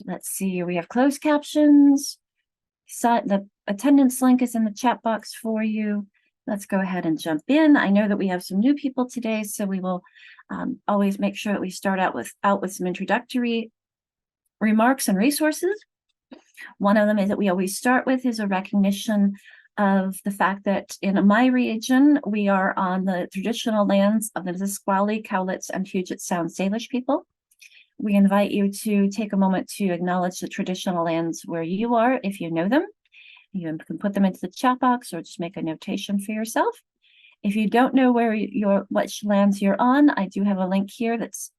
let's see, we have closed captions. So the attendance link is in the chat box for you. Let's go ahead and jump in. I know that we have some new people today, so we will always make sure that we start out with some introductory remarks and resources. One of them is that we always start with is a recognition of the fact that in my region, we are on the traditional lands of the Nisqually, Cowlitz, and Puget Sound Salish people. We invite you to take a moment to acknowledge the traditional lands where you are, if you know them. You can put them into the chat box or just make a notation for yourself. If you don't know which lands you're on, I do have a link here that's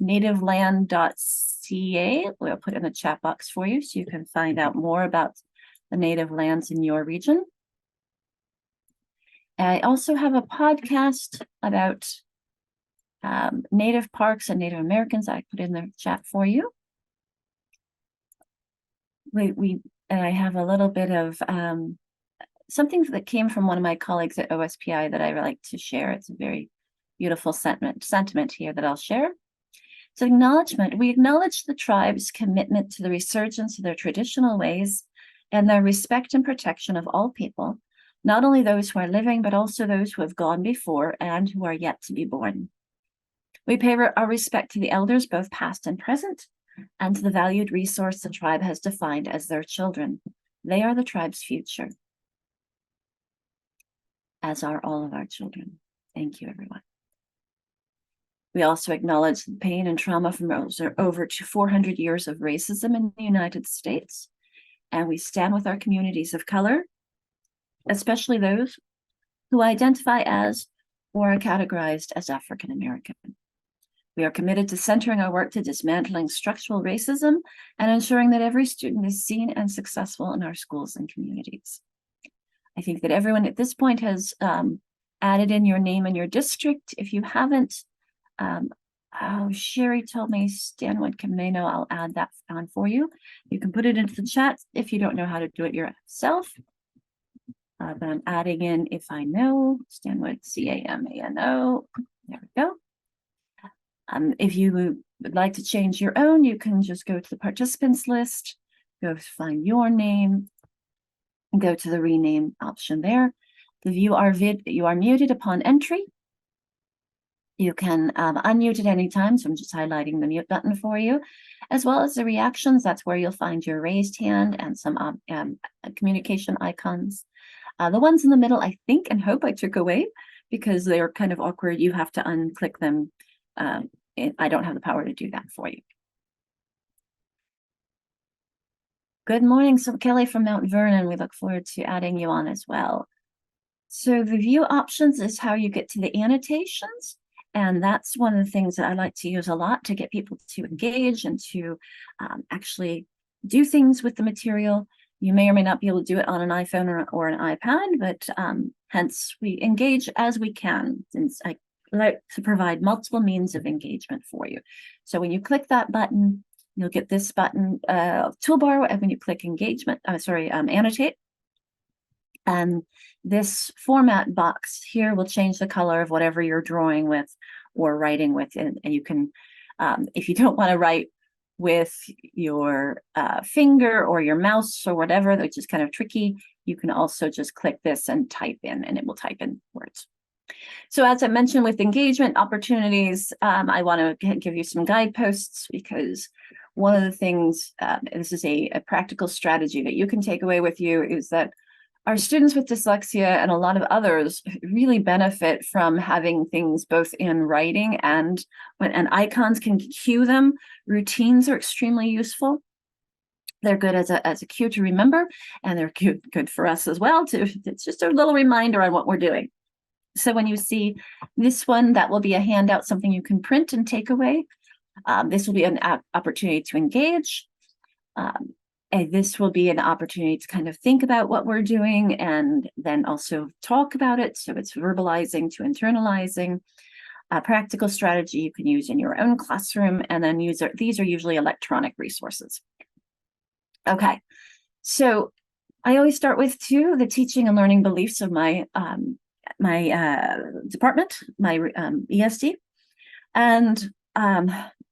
nativeland.ca. We'll put it in the chat box for you so you can find out more about the native lands in your region. I also have a podcast about Native parks and Native Americans. I put in the chat for you. And I have a little bit of something that came from one of my colleagues at OSPI that I like to share. It's a very beautiful sentiment here that I'll share. So acknowledgement. We acknowledge the tribe's commitment to the resurgence of their traditional ways and their respect and protection of all people, not only those who are living, but also those who have gone before and who are yet to be born. We pay our respect to the elders, both past and present, and to the valued resource the tribe has defined as their children. They are the tribe's future, as are all of our children. Thank you, everyone. We also acknowledge the pain and trauma from over 400 years of racism in the United States, and we stand with our communities of color, especially those who identify as or are categorized as African American. We are committed to centering our work to dismantling structural racism and ensuring that every student is seen and successful in our schools and communities. I think that everyone at this point has added in your name and your district. If you haven't, Sherry told me Stanwood Camino, I'll add that on for you. You can put it into the chat if you don't know how to do it yourself. But I'm adding in if I know, Stanwood, C-A-M-A-N-O. There we go. If you would like to change your own, you can just go to the participants list, go find your name, and go to the rename option there. You are muted upon entry. You can unmute at any time, so I'm just highlighting the mute button for you, as well as the reactions. That's where you'll find your raised hand and some communication icons. The ones in the middle, I think and hope I took away because they're kind of awkward. You have to unclick them. I don't have the power to do that for you. Good morning, so Kelly from Mount Vernon. We look forward to adding you on as well. So the view options is how you get to the annotations. And that's one of the things that I like to use a lot to get people to engage and to actually do things with the material. You may or may not be able to do it on an iPhone or an iPad, but hence we engage as we can, since I like to provide multiple means of engagement for you. So when you click that button, you'll get this button toolbar, and when you click annotate. And this format box here will change the color of whatever you're drawing with or writing with. And you can, if you don't want to write with your finger or your mouse or whatever, which is kind of tricky, you can also just click this and type in, and it will type in words. So as I mentioned with engagement opportunities, I want to give you some guideposts, because one of the things, this is a practical strategy that you can take away with you, is that our students with dyslexia and a lot of others really benefit from having things both in writing and icons can cue them. Routines are extremely useful. They're good as a cue to remember, and they're good for us as well. It's just a little reminder on what we're doing. So when you see this one, that will be a handout, something you can print and take away. This will be an opportunity to engage. And this will be an opportunity to kind of think about what we're doing and then also talk about it. So it's verbalizing to internalizing. A practical strategy you can use in your own classroom, and then these are usually electronic resources. Okay, so I always start with the teaching and learning beliefs of my department, my ESD. And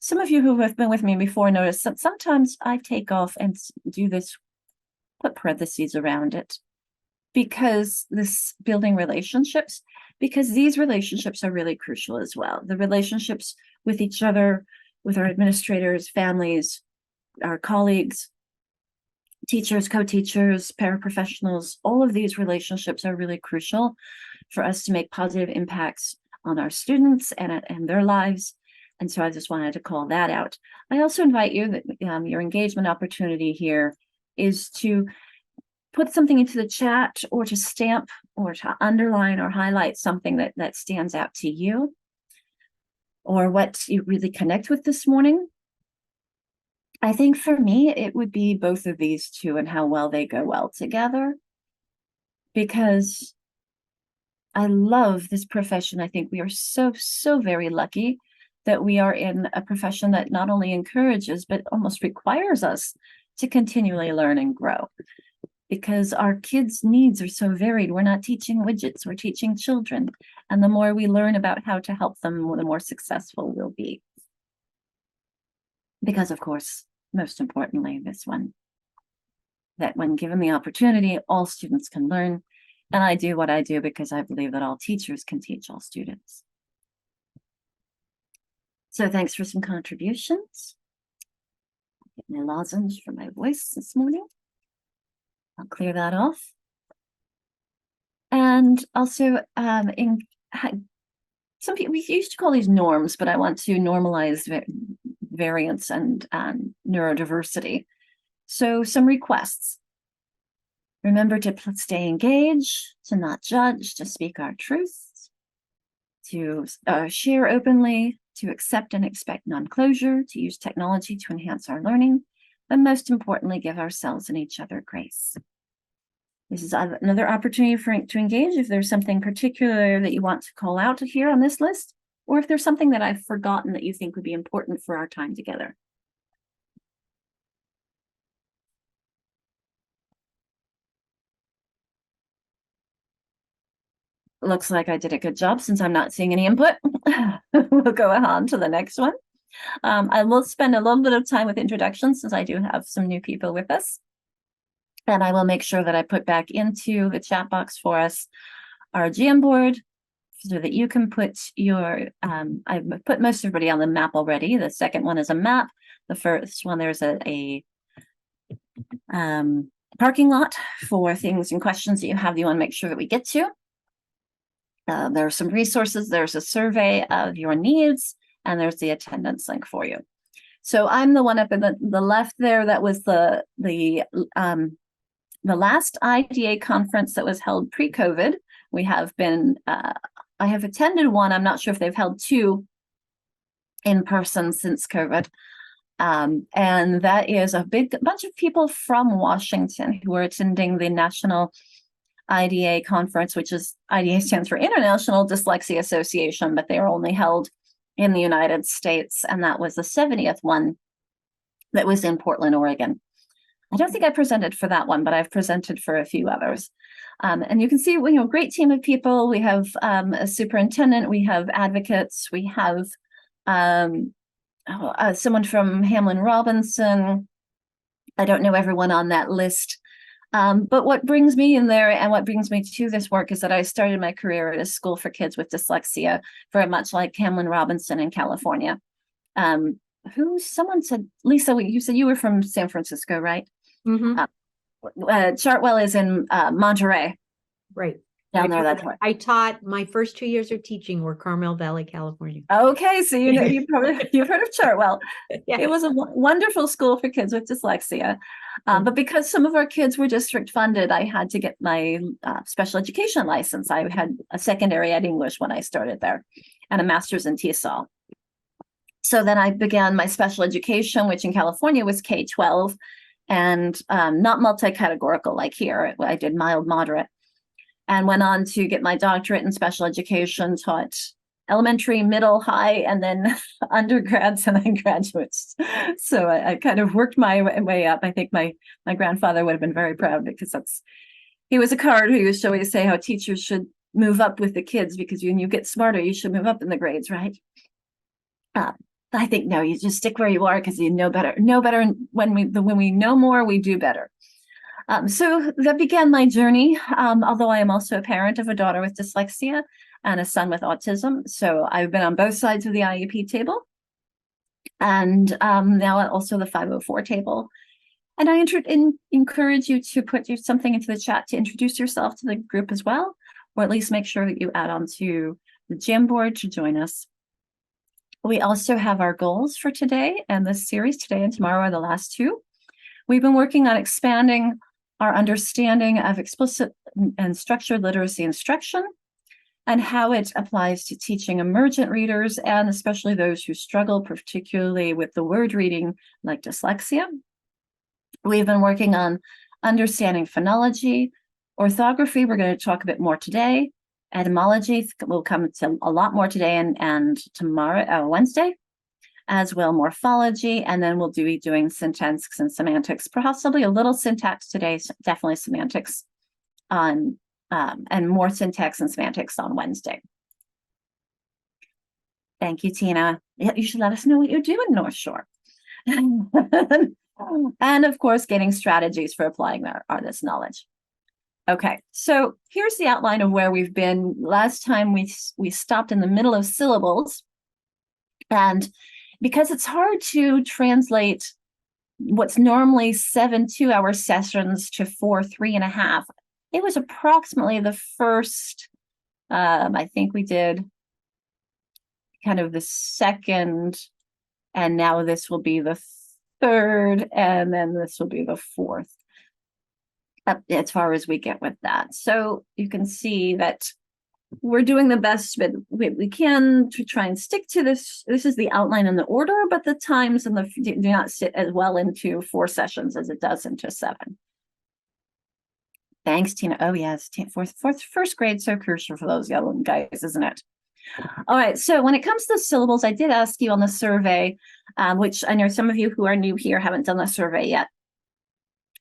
some of you who have been with me before notice that sometimes I take off and do this, put parentheses around it, because this building relationships, because these relationships are really crucial as well. The relationships with each other, with our administrators, families, our colleagues, teachers, co-teachers, paraprofessionals, all of these relationships are really crucial for us to make positive impacts on our students and their lives. And so I just wanted to call that out. I also invite you that your engagement opportunity here is to put something into the chat, or to stamp or to underline or highlight something that stands out to you, or what you really connect with this morning. I think for me, it would be both of these two and how well they go well together, because I love this profession. I think we are so very lucky that we are in a profession that not only encourages, but almost requires us to continually learn and grow, because our kids' needs are so varied. We're not teaching widgets, we're teaching children. And the more we learn about how to help them, the more successful we'll be. Because, of course, most importantly, this one, that when given the opportunity, all students can learn. And I do what I do because I believe that all teachers can teach all students. So thanks for some contributions. Get my lozenge for my voice this morning. I'll clear that off. And also, some people, we used to call these norms, but I want to normalize variance and neurodiversity. So some requests. Remember to stay engaged, to not judge, to speak our truths, to share openly, to accept and expect non-closure, to use technology to enhance our learning, but most importantly, give ourselves and each other grace. This is another opportunity to engage if there's something particular that you want to call out here on this list, or if there's something that I've forgotten that you think would be important for our time together. Looks like I did a good job since I'm not seeing any input. We'll go on to the next one. I will spend a little bit of time with introductions since I do have some new people with us. And I will make sure that I put back into the chat box for us our GM board so that you can put your, I've put most everybody on the map already. The second one is a map. The first one, there's a parking lot for things and questions that you have that you want to make sure that we get to. There are some resources. There's a survey of your needs, and there's the attendance link for you. So I'm the one up in the left there. That was the last IDA conference that was held pre-COVID. We have been, I have attended one. I'm not sure if they've held two in person since COVID. And that is a big bunch of people from Washington who are attending the National IDA conference, which is, IDA stands for International Dyslexia Association, but they are only held in the United States. And that was the 70th one that was in Portland, Oregon. I don't think I presented for that one, but I've presented for a few others. And you can see, great team of people. We have a superintendent, we have advocates, we have someone from Hamlin Robinson. I don't know everyone on that list. But what brings me in there and what brings me to this work is that I started my career at a school for kids with dyslexia, very much like Hamlin Robinson in California. Someone said, Lisa, you said you were from San Francisco, right? Mm-hmm. Chartwell is in Monterey. Right. Down there, that's right. I taught, my first 2 years of teaching were Carmel Valley, California. Okay, so you've heard of Chartwell. Yeah. It was a wonderful school for kids with dyslexia. But because some of our kids were district funded, I had to get my special education license. I had a secondary at English when I started there and a master's in TESOL. So then I began my special education, which in California was K-12 and not multi-categorical like here. I did mild, moderate, and went on to get my doctorate in special education, taught elementary, middle, high, and then undergrads and then graduates. So I kind of worked my way up. I think my grandfather would have been very proud because he was a card who used to always say how teachers should move up with the kids because when you get smarter, you should move up in the grades, right? I think no, you just stick where you are because you know better. Know better when we know more, we do better. So that began my journey. Although I am also a parent of a daughter with dyslexia and a son with autism, so I've been on both sides of the IEP table, and now also the 504 table. And I encourage you to put something into the chat to introduce yourself to the group as well, or at least make sure that you add on to the Jamboard to join us. We also have our goals for today and this series. Today and tomorrow are the last two. We've been working on expanding our understanding of explicit and structured literacy instruction and how it applies to teaching emergent readers, and especially those who struggle, particularly with the word reading like dyslexia. We've been working on understanding phonology, orthography. We're going to talk a bit more today. Etymology will come to a lot more today and tomorrow, Wednesday, as well morphology, and then we'll be doing syntax and semantics, possibly a little syntax today, definitely semantics on, and more syntax and semantics on Wednesday. Thank you, Tina. You should let us know what you do in North Shore. And of course, getting strategies for applying this knowledge. Okay, so here's the outline of where we've been. Last time we stopped in the middle of syllables, and because it's hard to translate what's normally 7 2-hour sessions to 4 3.5, it was approximately the first, I think we did kind of the second, and now this will be the third, and then this will be the fourth, as far as we get with that. So you can see that we're doing the best we can to try and stick to this. This is the outline and the order, but the times and do not sit as well into 4 sessions as it does into 7. Thanks, Tina. Oh yes, first grade, so crucial for those young guys, isn't it? All right, so when it comes to syllables, I did ask you on the survey, which I know some of you who are new here haven't done the survey yet.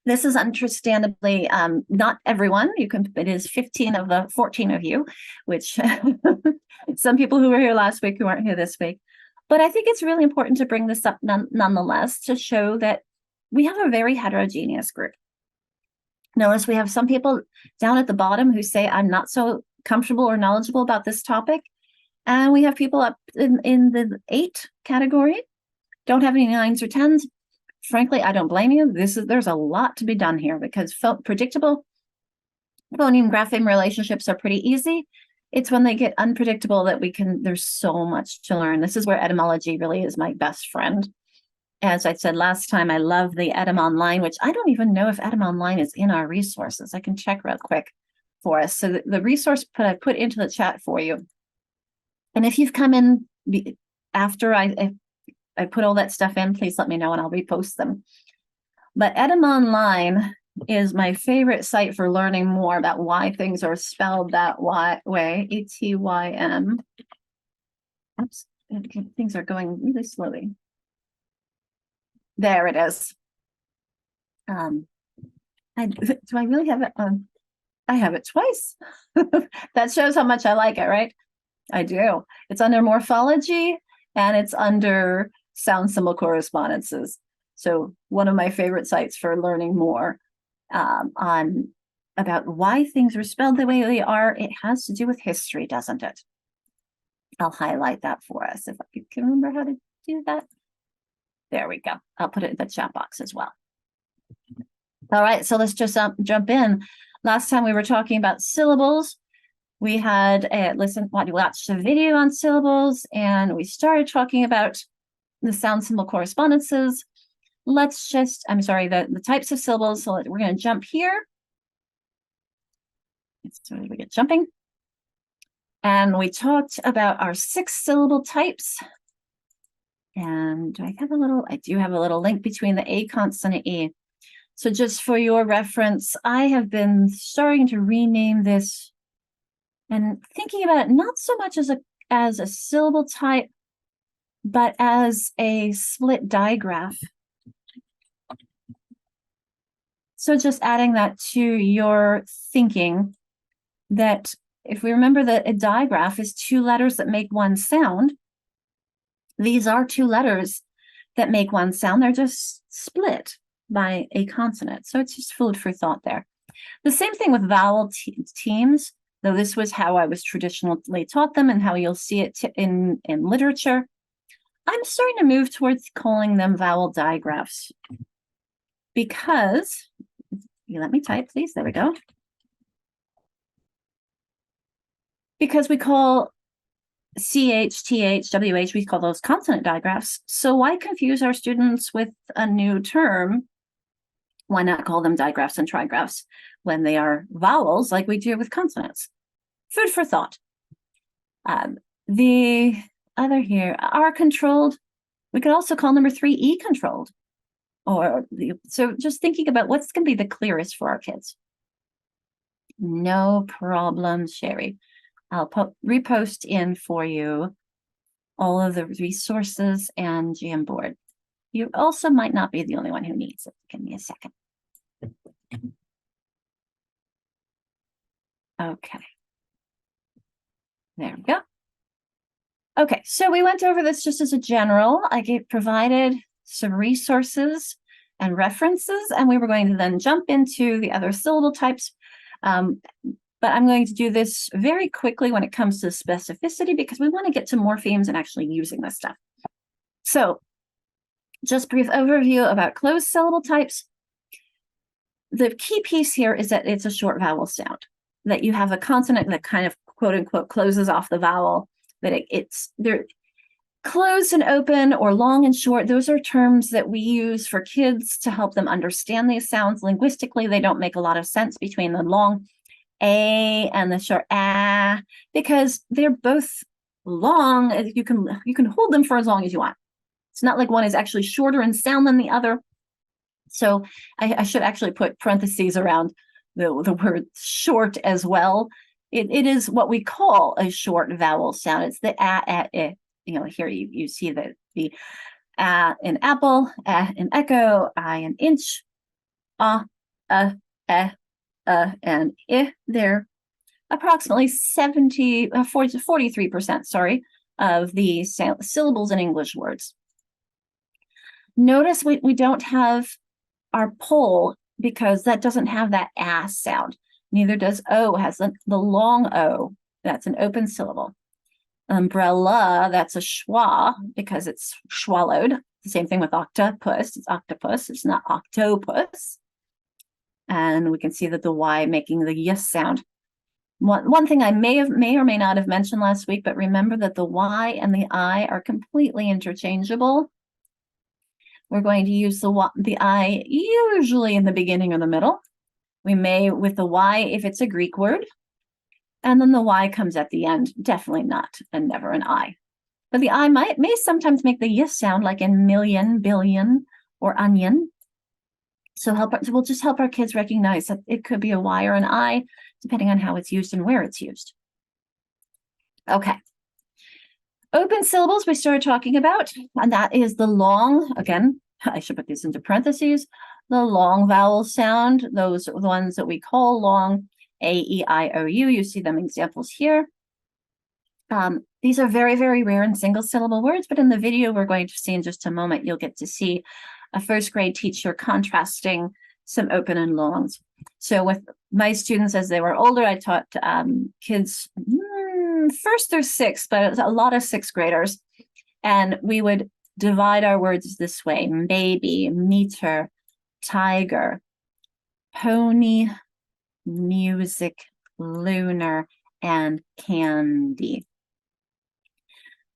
This is understandably not everyone. It is 15 of the 14 of you, which some people who were here last week who aren't here this week. But I think it's really important to bring this up nonetheless to show that we have a very heterogeneous group. Notice we have some people down at the bottom who say, I'm not so comfortable or knowledgeable about this topic. And we have people up in the 8 category, don't have any 9s or 10s. Frankly, I don't blame you. There's a lot to be done here because predictable phoneme-grapheme relationships are pretty easy. It's when they get unpredictable that there's so much to learn. This is where etymology really is my best friend. As I said last time, I love the Etym Online, which I don't even know if Etym Online is in our resources. I can check real quick for us. So the resource I put into the chat for you. And if you've come in after I put all that stuff in, please let me know and I'll repost them. But Etym Online is my favorite site for learning more about why things are spelled that way, E-T-Y-M. Oops, things are going really slowly. There it is. Do I really have it on? I have it twice. That shows how much I like it, right? I do. It's under morphology and it's under sound symbol correspondences. So one of my favorite sites for learning more about why things are spelled the way they are. It has to do with history, doesn't it? I'll highlight that for us if I can remember how to do that. There we go. I'll put it in the chat box as well. All right, so let's just jump in. Last time we were talking about syllables. We had watched a video on syllables, and we started talking about the sound symbol correspondences. Let's just, the types of syllables. So we're going to jump here. So we get jumping. And we talked about our 6 syllable types. And I do have a little link between the A consonant and E. So just for your reference, I have been starting to rename this and thinking about it not so much as a syllable type, but as a split digraph. So just adding that to your thinking that if we remember that a digraph is 2 letters that make one sound, These are two letters that make one sound. They're just split by a consonant. So it's just food for thought there. The same thing with vowel teams, though this was how I was traditionally taught them and how you'll see it in literature. I'm starting to move towards calling them vowel digraphs because, you let me type, please. There we go. Because we call CH, TH, WH, we call those consonant digraphs. So why confuse our students with a new term? Why not call them digraphs and trigraphs when they are vowels like we do with consonants? Food for thought. The other here, R controlled. We could also call number 3 E controlled. So just thinking about what's going to be the clearest for our kids. No problem, Sherry. I'll repost in for you all of the resources and Jamboard. You also might not be the only one who needs it. Give me a second. Okay. There we go. Okay, so we went over this just as a general. I provided some resources and references, and we were going to then jump into the other syllable types. But I'm going to do this very quickly when it comes to specificity because we want to get to morphemes and actually using this stuff. So just brief overview about closed syllable types. The key piece here is that it's a short vowel sound, that you have a consonant that kind of quote unquote closes off the vowel, that they're closed and open or long and short. Those are terms that we use for kids to help them understand these sounds. Linguistically, they don't make a lot of sense between the long A and the short A because they're both long. You can hold them for as long as you want. It's not like one is actually shorter in sound than the other. So I should actually put parentheses around the word short as well. It is what we call a short vowel sound. It's the A. You know, here you see the A in apple, A in echo, I in inch, and I. They're approximately 43%, sorry, of the syllables in English words. Notice we don't have our pole because that doesn't have that ass sound. Neither does O, has the long O. That's an open syllable. Umbrella, that's a schwa because it's swallowed. The same thing with octopus. It's octopus, it's not octopus. And we can see that the Y making the yes sound. One thing I may or may not have mentioned last week, but remember that the Y and the I are completely interchangeable. We're going to use the I usually in the beginning or the middle. We may with the Y if it's a Greek word, and then the Y comes at the end. Definitely not and never an I. But the I may sometimes make the yes sound, like in million, billion, or onion. So we'll just help our kids recognize that it could be a Y or an I, depending on how it's used and where it's used. Okay. Open syllables we started talking about, and that is the long, again, I should put these into parentheses, the long vowel sound. Those are the ones that we call long, A, E, I, O, U. You see them examples here. These are very, very rare in single syllable words, but in the video we're going to see in just a moment, you'll get to see a first grade teacher contrasting some open and longs. So with my students as they were older, I taught kids first through sixth, but a lot of sixth graders. And we would divide our words this way: baby, meter, tiger, pony, music, lunar, and candy.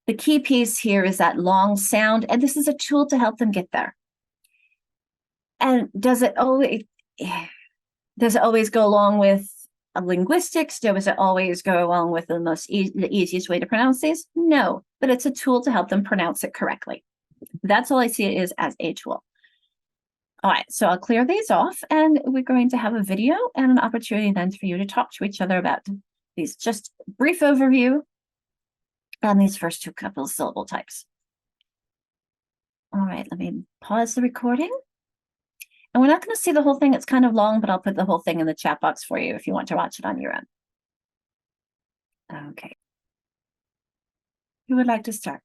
The key piece here is that long sound, and this is a tool to help them get there. And does it always go along with linguistics? Does it always go along with the easiest way to pronounce these? No, but it's a tool to help them pronounce it correctly. That's all I see it is, as a tool. All right, so I'll clear these off, and we're going to have a video and an opportunity then for you to talk to each other about these. Just brief overview on these first two couple of syllable types. All right, let me pause the recording. And we're not going to see the whole thing. It's kind of long, but I'll put the whole thing in the chat box for you if you want to watch it on your own. Okay. Who would like to start?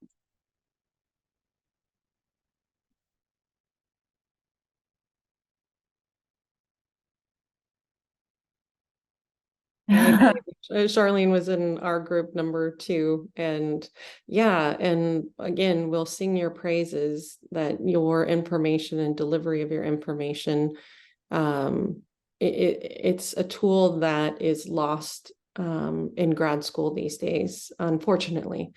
Charlene was in our group number 2, and yeah, and again, we'll sing your praises that your information and delivery of your information, it's a tool that is lost in grad school these days, unfortunately.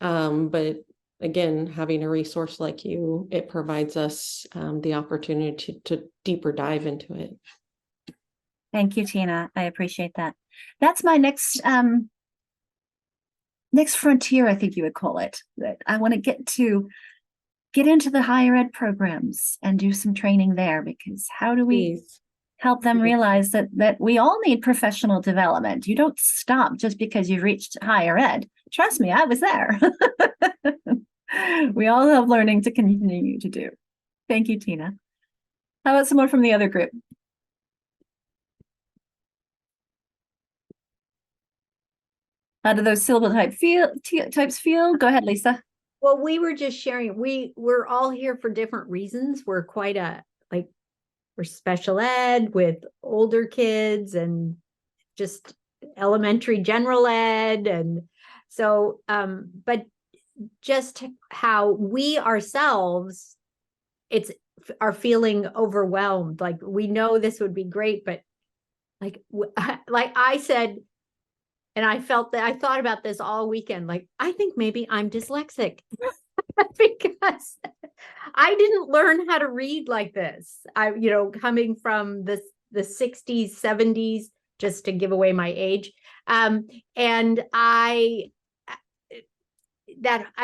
But again, having a resource like you, it provides us the opportunity to deeper dive into it. Thank you, Tina. I appreciate that. That's my next next frontier, I think you would call it. That I want to get into the higher ed programs and do some training there, because how do we Please. help them Please. realize that we all need professional development? You don't stop just because you've reached higher ed. Trust me, I was there. We all have learning to continue to do. Thank you, Tina. How about someone from the other group? How do those syllable types feel? Go ahead, Lisa. Well, we were just sharing, we're all here for different reasons. We're quite we're special ed with older kids and just elementary general ed. And so, but just how we ourselves, are feeling overwhelmed. Like, we know this would be great, but like I said, and I felt that I thought about this all weekend. Like, I think maybe I'm dyslexic because I didn't learn how to read like this. Coming from the 60s, 70s, just to give away my age. And I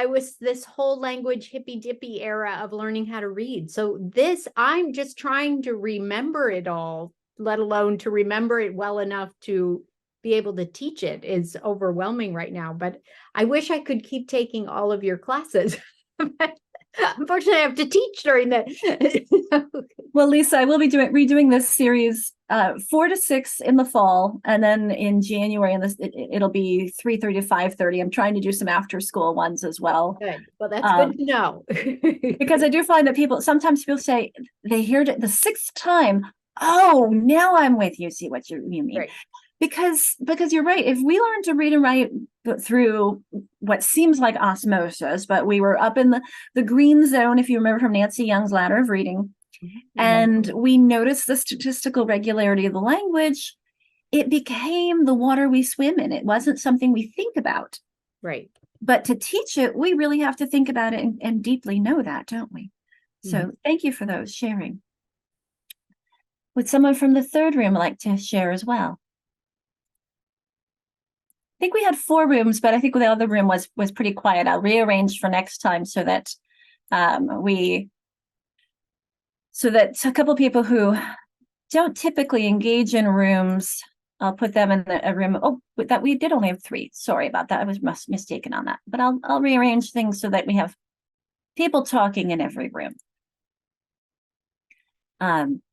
was this whole language hippy dippy era of learning how to read. So I'm just trying to remember it all, let alone to remember it well enough to be able to teach it, is overwhelming right now. But I wish I could keep taking all of your classes. Unfortunately, I have to teach during that. Well, Lisa, I will be redoing this series 4 to 6 in the fall, and then in January, and it'll be 3:30 to 5:30. I'm trying to do some after school ones as well. Good. Well, that's good to know. Because I do find that sometimes people say they hear it the 6th time. Oh, now I'm with you. See what you mean. Right. Because you're right. If we learn to read and write through what seems like osmosis, but we were up in the green zone, if you remember from Nancy Young's Ladder of Reading, and we noticed the statistical regularity of the language, it became the water we swim in. It wasn't something we think about. Right. But to teach it, we really have to think about it and deeply know that, don't we? So thank you for those sharing. Would someone from the third room like to share as well? I think we had 4 rooms, but I think the other room was pretty quiet. I'll rearrange for next time so that a couple of people who don't typically engage in rooms, I'll put them in a room. Oh, that we did only have 3. Sorry about that. I was mistaken on that. But I'll rearrange things so that we have people talking in every room.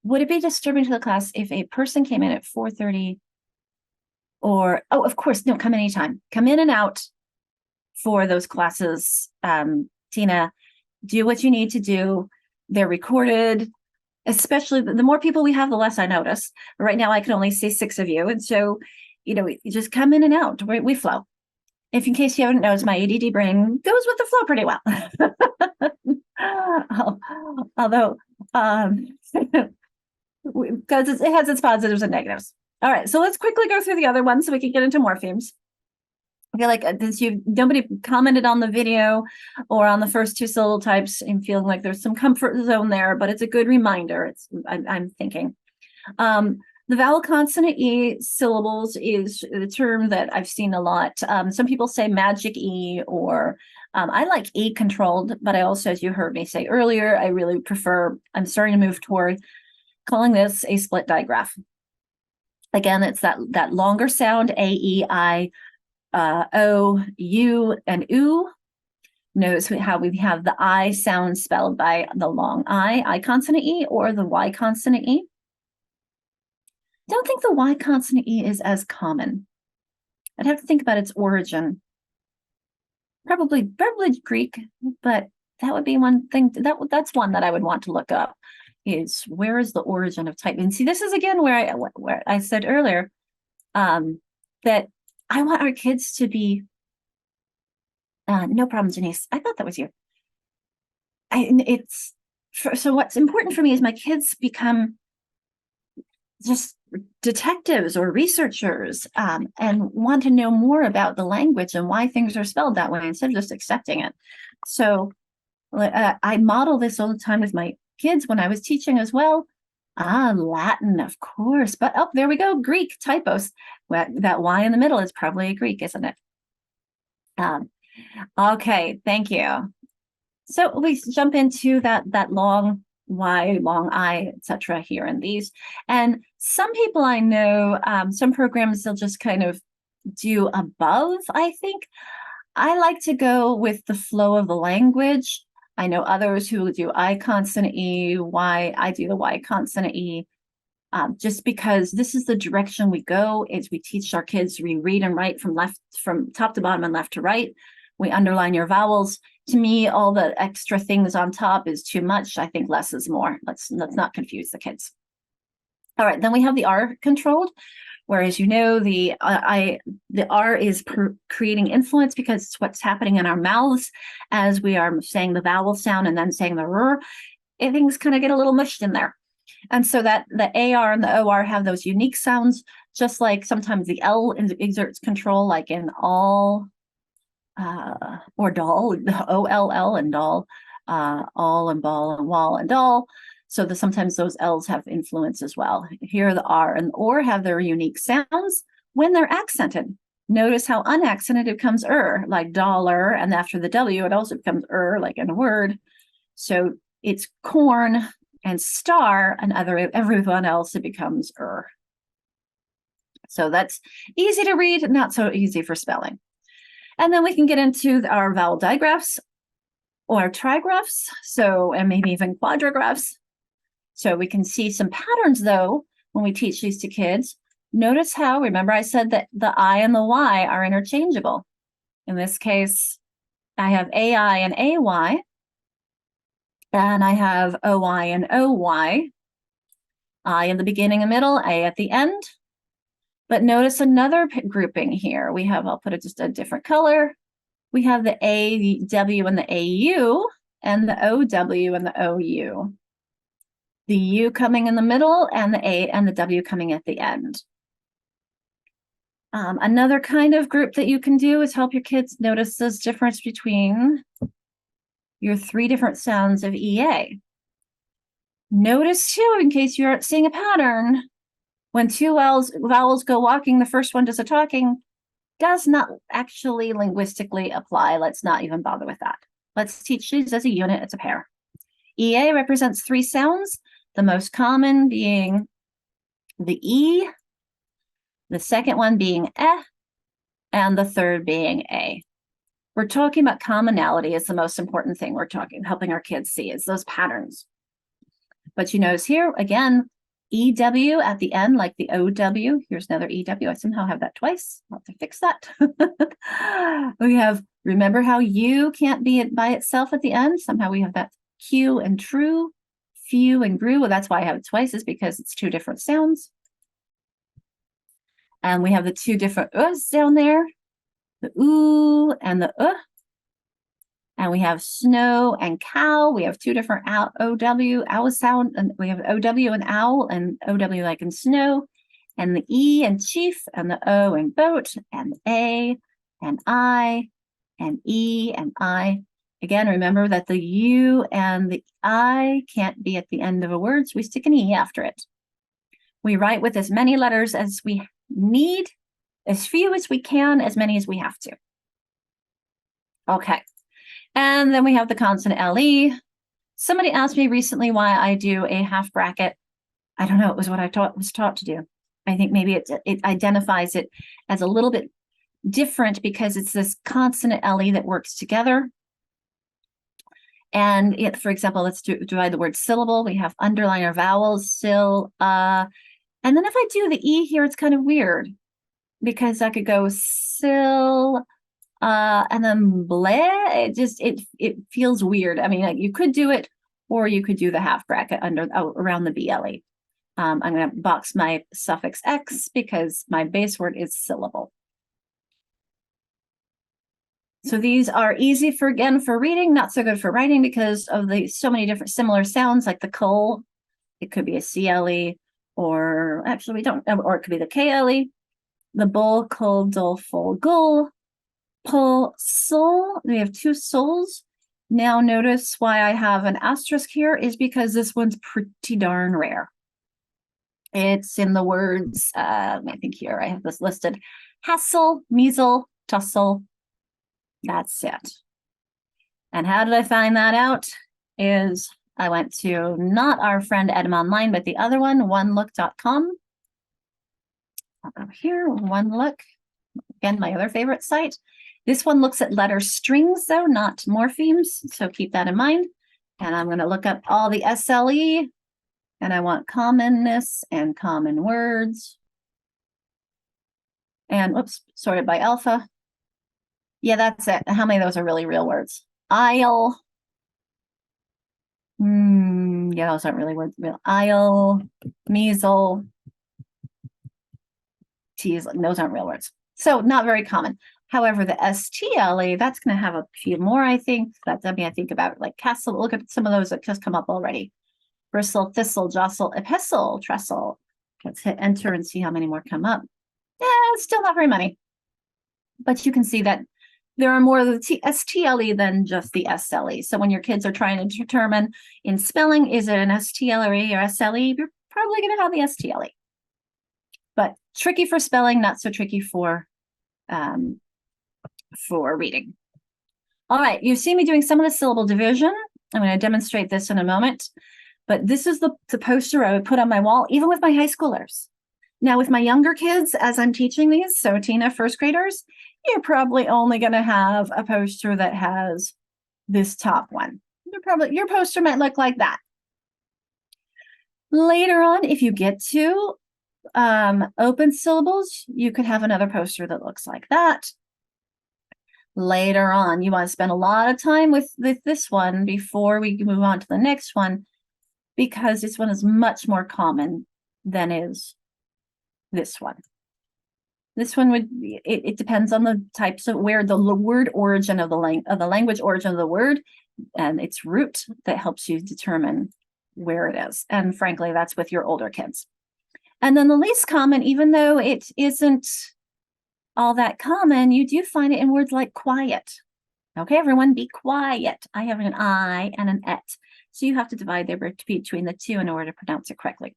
Would it be disturbing to the class if a person came in at 4:30? Or, oh, of course, no, come anytime. Come in and out for those classes. Tina, do what you need to do. They're recorded. Especially the more people we have, the less I notice. Right now, I can only see 6 of you. And so, you just come in and out. We flow. If in case you haven't noticed, my ADD brain goes with the flow pretty well. Although, because it has its positives and negatives. All right, so let's quickly go through the other ones so we can get into morphemes. I feel like nobody commented on the video or on the first 2 syllable types. I'm feeling like there's some comfort zone there, but it's a good reminder. I'm thinking. The vowel consonant E syllables is the term that I've seen a lot. Some people say magic E, or I like E controlled, but I also, as you heard me say earlier, I really prefer, I'm starting to move toward calling this a split digraph. Again, it's that longer sound, A, E, I, O, U, and U. Notice how we have the I sound spelled by the long I consonant E, or the Y consonant E. Don't think the Y consonant E is as common. I'd have to think about its origin. Probably Greek, but that would be one thing. That's one that I would want to look up. Is where is the origin of type? And see, this is again where I said earlier that I want our kids to be, no problem, Janice. I thought that was you. So what's important for me is my kids become just detectives or researchers, and want to know more about the language and why things are spelled that way instead of just accepting it. So I model this all the time with my kids when I was teaching as well. Latin, of course, but oh, there we go, Greek typos. Well, that Y in the middle is probably a Greek, isn't it? Okay, thank you. So we jump into that long Y, long I, etc. here in these. And some people I know, some programs, they'll just kind of do above, I think. I like to go with the flow of the language. I know others who do I consonant E, Y. I do the Y consonant E, just because this is the direction we go. Is we teach our kids, we read and write from top to bottom and left to right. We underline your vowels. To me, all the extra things on top is too much. I think less is more. Let's not confuse the kids. All right, then we have the R controlled, whereas you know the R is creating influence because it's what's happening in our mouths as we are saying the vowel sound and then saying the R. Things kind of get a little mushed in there. And so that the AR and the OR have those unique sounds, just like sometimes the L exerts control, like in all, or doll, OLL and doll, all and ball and wall and doll. So sometimes those L's have influence as well. Here the R and OR have their unique sounds when they're accented. Notice how unaccented it becomes like dollar, and after the W, it also becomes like in a word. So it's corn and star, and everyone else, it becomes So that's easy to read, not so easy for spelling. And then we can get into our vowel digraphs or trigraphs, and maybe even quadrigraphs. So we can see some patterns, though, when we teach these to kids. Notice how, remember I said that the I and the Y are interchangeable. In this case, I have AI and AY, and I have OI and OY. I in the beginning and middle, A at the end. But notice another grouping here. We have, I'll put it just a different color. We have the A, the W, and the AU, and the OW and the OU. The U coming in the middle, and the A and the W coming at the end. Another kind of group that you can do is help your kids notice this difference between your 3 different sounds of EA. Notice too, in case you aren't seeing a pattern, when 2 vowels go walking, the first one does a talking, does not actually linguistically apply. Let's not even bother with that. Let's teach these as a unit, it's a pair. EA represents 3 sounds, the most common being the E, the second one being eh, and the third being A. We're talking about commonality is the most important thing we're helping our kids see is those patterns. But you notice here, again, EW at the end, like the OW. Here's another EW. I somehow have that twice. I'll have to fix that. We have, remember how U can't be by itself at the end? Somehow we have that Q and true, few and grew. Well, that's why I have it twice, is because it's 2 different sounds. And we have the 2 different U's down there, the ooh and the And we have snow and cow. We have 2 different OW, owl sound, and we have OW and owl, and OW like in snow, and the E and chief, and the O and boat, and A and I, and E and I. Again, remember that the U and the I can't be at the end of a word, so we stick an E after it. We write with as many letters as we need, as few as we can, as many as we have to. Okay. And then we have the consonant LE. Somebody asked me recently why I do a half bracket. I don't know, it was what I was taught to do. I think maybe it identifies it as a little bit different because it's this consonant LE that works together. And for example, let's divide the word syllable. We have underline our vowels, and then if I do the E here, it's kind of weird because I could go sil, and then bleh. It feels weird. I mean, you could do it, or you could do the half bracket around the BLE. I'm going to box my suffix X because my base word is syllable. So these are easy for, again, for reading, not so good for writing because of the so many different similar sounds, like the col. It could be a CLE, or actually we don't, or it could be the KLE, the bull, col, dol, fol, gull, pull, sol. We have two sols. Now notice why I have an asterisk here is because this one's pretty darn rare. It's in the words, I think here I have this listed, hassle, measle, tussle. That's it. And how did I find that out? Is I went to not our friend Edem Online, but the other one, onelook.com. I'll go here, One Look. Again, my other favorite site. This one looks at letter strings, though, not morphemes. So keep that in mind. And I'm going to look up all the SLE. And I want commonness and common words. And whoops, sorted by alpha. Yeah, that's it. How many of those are really real words? Isle. Yeah, those aren't really words. Real. Isle, measle, tease. Those aren't real words. So not very common. However, the STLE, that's going to have a few more, I think. That's, I mean, I think about it, like castle. Look at some of those that just come up already. Bristle, thistle, jostle, epistle, trestle. Let's hit enter and see how many more come up. Yeah, still not very many. But you can see that there are more of the STLE than just the SLE. So when your kids are trying to determine in spelling, is it an STLE or SLE, you're probably going to have the STLE. But tricky for spelling, not so tricky for reading. All right, you see me doing some of the syllable division. I'm going to demonstrate this in a moment. But this is the poster I would put on my wall, even with my high schoolers. Now, with my younger kids, as I'm teaching these, so Tina, first graders, you're probably only going to have a poster that has this top one. Your poster might look like that. Later on, if you get to open syllables, you could have another poster that looks like that. Later on, you want to spend a lot of time with this one before we move on to the next one, because this one is much more common than is this one. This one would, it depends on the types of where the word origin of the language origin of the word and its root that helps you determine where it is. And frankly, that's with your older kids. And then the least common, even though it isn't all that common, you do find it in words like quiet. Okay, everyone, be quiet. I have an I and an et. So you have to divide between the two in order to pronounce it correctly.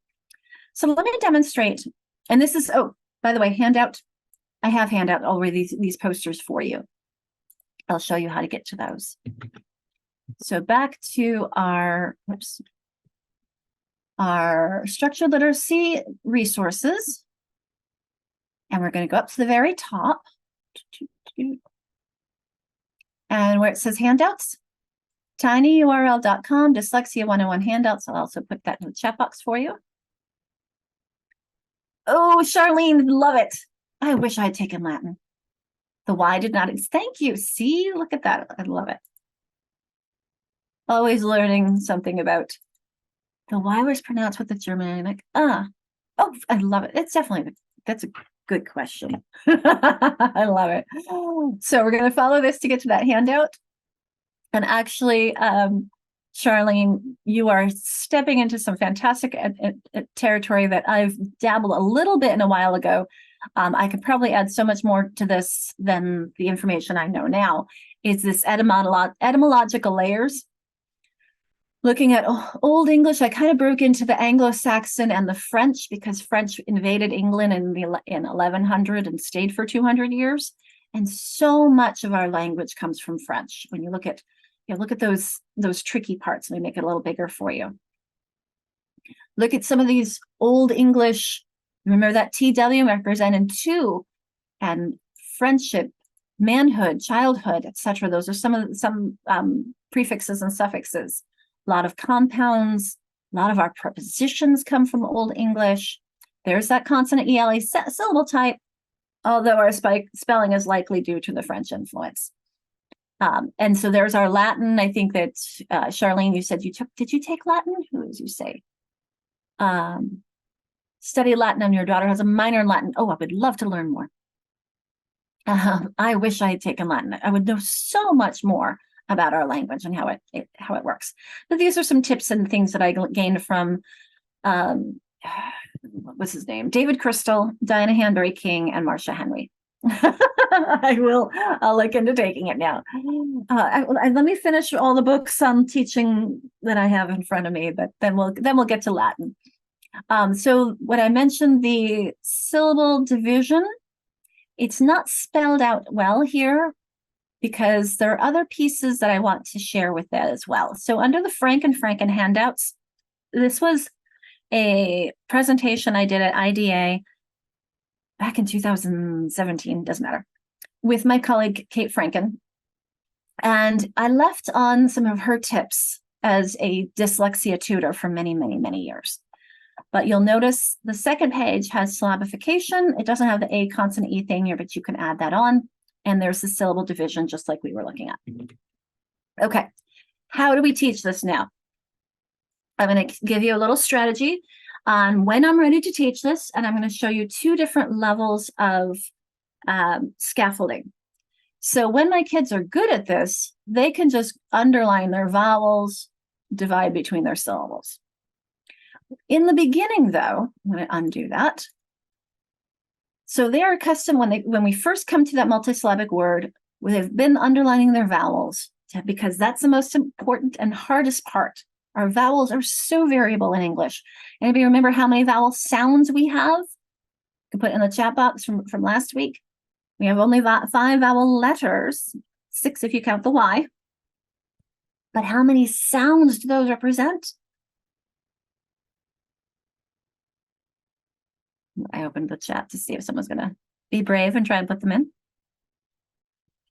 So let me demonstrate. And this is, oh, by the way, handout. I have handout already these posters for you. I'll show you how to get to those. So back to our structured literacy resources. And we're going to go up to the very top. And where it says handouts, tinyurl.com, Dyslexia 101 handouts. I'll also put that in the chat box for you. Oh, Charlene, love it. I wish I had taken Latin. The Y did not. Thank you. See, look at that. I love it. Always learning something about the Y was pronounced with the German. Like, oh, I love it. It's definitely, that's a good question. I love it. So we're going to follow this to get to that handout. And actually, Charlene, you are stepping into some fantastic territory that I've dabbled a little bit in a while ago. I could probably add so much more to this than the information I know now. Is this etymological layers? Looking at Old English, I kind of broke into the Anglo-Saxon and the French because French invaded England in 1100 and stayed for 200 years. And so much of our language comes from French. When you look at those tricky parts, let me make it a little bigger for you. Look at some of these Old English. Remember that TW represented two, and friendship, manhood, childhood, etc. Those are some prefixes and suffixes. A lot of compounds, a lot of our prepositions come from Old English. There's that consonant ELA syllable type, although our spelling is likely due to the French influence. And so there's our Latin. I think that Charlene, you said did you take Latin? Who did you say? Study Latin, and your daughter has a minor in Latin. Oh, I would love to learn more. I wish I had taken Latin. I would know so much more about our language and how it works. But these are some tips and things that I gained from what's his name? David Crystal, Diana Hanbury King, and Marcia Henry. I'll look into taking it now. Let me finish all the books on teaching that I have in front of me, but then we'll get to Latin. So what I mentioned, the syllable division, it's not spelled out well here because there are other pieces that I want to share with that as well. So under the Frank and Franken handouts, this was a presentation I did at IDA back in 2017, doesn't matter, with my colleague, Kate Franken. And I left on some of her tips as a dyslexia tutor for many, many, many years. But you'll notice the second page has syllabification. It doesn't have the A consonant E thing here, but you can add that on. And there's the syllable division, just like we were looking at. Okay, how do we teach this now? I'm going to give you a little strategy on when I'm ready to teach this, and I'm going to show you two different levels of scaffolding. So when my kids are good at this, they can just underline their vowels, divide between their syllables. In the beginning, though, I'm going to undo that. So they are accustomed when we first come to that multisyllabic word, they've been underlining their vowels because that's the most important and hardest part. Our vowels are so variable in English. Anybody remember how many vowel sounds we have? You can put it in the chat box from last week. We have only 5 vowel letters, 6 if you count the Y. But how many sounds do those represent? I opened the chat to see if someone's going to be brave and try and put them in.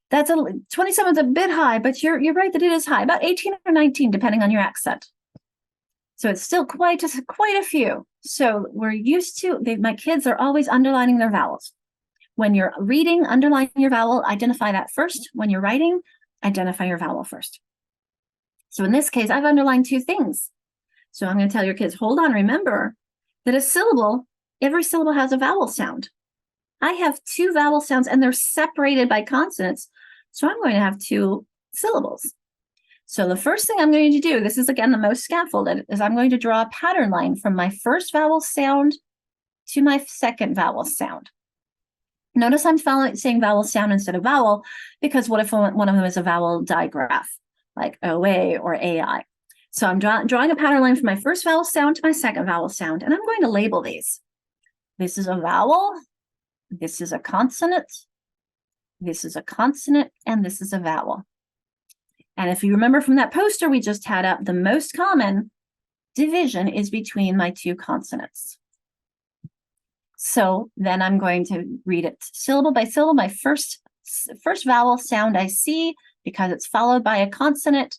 That's 27 is a bit high, but you're right that it is high, about 18 or 19, depending on your accent. So it's still quite a few. So we're used to, my kids are always underlining their vowels. When you're reading, underline your vowel, identify that first. When you're writing, identify your vowel first. So in this case, I've underlined 2 things. So I'm going to tell your kids, hold on, remember that a syllable, every syllable has a vowel sound. I have 2 vowel sounds and they're separated by consonants. So I'm going to have 2 syllables. So the first thing I'm going to do, this is again the most scaffolded, is I'm going to draw a pattern line from my first vowel sound to my second vowel sound. Notice I'm saying vowel sound instead of vowel, because what if one of them is a vowel digraph, like OA or AI? So I'm drawing a pattern line from my first vowel sound to my second vowel sound, and I'm going to label these. This is a vowel, this is a consonant, this is a consonant, and this is a vowel. And if you remember from that poster we just had up, the most common division is between my 2 consonants. So then I'm going to read it syllable by syllable. My first vowel sound I see, because it's followed by a consonant,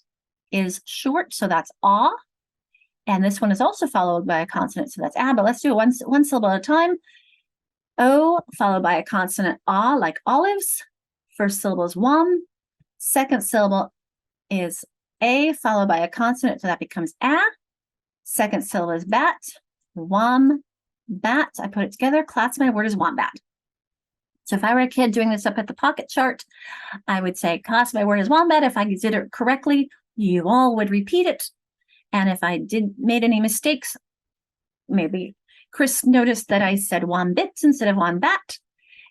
is short, so that's ah. And this one is also followed by a consonant, so that's ah. But let's do it one syllable at a time. O followed by a consonant ah, like olives. First syllable is wam. Second syllable is a followed by a consonant, so that becomes a. Second syllable is bat. Wam. Bat, I put it together. Class, my word is wombat. So if I were a kid doing this up at the pocket chart, I would say, class, my word is wombat. If I did it correctly, you all would repeat it. And if I made any mistakes, maybe Chris noticed that I said wombit instead of wombat,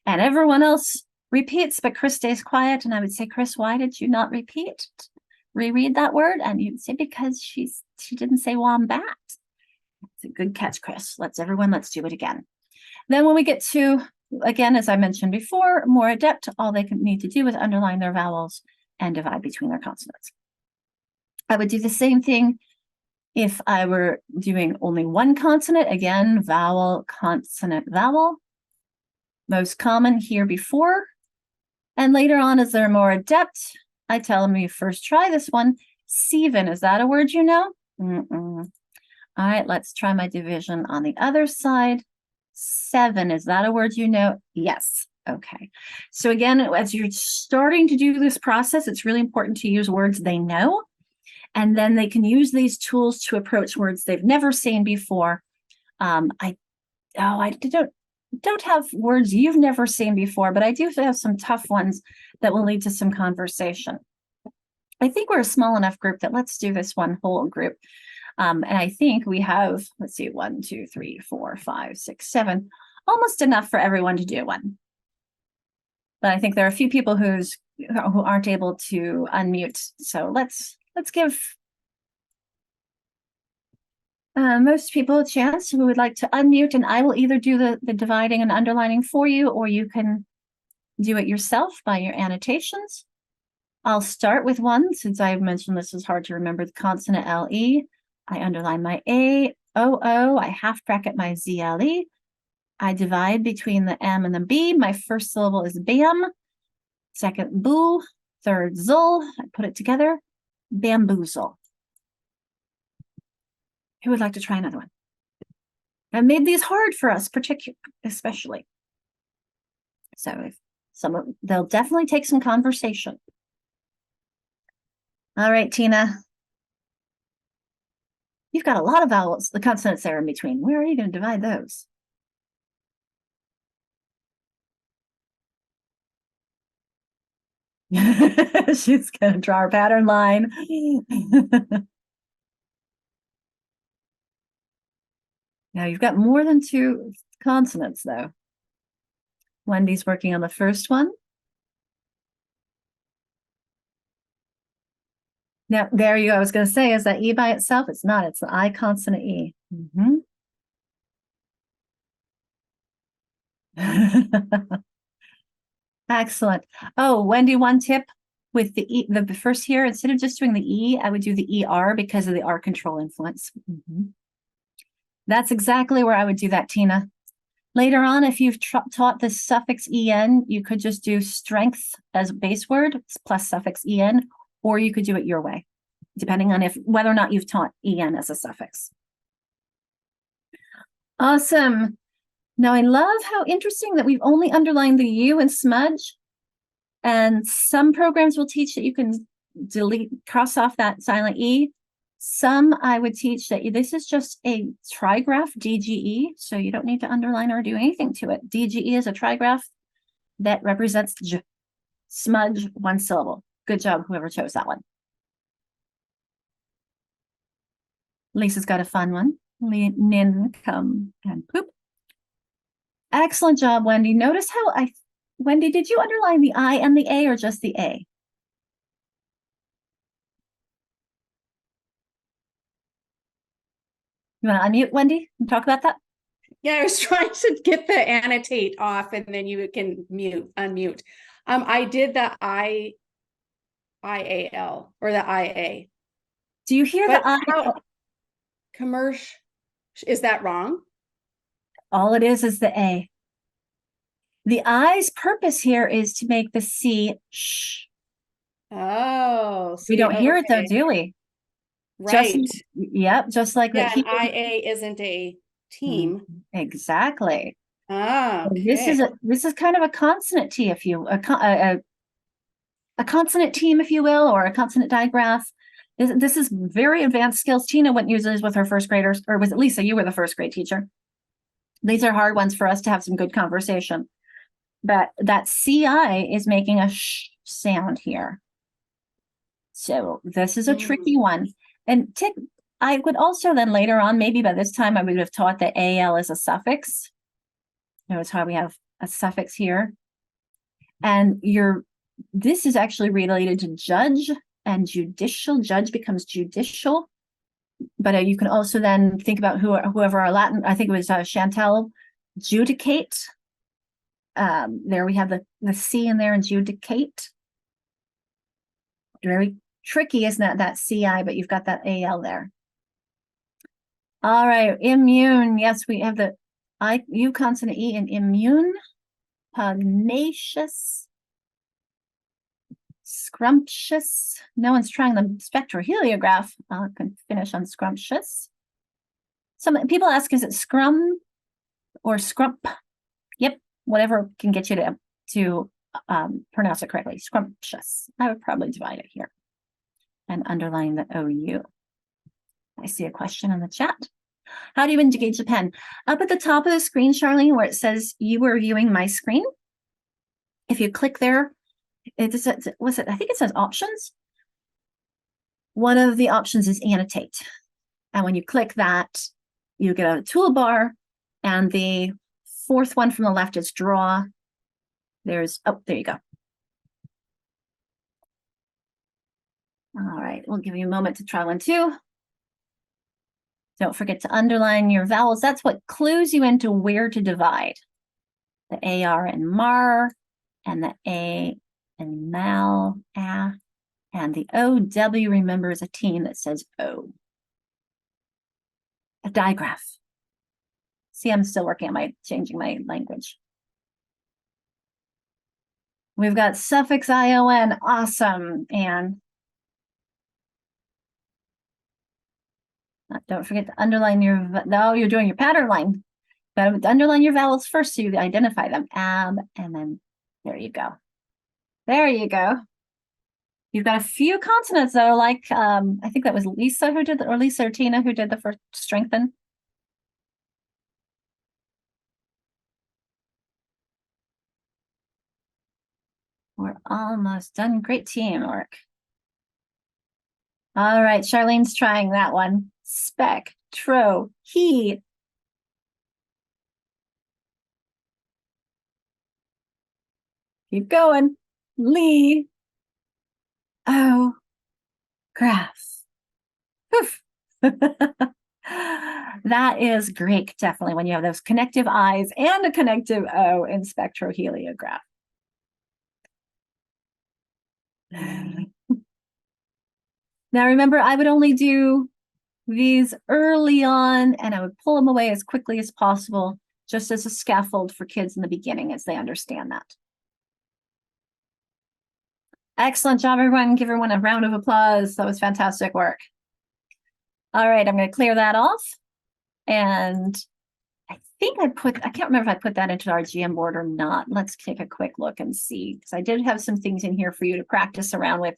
and everyone else repeats, but Chris stays quiet. And I would say, Chris, why did you not reread that word? And you'd say, because she didn't say wombat. It's a good catch, Chris. Let's do it again. Then when we get to, again, as I mentioned before, more adept, all they need to do is underline their vowels and divide between their consonants. I would do the same thing if I were doing only one consonant. Again, vowel, consonant, vowel. Most common here before. And later on, as they're more adept, I tell them, you first try this one. Seven, is that a word you know? All right, let's try my division on the other side. 7, is that a word you know? Yes. Okay. So again, as you're starting to do this process, it's really important to use words they know, and then they can use these tools to approach words they've never seen before. I don't don't have words you've never seen before, but I do have some tough ones that will lead to some conversation. I think we're a small enough group that let's do this one whole group. And I think we have, let's see, 1, 2, 3, 4, 5, 6, 7, almost enough for everyone to do one. But I think there are a few people who aren't able to unmute. So let's give most people a chance who would like to unmute, and I will either do the dividing and underlining for you, or you can do it yourself by your annotations. I'll start with one, since I've mentioned this is hard to remember, the consonant LE. I underline my A, OO, I half bracket my ZLE. I divide between the M and the B. My first syllable is bam, second boo, third zul. I put it together, bamboozle. Who would like to try another one? I made these hard for us, especially. So if they'll definitely take some conversation. All right, Tina. You've got a lot of vowels, the consonants there in between. Where are you going to divide those? She's going to draw her pattern line. Now you've got more than 2 consonants, though. Wendy's working on the first one. Now, there you go. I was going to say, is that E by itself? It's not. It's the I consonant E. Excellent. Oh, Wendy, one tip with the E, the first here, instead of just doing the E, I would do the ER because of the R control influence. That's exactly where I would do that, Tina. Later on, if you've taught the suffix en, you could just do strength as a base word plus suffix en, or you could do it your way, depending on whether or not you've taught en as a suffix. Awesome. Now I love how interesting that we've only underlined the U and smudge, and some programs will teach that you can cross off that silent E. Some I would teach that this is just a trigraph, DGE, so you don't need to underline or do anything to it. DGE is a trigraph that represents smudge, 1 syllable. Good job, whoever chose that one. Lisa's got a fun one. Nin, come, and poop. Excellent job, Wendy. Notice how Wendy, did you underline the I and the A or just the A? You want to unmute, Wendy, and talk about that? Yeah, I was trying to get the annotate off and then you can unmute. I did the IAL or the IA. Do you hear the I? Commercial, is that wrong? All it is the A. The I's purpose here is to make the C shh. Oh, We don't hear it though, do we? Right. Just like that. IA isn't a team. Exactly. Ah, okay. This is kind of a consonant T, if you a consonant team, if you will, or a consonant digraph. This is very advanced skills. Tina went uses with her first graders, or was it Lisa? You were the first grade teacher. These are hard ones for us to have some good conversation. But that CI is making a sh sound here. So this is a tricky one. And I would also then later on, maybe by this time, I would have taught that AL is a suffix. Notice how we have a suffix here. And this is actually related to judge and judicial. Judge becomes judicial. But you can also then think about whoever our Latin, I think it was Chantel, judicate. There we have the C in there, and judicate. Very tricky, isn't that CI, but you've got that AL there. All right, immune. Yes, we have the U consonant E in immune. Pugnacious. Scrumptious. No one's trying the spectroheliograph. I can finish on scrumptious. Some people ask, is it scrum or scrump? Yep, whatever can get you to pronounce it correctly. Scrumptious. I would probably divide it here and underline the OU. I see a question in the chat. How do you engage a pen? Up at the top of the screen, Charlene, where it says you were viewing my screen. If you click there, it says, what's it? I think it says options. One of the options is annotate. And when you click that, you get a toolbar, and the fourth one from the left is draw. There's, oh, there you go. All right, we'll give you a moment to try one too. Don't forget to underline your vowels. That's what clues you into where to divide. The AR and MAR, and the A and MAL, and the OW, remember, is a team that says O. A digraph. See, I'm still working on changing my language. We've got suffix ION, awesome, and don't forget to underline your, no, you're doing your pattern line. But underline your vowels first so you identify them. And then there you go. There you go. You've got a few consonants though, like I think that was Lisa who did, or Lisa or Tina who did the first strengthen. We're almost done. Great teamwork. All right, Charlene's trying that one. Spectro, he. Keep going. Lee. Oh. Graph. Poof. That is great, definitely, when you have those connective I's and a connective O in spectroheliograph. Now remember, I would only do these early on, and I would pull them away as quickly as possible, just as a scaffold for kids in the beginning as they understand that. Excellent job, everyone. Give everyone a round of applause. That was fantastic work. All right, I'm going to clear that off. And I think I can't remember if I put that into our GM board or not. Let's take a quick look and see, because I did have some things in here for you to practice around with,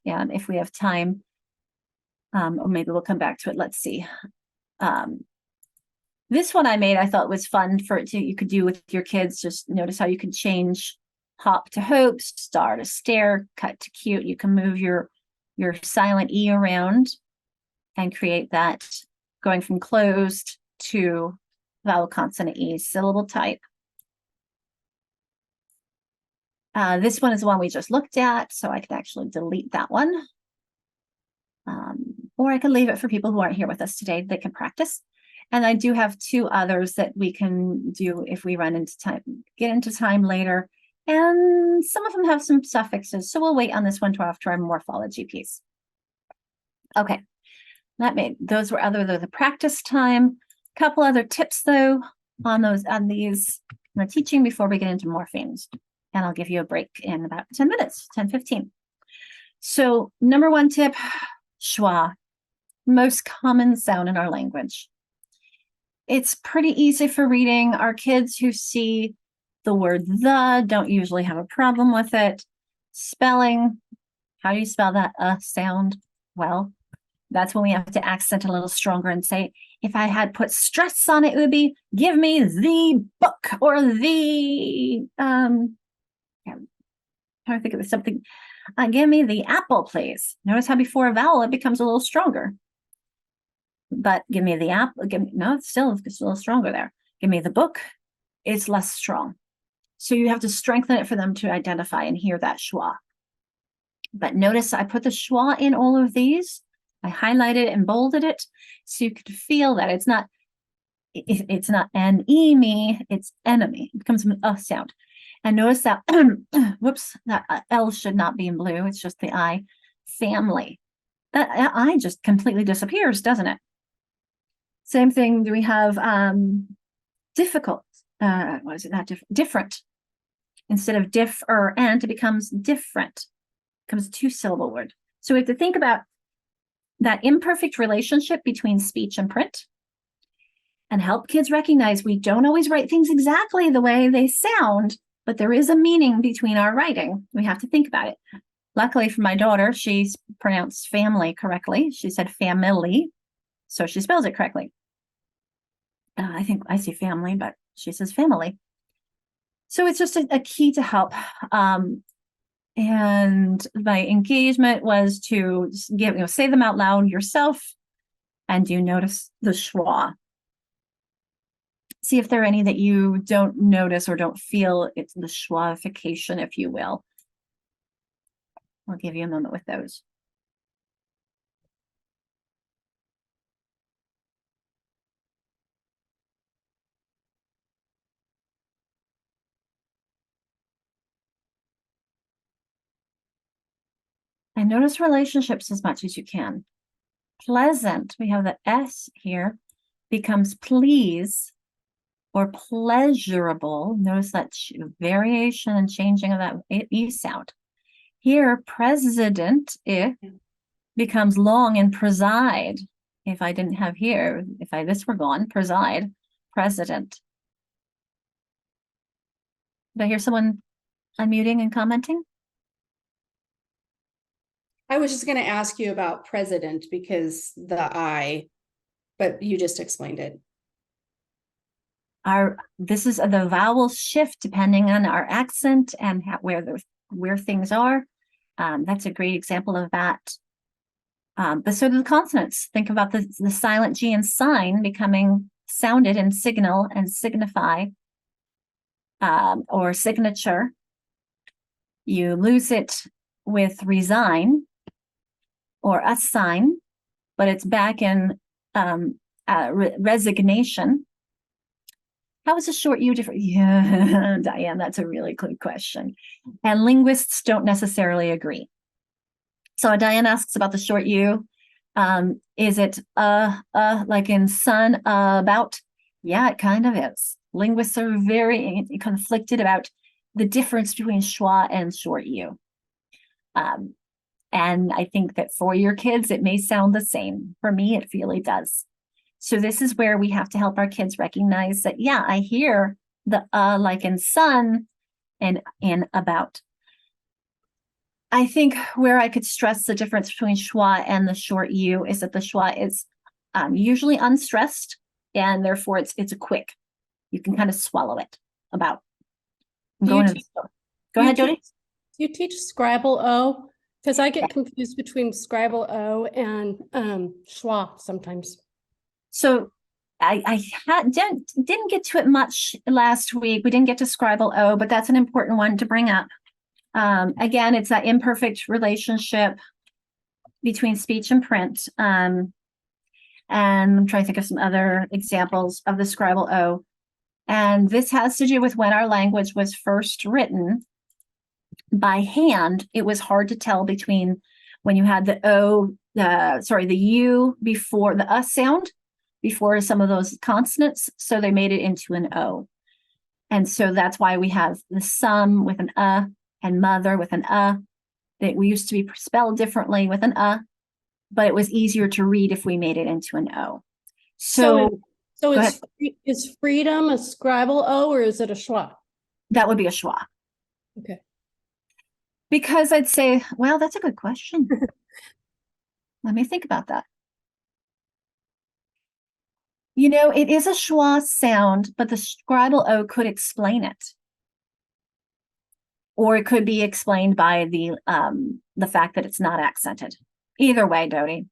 and if we have time. Or maybe we'll come back to it. Let's see. This one I made, I thought was fun for it to, you could do with your kids. Just notice how you can change hop to hope, star to stare, cut to cute. You can move your silent E around and create that going from closed to vowel consonant E, syllable type. This one is the one we just looked at, so I could actually delete that one. Or I could leave it for people who aren't here with us today. They can practice. And I do have two others that we can do if we run into time, get into time later. And some of them have some suffixes, so we'll wait on this one to after our morphology piece. Okay, those were the practice time. Couple other tips though on these teaching before we get into morphemes. And I'll give you a break in about 10 minutes, 10, 15. So number one tip, schwa, most common sound in our language. It's pretty easy for reading. Our kids who see the word the don't usually have a problem with it. Spelling, how do you spell that sound? Well, that's when we have to accent a little stronger and say, if I had put stress on it, it would be, give me the book, or the, I'm trying to think of something. Give me the apple, please. Notice how before a vowel, it becomes a little stronger. But give me the apple, no, it's still a little stronger there. Give me the book, it's less strong. So you have to strengthen it for them to identify and hear that schwa. But notice I put the schwa in all of these. I highlighted and bolded it so you could feel that it's not an me, it's enemy. It comes from a sound. And notice that, whoops, that L should not be in blue. It's just the I, family. That I just completely disappears, doesn't it? Same thing, do we have difficult? What is it, not different? Different. Instead of diff or and, it becomes different. It becomes a two-syllable word. So we have to think about that imperfect relationship between speech and print and help kids recognize we don't always write things exactly the way they sound, but there is a meaning between our writing. We have to think about it. Luckily for my daughter, she's pronounced family correctly. She said family, so she spells it correctly. I think I see family, but she says family. So it's just a key to help. And my engagement was to give, say them out loud yourself. And do you notice the schwa? See if there are any that you don't notice or don't feel. It's the schwaification, if you will. I'll give you a moment with those. And notice relationships as much as you can. Pleasant, we have the S here, becomes please or pleasurable. Notice that variation and changing of that E sound. Here, president, becomes long and preside. If I didn't have here, this were gone, preside, president. Did I hear someone unmuting and commenting? I was just going to ask you about president because the I, but you just explained it. This is the vowels shift depending on our accent and where things are. That's a great example of that. But so do the consonants. Think about the silent G and sign becoming sounded in signal and signify, or signature. You lose it with resign or assign, but it's back in resignation. How is a short U different? Yeah, Diane, that's a really good question. And linguists don't necessarily agree. So Diane asks about the short U. Is it like in son, about? Yeah, it kind of is. Linguists are very conflicted about the difference between schwa and short U. And I think that for your kids, it may sound the same. For me, it really does. So this is where we have to help our kids recognize that, yeah, I hear the like in son and in about. I think where I could stress the difference between schwa and the short U is that the schwa is usually unstressed, and therefore it's a quick. You can kind of swallow it. About. Go ahead, Jody. Do you teach Scrabble O? Because I get confused between Scrabble O and schwa sometimes. So I didn't get to it much last week. We didn't get to Scrabble O, but that's an important one to bring up. Again, it's that imperfect relationship between speech and print. And I'm trying to think of some other examples of the Scrabble O. And this has to do with when our language was first written by hand. It was hard to tell between when you had the the U before the sound, before some of those consonants. So they made it into an O. And so that's why we have the sum with an and mother with an that we used to be spelled differently with an but it was easier to read if we made it into an O. So is freedom a Scrabble O or is it a schwa? That would be a schwa. Okay. Because I'd say, well, that's a good question. Let me think about that. You know, it is a schwa sound, but the Scrabble O could explain it. Or it could be explained by the fact that it's not accented. Either way, Dodie.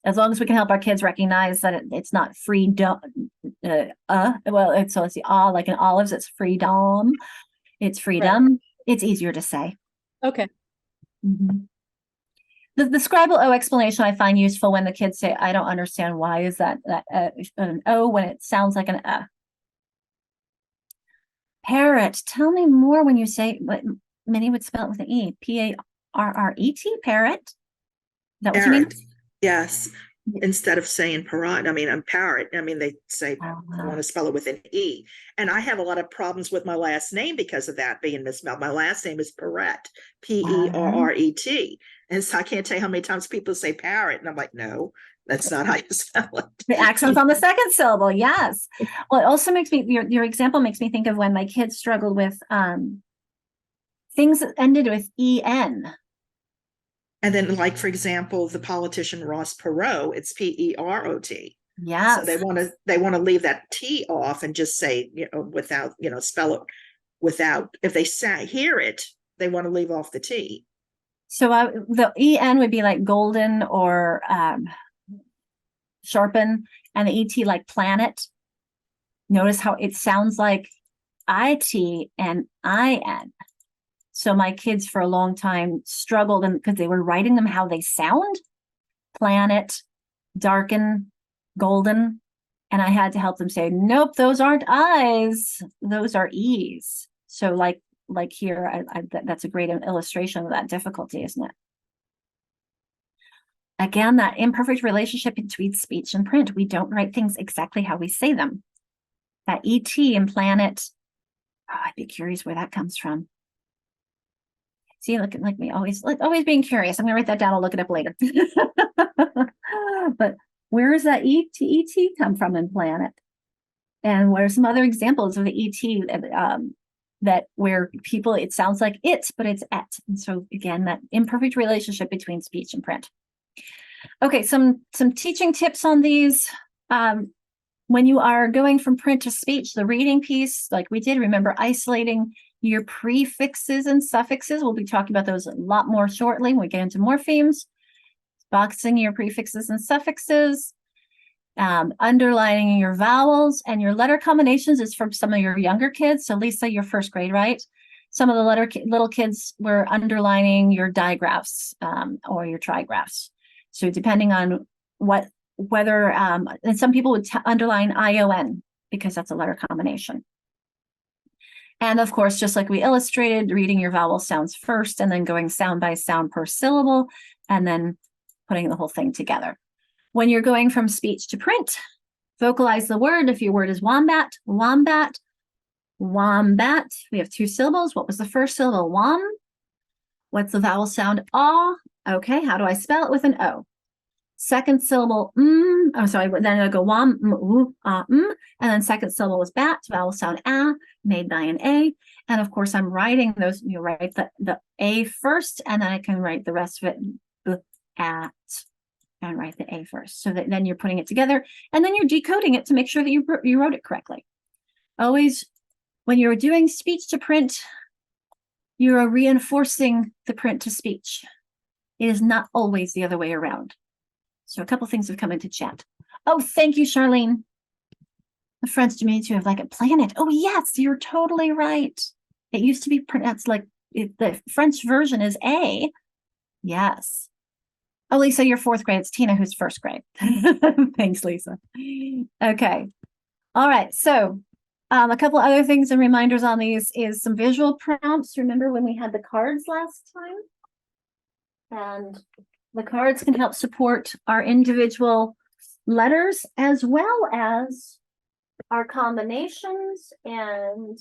As long as we can help our kids recognize that it's not freedom. So it's the like in olives, it's freedom. It's freedom. Right. It's easier to say. Okay. Mm-hmm. The Scrabble O explanation I find useful when the kids say, I don't understand why is that an O when it sounds like an Parrot, tell me more when you say what many would spell it with an E. P-A-R-R-E-T, parrot? That what you mean? Yes. Instead of saying parrot, I mean, I'm parrot. I mean, they say I want to spell it with an E. And I have a lot of problems with my last name because of that being misspelled. My last name is Perret, P-E-R-R-E-T. And so I can't tell you how many times people say parrot. And I'm like, no, that's not how you spell it. The accent's on the second syllable, yes. Well, it also makes me, your example makes me think of when my kids struggled with things that ended with E-N. And then, like, for example, the politician Ross Perot, it's P-E-R-O-T. Yes. So they want to leave that T off and just say, without, spell it without, if they hear it, they want to leave off the T. So the EN would be like golden or sharpen, and the ET like planet. Notice how it sounds like IT and IN. So my kids for a long time struggled because they were writing them how they sound. Planet, darken, golden. And I had to help them say, nope, those aren't I's, those are E's. So like here, that's a great illustration of that difficulty, isn't it? Again, that imperfect relationship between speech and print. We don't write things exactly how we say them. That ET and planet, I'd be curious where that comes from. See, look like me, always being curious. I'm gonna write that down. I'll look it up later. But where does that ET come from in planet? And what are some other examples of the ET that where people, it sounds like it, but it's et. And so again, that imperfect relationship between speech and print. Okay, some teaching tips on these. When you are going from print to speech, the reading piece, like we did, remember isolating your prefixes and suffixes. We'll be talking about those a lot more shortly when we get into morphemes. Boxing your prefixes and suffixes, underlining your vowels, and your letter combinations is for some of your younger kids. So Lisa, you're first grade, right? Some of the little kids were underlining your digraphs or your trigraphs. So depending on whether, and some people would underline ION because that's a letter combination. And of course, just like we illustrated, reading your vowel sounds first and then going sound by sound per syllable, and then putting the whole thing together. When you're going from speech to print, vocalize the word. If your word is wombat, wombat, wombat. We have 2 syllables. What was the first syllable? Wom. What's the vowel sound? Ah. Okay, how do I spell it with an O? Second syllable, I'm sorry, then I go wom, and then second syllable is bat, vowel sound ah, made by an A. And of course, I'm writing those, you write the A first, and then I can write the rest of it at, and write the A first. So that then you're putting it together, and then you're decoding it to make sure that you wrote it correctly. Always, when you're doing speech to print, you are reinforcing the print to speech. It is not always the other way around. So a couple things have come into chat. Oh, thank you, Charlene. The French diminutive of like a planet. Oh, yes, you're totally right. It used to be pronounced like the French version is A. Yes. Oh, Lisa, you're 4th grade. It's Tina who's 1st grade. Thanks, Lisa. Okay. All right. So a couple other things and reminders on these is some visual prompts. Remember when we had the cards last time? And the cards can help support our individual letters as well as our combinations and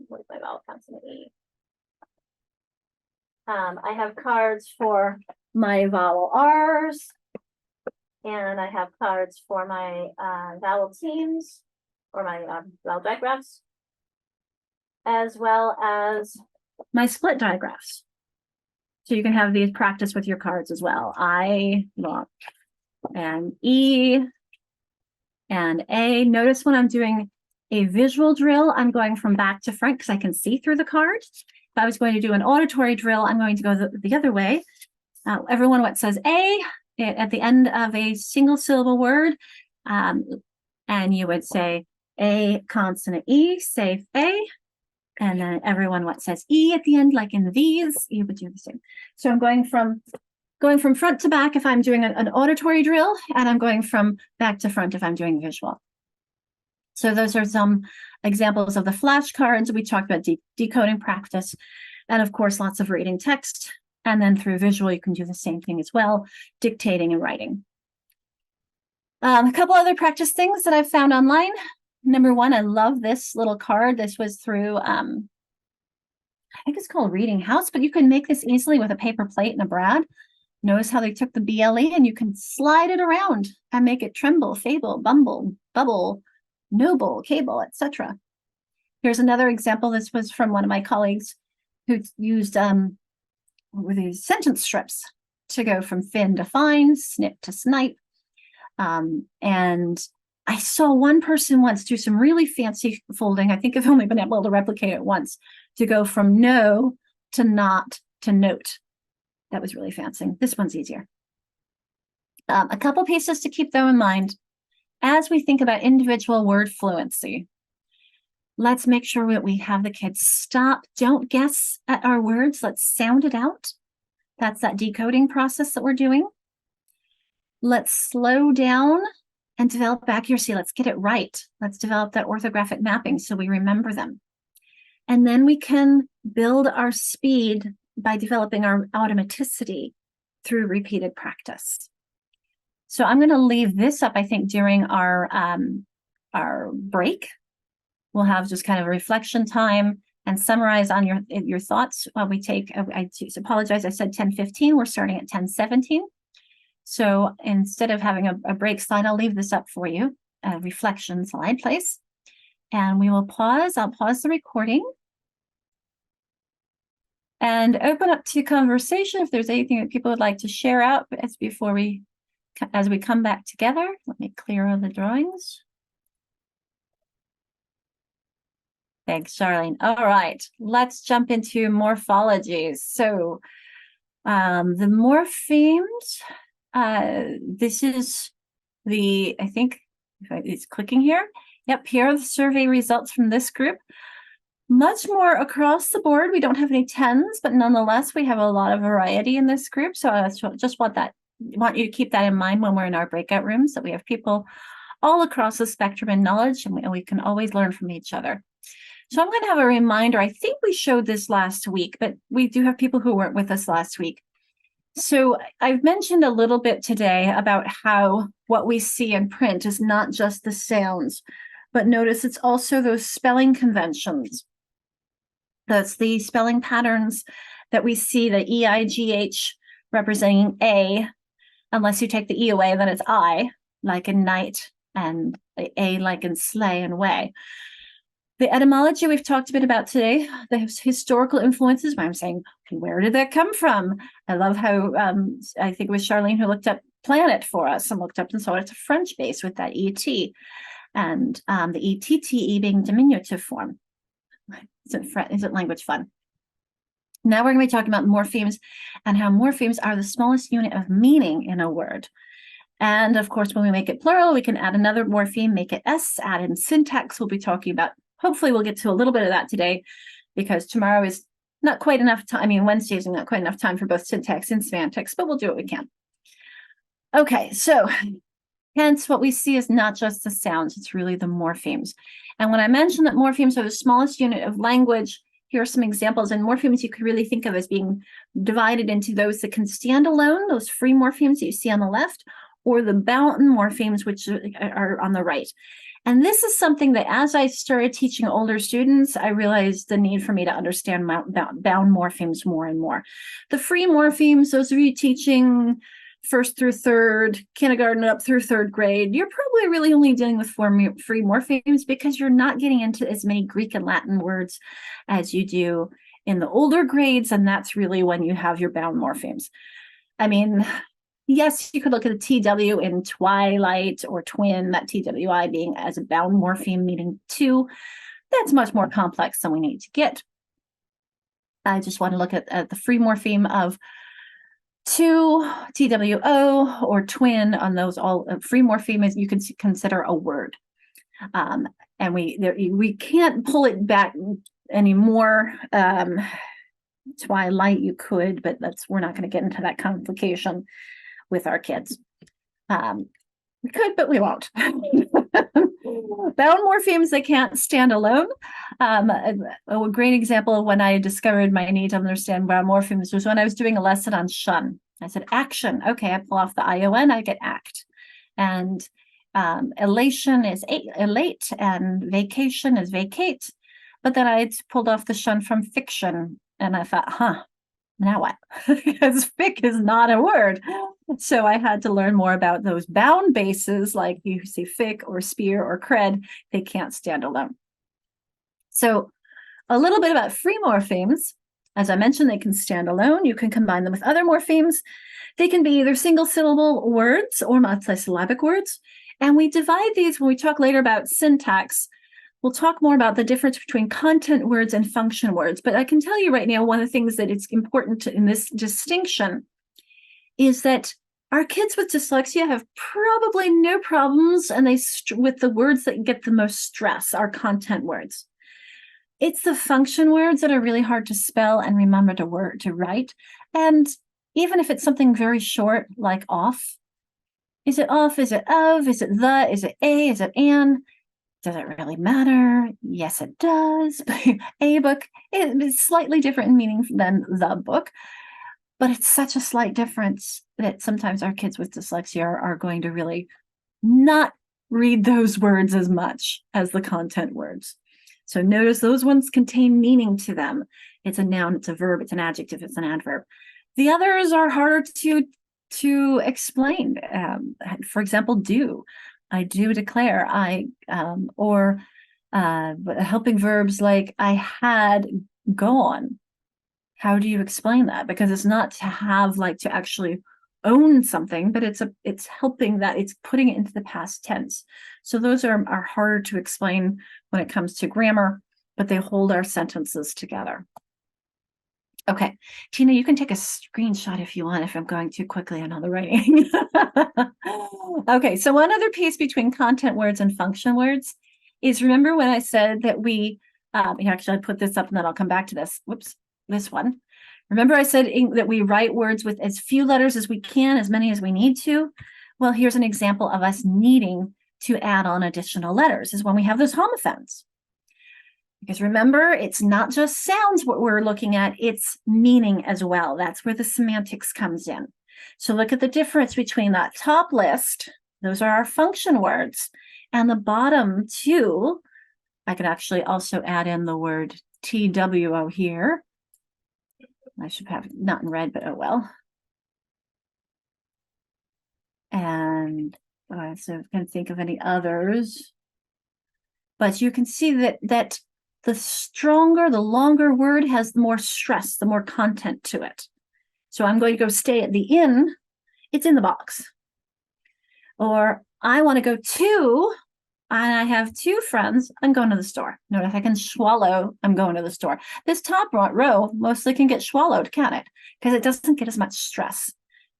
where's my vowel consonant E? I have cards for my vowel R's, and I have cards for my vowel teams or my vowel digraphs, as well as my split digraphs. So you can have these practice with your cards as well. I, and E, and A. Notice when I'm doing a visual drill, I'm going from back to front because I can see through the card. If I was going to do an auditory drill, I'm going to go the other way. Everyone what says A at the end of a single syllable word, and you would say A consonant E, safe A. And then everyone what says E at the end, like in these, you would do the same. So I'm going from front to back if I'm doing an auditory drill, and I'm going from back to front if I'm doing visual. So those are some examples of the flashcards. We talked about decoding practice, and of course, lots of reading text. And then through visual, you can do the same thing as well, dictating and writing. A couple other practice things that I've found online. Number 1, I love this little card. This was through, I think it's called Reading House, but you can make this easily with a paper plate and a brad. Notice how they took the BLE and you can slide it around and make it tremble, fable, bumble, bubble, noble, cable, etc. Here's another example. This was from one of my colleagues who used with these sentence strips to go from fin to fine, snip to snipe. And I saw one person once do some really fancy folding. I think I've only been able to replicate it once, to go from no to not to note. That was really fancy. This one's easier. A couple pieces to keep though in mind as we think about individual word fluency. Let's make sure that we have the kids stop. Don't guess at our words. Let's sound it out. That's that decoding process that we're doing. Let's slow down and develop accuracy. Let's get it right. Let's develop that orthographic mapping so we remember them. And then we can build our speed by developing our automaticity through repeated practice. So I'm going to leave this up, I think, during our break. We'll have just kind of a reflection time and summarize on your thoughts while we take, I apologize, I said 10:15, we're starting at 10:17. So instead of having a break slide, I'll leave this up for you, a reflection slide, please. And we will pause, I'll pause the recording and open up to conversation if there's anything that people would like to share out as we come back together. Let me clear all the drawings. Thanks, Charlene. All right, let's jump into morphology. So the morphemes, this is I think it's clicking here. Yep, here are the survey results from this group. Much more across the board. We don't have any 10s, but nonetheless, we have a lot of variety in this group. So I just want you to keep that in mind when we're in our breakout rooms, that we have people all across the spectrum in knowledge, and we can always learn from each other. So I'm going to have a reminder. I think we showed this last week, but we do have people who weren't with us last week. So I've mentioned a little bit today about how what we see in print is not just the sounds, but notice it's also those spelling conventions. That's the spelling patterns that we see, the E-I-G-H representing A. Unless you take the E away, then it's I, like in night, and A like in sleigh and way. The etymology we've talked a bit about today, the historical influences, where I'm saying, where did that come from? I love how, I think it was Charlene who looked up planet for us and looked up and saw it's a French base with that ET, and the ETTE being diminutive form. Isn't language fun? Now we're going to be talking about morphemes and how morphemes are the smallest unit of meaning in a word. And of course, when we make it plural, we can add another morpheme, make it S, add in syntax. We'll be talking about, hopefully we'll get to a little bit of that today, because tomorrow is not quite enough time. I mean, Wednesday is not quite enough time for both syntax and semantics, but we'll do what we can. Okay, so hence what we see is not just the sounds, it's really the morphemes. And when I mentioned that morphemes are the smallest unit of language, here are some examples. And morphemes you could really think of as being divided into those that can stand alone, those free morphemes that you see on the left, or the bound morphemes, which are on the right. And this is something that as I started teaching older students, I realized the need for me to understand bound morphemes more and more. The free morphemes, those of you teaching first through third, kindergarten up through third grade, you're probably really only dealing with free morphemes because you're not getting into as many Greek and Latin words as you do in the older grades, and that's really when you have your bound morphemes. I mean, yes, you could look at the TW in twilight or twin, that TWI being as a bound morpheme meaning two. That's much more complex than we need to get. I just want to look at the free morpheme of two, TWO, or twin. On those all free morpheme is you can consider a word. And we can't pull it back anymore. Twilight you could, but we're not going to get into that complication with our kids. We could, but we won't. Bound morphemes, they can't stand alone. A great example of when I discovered my need to understand bound morphemes was when I was doing a lesson on shun. I said action. Okay, I pull off the ION, I get act. And elation is elate, and vacation is vacate. But then I pulled off the shun from fiction, and I thought, now what? Because fic is not a word. So I had to learn more about those bound bases, like you see fic or spear or cred, they can't stand alone. So a little bit about free morphemes. As I mentioned, they can stand alone. You can combine them with other morphemes. They can be either single syllable words or multisyllabic words. And we divide these when we talk later about syntax. We'll talk more about the difference between content words and function words. But I can tell you right now, one of the things that it's important in this distinction is that our kids with dyslexia have probably no problems, and with the words that get the most stress, our content words. It's the function words that are really hard to spell and remember to write. And even if it's something very short, like off, is it off? Is it of? Is it the? Is it a? Is it an? Does it really matter? Yes, it does. A book is slightly different in meaning than the book, but it's such a slight difference that sometimes our kids with dyslexia are going to really not read those words as much as the content words. So notice those ones contain meaning to them. It's a noun, it's a verb, it's an adjective, it's an adverb. The others are harder to explain. For example, do. I do declare. Helping verbs like I had, go on. How do you explain that? Because it's not to have like to actually own something, but it's helping that, it's putting it into the past tense. So those are harder to explain when it comes to grammar, but they hold our sentences together. Okay, Tina, you can take a screenshot if you want, if I'm going too quickly on all the writing. Okay, so one other piece between content words and function words is, remember when I said that actually I put this up and then I'll come back to this. Whoops, this one. Remember I said that we write words with as few letters as we can, as many as we need to? Well, here's an example of us needing to add on additional letters, is when we have those homophones. Because remember, it's not just sounds what we're looking at, it's meaning as well. That's where the semantics comes in. So look at the difference between that top list, those are our function words, and the bottom two. I could actually also add in the word TWO here. I should have not in red, but oh well. And so I can think of any others. But you can see that the stronger, the longer word has more stress, the more content to it. So I'm going to go stay at the inn, it's in the box. Or I want to go to, and I have two friends, I'm going to the store. Notice I can swallow, I'm going to the store. This top row mostly can get swallowed, can it? Because it doesn't get as much stress.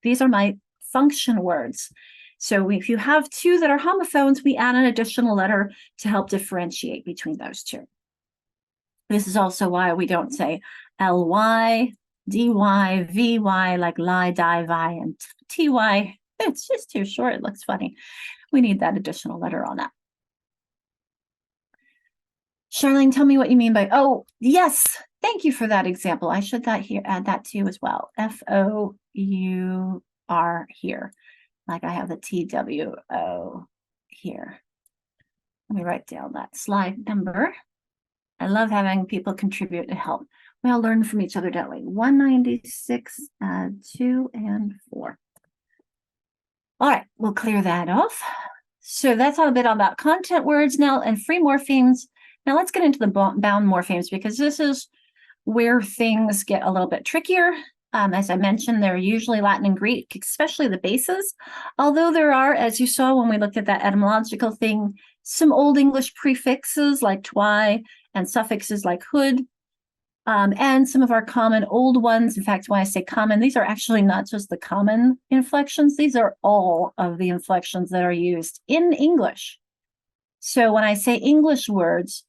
These are my function words. So if you have two that are homophones, we add an additional letter to help differentiate between those two. This is also why we don't say ly, dy, vy, like lie, die, vi, and ty. It's just too short. It looks funny. We need that additional letter on that. Charlene, tell me what you mean by, oh, yes. Thank you for that example. I should add that too as well. FOUR here. Like I have the TWO here. Let me write down that slide number. I love having people contribute to help. We all learn from each other, don't we? 196, 2 and 4. All right, we'll clear that off. So that's all a bit about content words now and free morphemes. Now let's get into the bound morphemes, because this is where things get a little bit trickier. As I mentioned, they're usually Latin and Greek, especially the bases. Although there are, as you saw when we looked at that etymological thing, some Old English prefixes like twy and suffixes like hood, and some of our common old ones. In fact, when I say common, these are actually not just the common inflections. These are all of the inflections that are used in English. So when I say English words,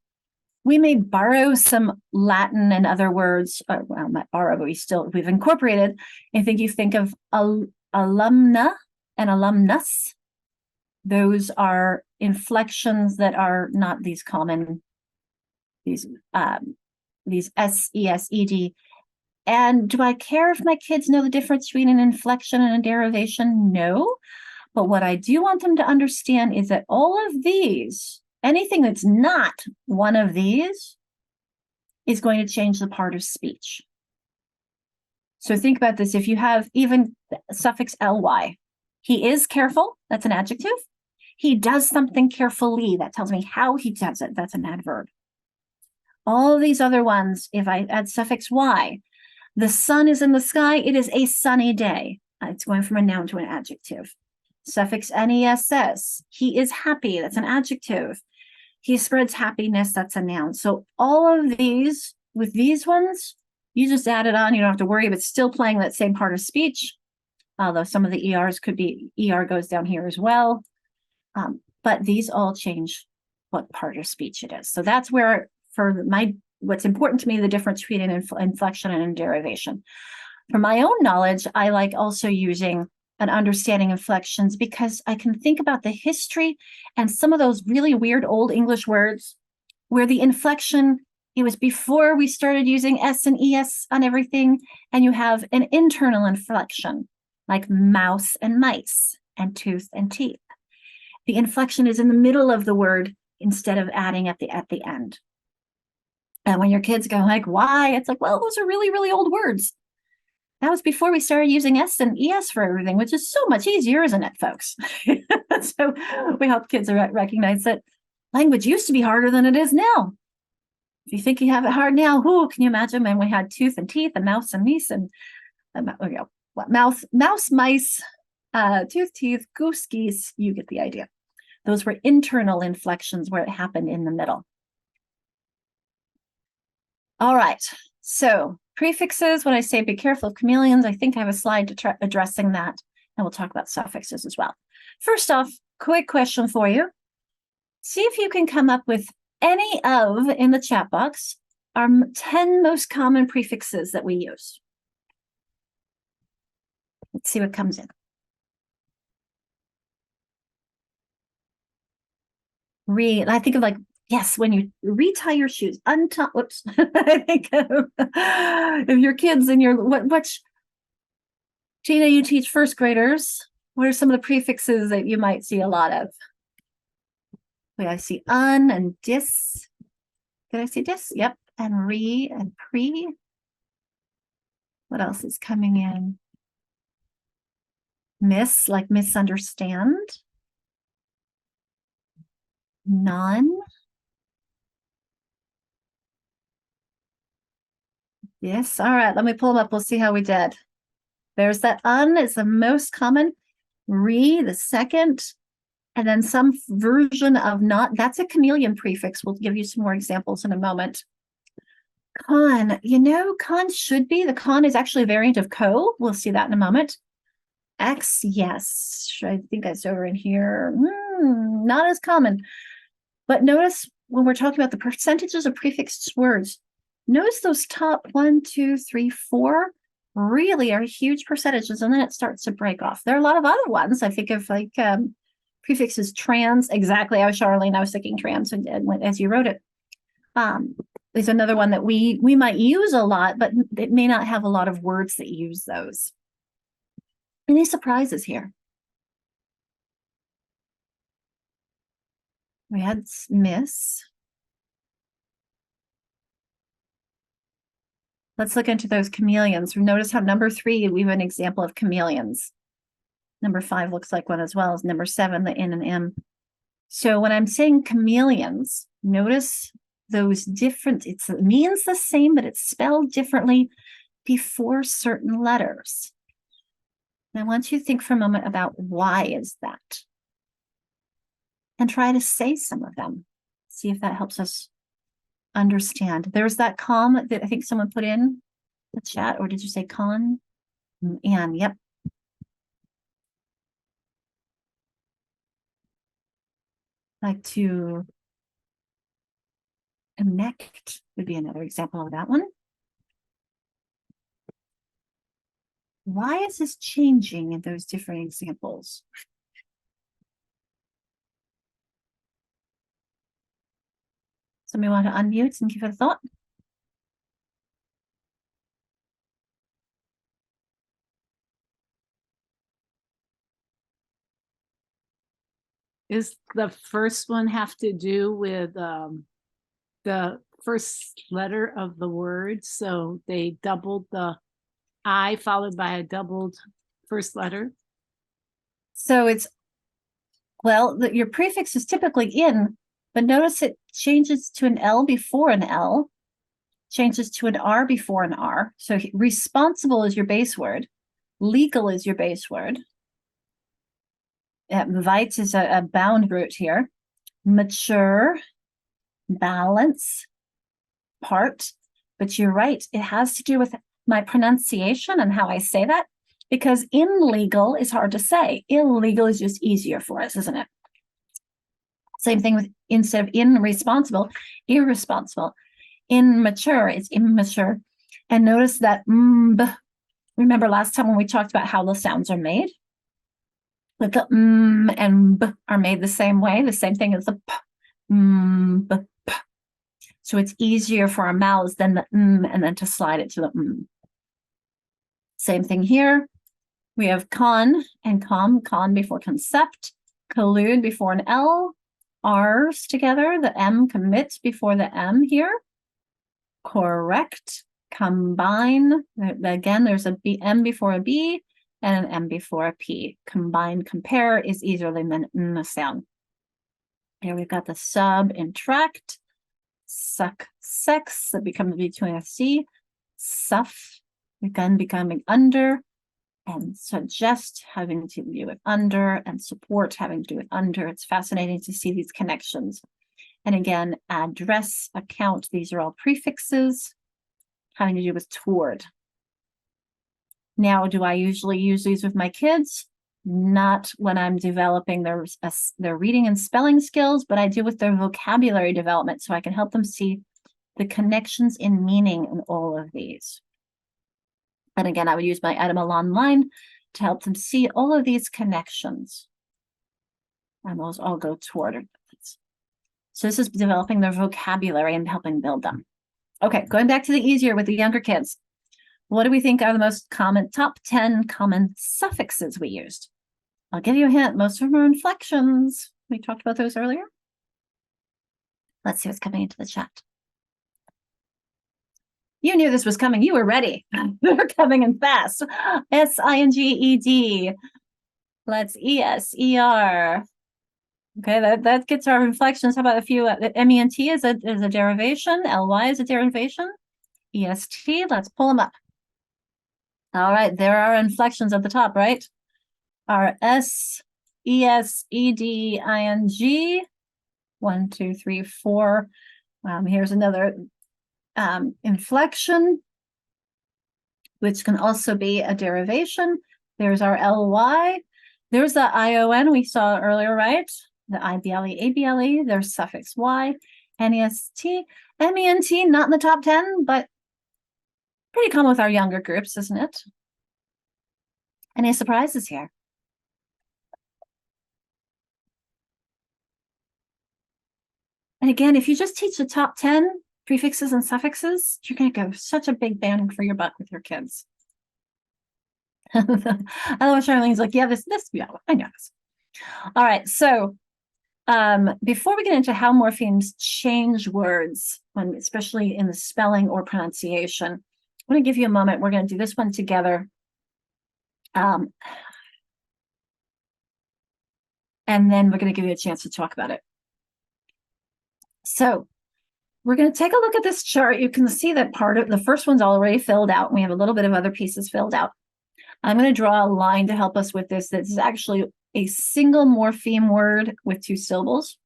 we may borrow some Latin and other words. Well, not borrow, but we've incorporated. I think you think of alumna and alumnus. Those are inflections that are not these common, these S-E-S-E-D. And do I care if my kids know the difference between an inflection and a derivation? No. But what I do want them to understand is that all of these, anything that's not one of these, is going to change the part of speech. So think about this. If you have even the suffix ly, he is careful, that's an adjective. He does something carefully, that tells me how he does it, that's an adverb. All of these other ones, if I add suffix y, the sun is in the sky, it is a sunny day. It's going from a noun to an adjective. Suffix NESS, he is happy, that's an adjective. He spreads happiness, that's a noun. So all of these, with these ones, you just add it on, you don't have to worry, but still playing that same part of speech. Although some of the ERs could be, ER goes down here as well. But these all change what part of speech it is. So that's where, for what's important to me, the difference between an inflection and a derivation. For my own knowledge, I like also using an understanding inflections because I can think about the history and some of those really weird old English words where the inflection, it was before we started using S and ES on everything, and you have an internal inflection like mouse and mice and tooth and teeth. The inflection is in the middle of the word instead of adding at the end. And when your kids go like, why? It's like, well, those are really, really old words. That was before we started using S and ES for everything, which is so much easier, isn't it, folks? So we hope kids recognize that language used to be harder than it is now. If you think you have it hard now, who can you imagine when we had tooth and teeth and mouse and mice and mouse, mice, tooth, teeth, goose, geese, you get the idea. Those were internal inflections where it happened in the middle. All right, so prefixes, when I say be careful of chameleons, I think I have a slide addressing that, and we'll talk about suffixes as well. First off, quick question for you. See if you can come up with any of, in the chat box, our 10 most common prefixes that we use. Let's see what comes in. I think of like, yes, when you retie your shoes, whoops. I think of your kids and your, Gina, you teach first graders. What are some of the prefixes that you might see a lot of? Wait, I see un and dis. Did I see dis? Yep. And re and pre. What else is coming in? Miss, like misunderstand. None. Yes. All right. Let me pull them up. We'll see how we did. There's that un is the most common. Re, the second. And then some version of not. That's a chameleon prefix. We'll give you some more examples in a moment. Con, con should be. The con is actually a variant of co. We'll see that in a moment. X, yes. I think that's over in here. Not as common. But notice when we're talking about the percentages of prefixed words, notice those top 1, 2, 3, 4 really are huge percentages, and then it starts to break off. There are a lot of other ones. I think of like prefixes trans. Exactly. Charlene, I was thinking trans as you wrote it. There's another one that we might use a lot, but it may not have a lot of words that use those. Any surprises here? We had miss. Let's look into those chameleons. Notice how number 3, we have an example of chameleons. Number 5 looks like one as well as number 7, the N and M. So when I'm saying chameleons, notice those different, it means the same, but it's spelled differently before certain letters. And I want you to think for a moment about why is that? And try to say some of them. See if that helps us understand. There's that com that I think someone put in the chat, or did you say con? And yep. Like to connect would be another example of that one. Why is this changing in those different examples? Somebody want to unmute and give it a thought? Is the first one have to do with the first letter of the word? So they doubled the I followed by a doubled first letter? So it's, well, your prefix is typically in, but notice it changes to an L before an L, changes to an R before an R. So responsible is your base word. Legal is your base word. Weit is a bound root here. Mature, balance, part. But you're right, it has to do with my pronunciation and how I say that, because illegal is hard to say. Illegal is just easier for us, isn't it? Same thing with instead of irresponsible, irresponsible. Immature, it's immature. And notice that remember last time when we talked about how the sounds are made? That the and b are made the same way, the same thing as the p. B, p. So it's easier for our mouths than the and then to slide it to the Same thing here. We have con and con before concept, collude before an L, R's together, the M commit before the M here. Correct, combine, again, there's a M before a B and an M before a P. Combine, compare is easier than the sound. Here we've got the sub, interact, suck, sex, that becomes between a C, suff, again becoming under, and suggest having to do with under, and support having to do with under. It's fascinating to see these connections. And again, address, account, these are all prefixes having to do with toward. Now, do I usually use these with my kids? Not when I'm developing their reading and spelling skills, but I do with their vocabulary development, so I can help them see the connections in meaning in all of these. And again, I would use my Etymol Online to help them see all of these connections. And those all go toward it. So this is developing their vocabulary and helping build them. Okay, going back to the easier with the younger kids. What do we think are the most common, top 10 common suffixes we used? I'll give you a hint. Most of them are inflections. We talked about those earlier. Let's see what's coming into the chat. You knew this was coming. You were ready. They're coming in fast. S-I-N-G-E-D. Let's E-S-E-R. Okay, that gets our inflections. How about a few? M-E-N-T is a derivation. L-Y is a derivation. E-S-T, let's pull them up. All right, there are inflections at the top, right? Our S-E-S-E-D-I-N-G. 1, 2, 3, 4. Here's another inflection, which can also be a derivation. There's our L-Y. There's the I-O-N we saw earlier, right? The I-B-L-E, A-B-L-E, there's suffix Y, N-E-S-T, M-E-N-T, not in the top 10, but pretty common with our younger groups, isn't it? Any surprises here? And again, if you just teach the top 10 prefixes and suffixes, you're going to go such a big bang for your buck with your kids. Otherwise, Charlene's like, yeah, yeah, I know this. All right, so before we get into how morphemes change words, especially in the spelling or pronunciation, I'm going to give you a moment. We're going to do this one together. And then we're going to give you a chance to talk about it. So we're going to take a look at this chart. You can see that part of the first one's already filled out. And we have a little bit of other pieces filled out. I'm going to draw a line to help us with this. This is actually a single morpheme word with 2 syllables.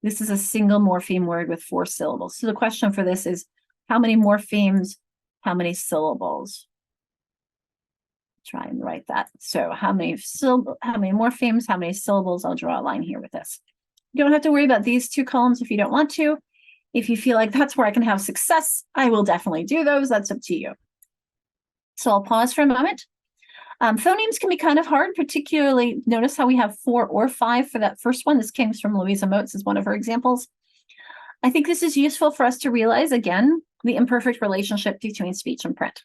This is a single morpheme word with 4 syllables. So the question for this is, how many morphemes, how many syllables? Try and write that. So how many morphemes, how many syllables? I'll draw a line here with this. You don't have to worry about these 2 columns if you don't want to. If you feel like that's where I can have success, I will definitely do those. That's up to you. So I'll pause for a moment. Phonemes can be kind of hard, particularly notice how we have 4 or 5 for that first one. This came from Louisa Moats as one of her examples. I think this is useful for us to realize, again, the imperfect relationship between speech and print.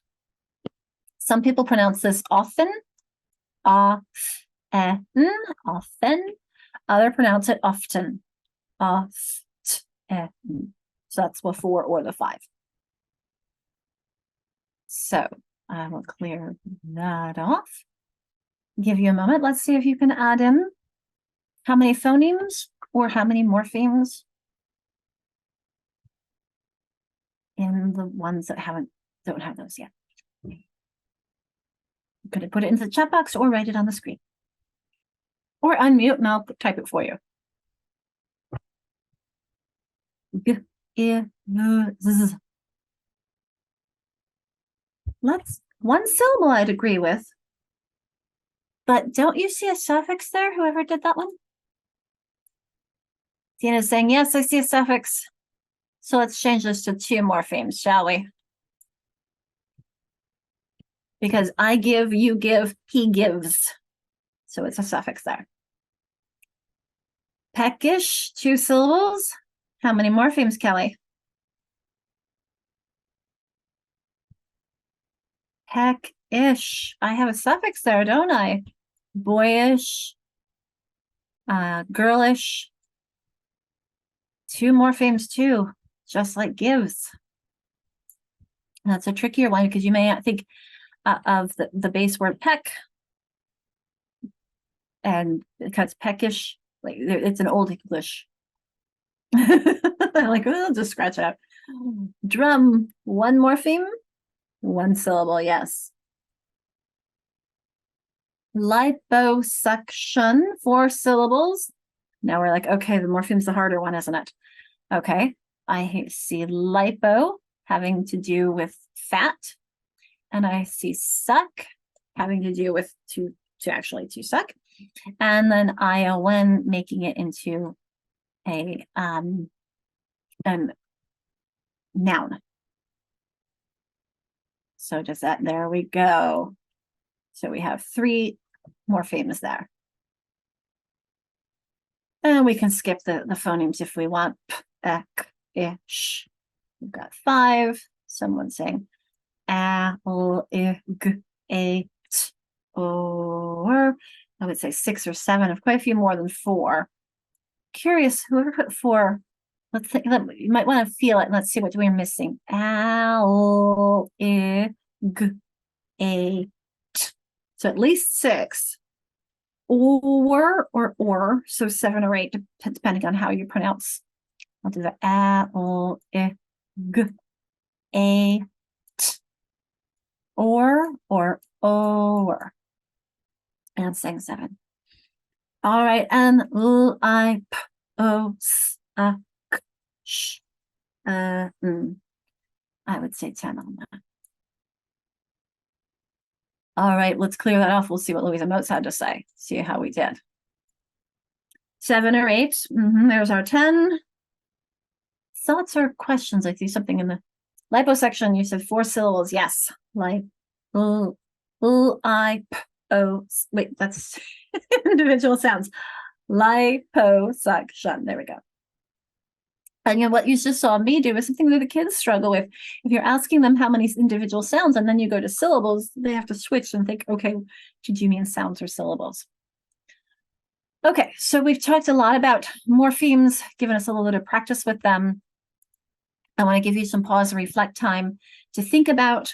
Some people pronounce this often, often. Other pronounce it often, often. So that's the 4 or the 5. So I will clear that off. Give you a moment. Let's see if you can add in how many phonemes or how many morphemes in the ones that don't have those yet. You could put it into the chat box or write it on the screen. Or unmute and I'll type it for you. G, I, V, Z. One syllable I'd agree with. But don't you see a suffix there, whoever did that one? Tina's saying, yes, I see a suffix. So let's change this to 2 morphemes, shall we? Because I give, you give, he gives. So it's a suffix there. Peckish, 2 syllables. How many morphemes, Kelly? Peckish. I have a suffix there, don't I? Boyish, girlish. 2 morphemes too, just like gives. That's a trickier one because you may not think of the base word peck, and because peckish, like it's an old English. Like, oh, just scratch it out. Drum, 1 morpheme, 1 syllable, yes. Liposuction, 4 syllables. Now we're like, okay, the morpheme's the harder one, isn't it? Okay, I see lipo having to do with fat, and I see suck having to do with to suck, and then ion making it into a noun. So just that, there we go. So we have 3 morphemes there. And we can skip the phonemes if we want. P, ek, ish. We've got 5. Someone saying a, l, I, g, a, t, or I would say 6 or 7, of quite a few more than 4. Curious, whoever put 4, let's think, you might want to feel it. Let's see what we're missing. A, l, I, g, a, t. So at least 6. Or, so 7 or 8, depending on how you pronounce. I'll do the a, l, I, g, a, t. Or, and saying 7. All right, and l, I, p, o, s, a, k, sh, I would say 10 on that. All right, let's clear that off. We'll see what Louisa Moats had to say. See how we did. 7 or 8. There's our 10. Thoughts or questions? I see something in the liposuction. You said 4 syllables. Yes. Wait, that's individual sounds. Liposuction. There we go. And you know what you just saw me do is something that the kids struggle with. If you're asking them how many individual sounds and then you go to syllables, they have to switch and think, okay, did you mean sounds or syllables? Okay, so we've talked a lot about morphemes, given us a little bit of practice with them. I want to give you some pause and reflect time to think about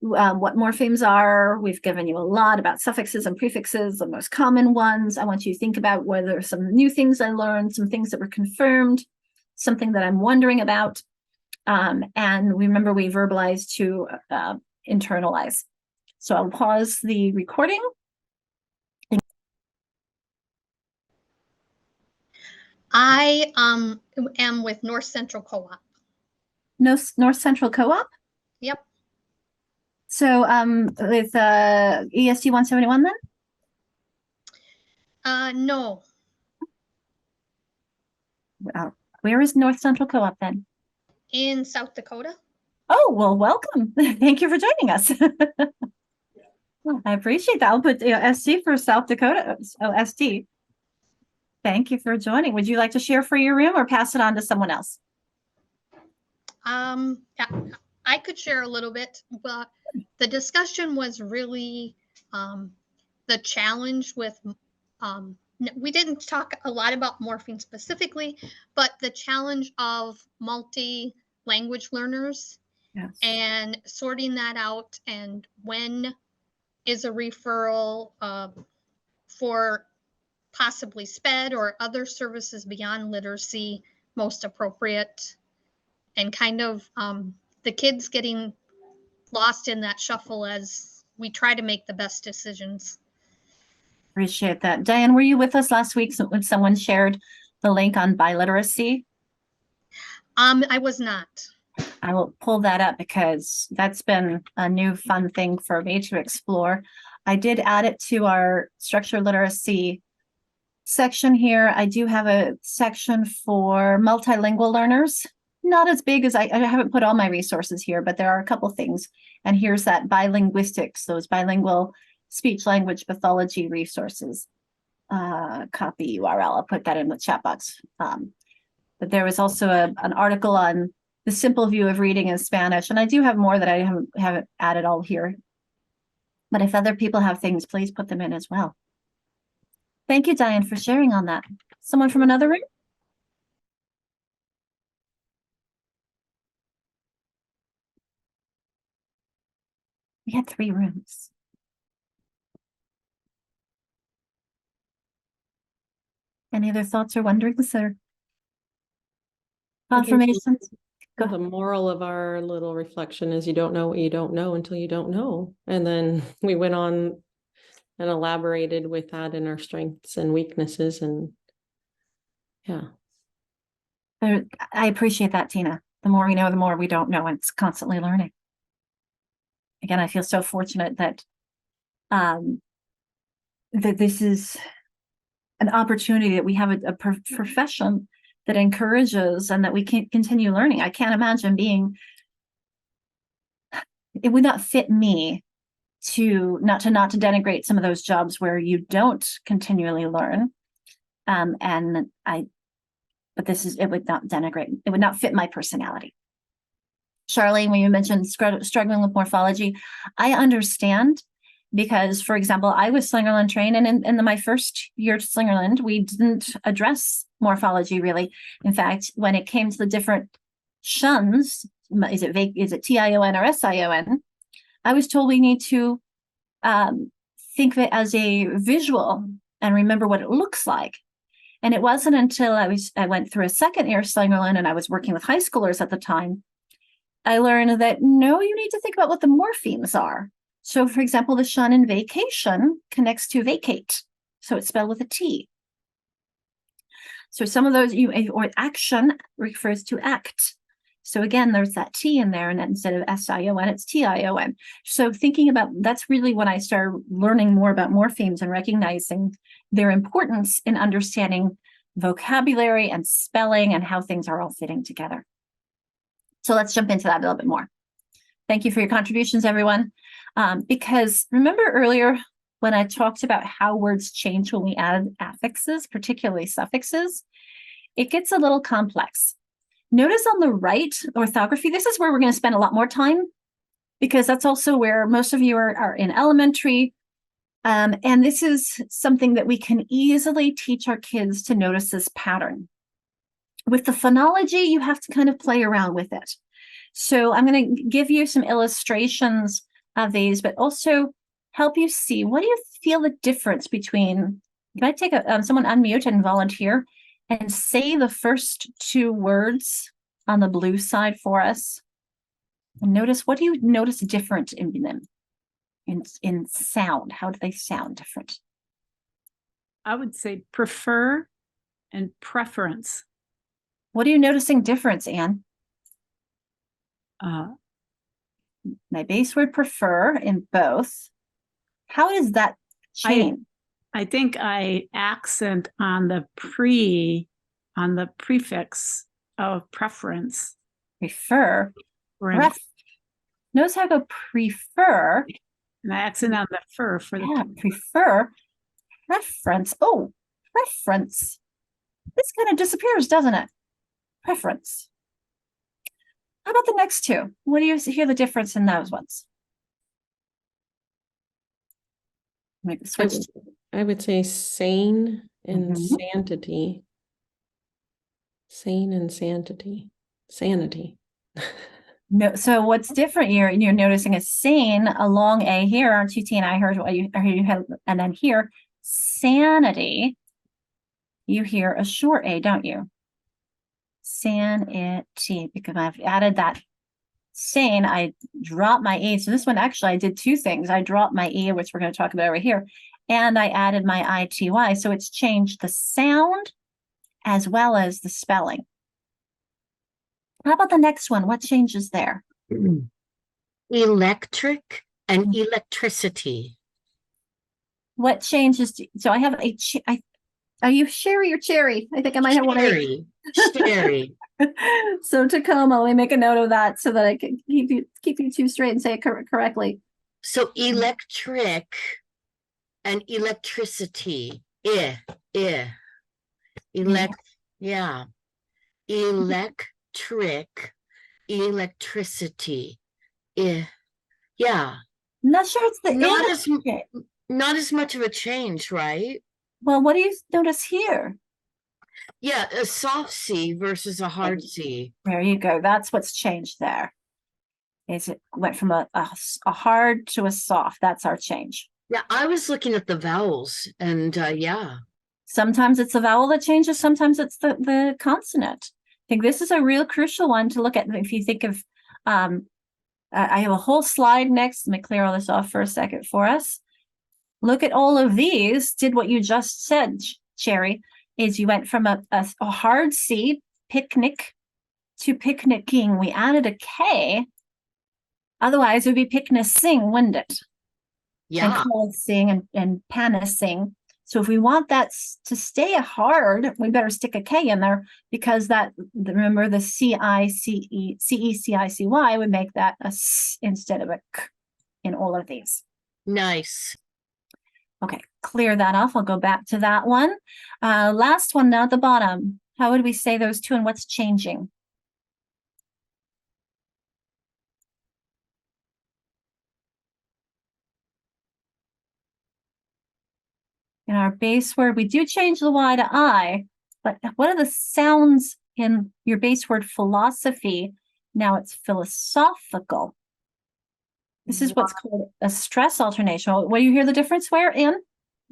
what morphemes are. We've given you a lot about suffixes and prefixes, the most common ones. I want you to think about whether some new things I learned, some things that were confirmed, something that I'm wondering about. And remember, we verbalize to internalize. So I'll pause the recording. I am with North Central Co-op. North Central Co-op? Yep. So with EST 171 then? No. Where is North Central Co-op then? In South Dakota. Oh, well, welcome. Thank you for joining us. I appreciate that. I'll put ST for South Dakota. Oh, ST. Thank you for joining. Would you like to share for your room or pass it on to someone else? Yeah, I could share a little bit, but the discussion was really the challenge with, we didn't talk a lot about morphine specifically, but the challenge of multi-language learners. Yes. And sorting that out, and when is a referral for possibly SPED or other services beyond literacy most appropriate, and kind of the kids getting lost in that shuffle as we try to make the best decisions. Appreciate that. Diane, were you with us last week when someone shared the link on biliteracy? I was not. I will pull that up because that's been a new fun thing for me to explore. I did add it to our structured literacy section here. I do have a section for multilingual learners. Not as big as I haven't put all my resources here, but there are a couple things. And here's that bilinguistics, those bilingual speech language pathology resources. Copy URL. I'll put that in the chat box. But there was also an article on the simple view of reading in Spanish, and I do have more that I haven't added all here. But if other people have things, please put them in as well. Thank you, Diane, for sharing on that. Someone from another room? We had 3 rooms. Any other thoughts or wonderings or confirmations? Go The moral of our little reflection is you don't know what you don't know until you don't know. And then we went on and elaborated with that in our strengths and weaknesses. And yeah. I appreciate that, Tina. The more we know, the more we don't know, and it's constantly learning. Again, I feel so fortunate that that this is an opportunity, that we have a profession that encourages and that we can continue learning. I can't imagine it would not fit me not to denigrate some of those jobs where you don't continually learn. But it would not denigrate, it would not fit my personality. Charlene, when you mentioned struggling with morphology, I understand, because, for example, I was Slingerland trained, and in my first year at Slingerland, we didn't address morphology really. In fact, when it came to the different shuns, is it TION or SION, I was told we need to think of it as a visual and remember what it looks like. And it wasn't until I went through a second year of Slingerland, and I was working with high schoolers at the time, I learned that no, you need to think about what the morphemes are. So, for example, the shun in vacation connects to vacate, so it's spelled with a T. So some of those, or action refers to act. So again, there's that T in there, and instead of SION, it's TION. So thinking about, that's really when I started learning more about morphemes and recognizing their importance in understanding vocabulary and spelling and how things are all fitting together. So let's jump into that a little bit more. Thank you for your contributions, everyone. Because remember earlier when I talked about how words change when we add affixes, particularly suffixes, it gets a little complex. Notice on the right, orthography, this is where we're going to spend a lot more time, because that's also where most of you are in elementary. And this is something that we can easily teach our kids to notice this pattern. With the phonology, you have to kind of play around with it. So I'm going to give you some illustrations of these, but also help you see, what do you feel the difference between, can I take someone unmute and volunteer and say the first 2 words on the blue side for us? And notice, what do you notice different in them? In sound, how do they sound different? I would say prefer and preference. What are you noticing difference, Anne? My base word prefer in both. How does that change? I think I accent on the prefix of preference. Prefer. Notice how I go prefer. And I accent on the for the prefer. Preference. Oh, preference. This kind of disappears, doesn't it? Preference. How about the next 2? What do you hear the difference in those ones? Switch. I would say sane and sanctity. Sane and sanctity. Sanity. No, so what's different? You're noticing a sane, a long A here, aren't you, Tina? I heard what you had, and then here, sanity. You hear a short A, don't you? Sanity, because I've added that sane, I dropped my E. So this one, actually, I did two things. I dropped my E, which we're going to talk about over here, and I added my ITY. So it's changed the sound as well as the spelling. How about the next one? What changes there? Electric and electricity. What changes? So I have are you Sherry or Cherry? I think I might have one of Sherry. Sherry. So Tacoma, let me make a note of that so that I can keep you two straight and say it correctly. So electric and electricity. Yeah. Yeah. Electric, electricity. Yeah. I'm not sure it's the Not as much of a change, right? Well, what do you notice here? Yeah, a soft C versus a hard C. There you go. That's what's changed there. Is it went from a hard to a soft. That's our change. Yeah, I was looking at the vowels, and yeah. Sometimes it's the vowel that changes. Sometimes it's the consonant. I think this is a real crucial one to look at. If you think of, I have a whole slide next. Let me clear all this off for a second for us. Look at all of these. Did what you just said, Cherry, is you went from a hard C, picnic, to picnicking. We added a K. Otherwise, it would be picnicing, wouldn't it? Yeah. And coalescing and panicing. So if we want that to stay hard, we better stick a K in there, because remember the C-E-C-I-C-Y would make that a S instead of a K in all of these. Nice. Okay, clear that off. I'll go back to that one. Last one now at the bottom. How would we say those two and what's changing? In our base word, we do change the Y to I, but what are the sounds in your base word philosophy? Now it's philosophical. This is what's called a stress alternation. What do you hear the difference where, Anne?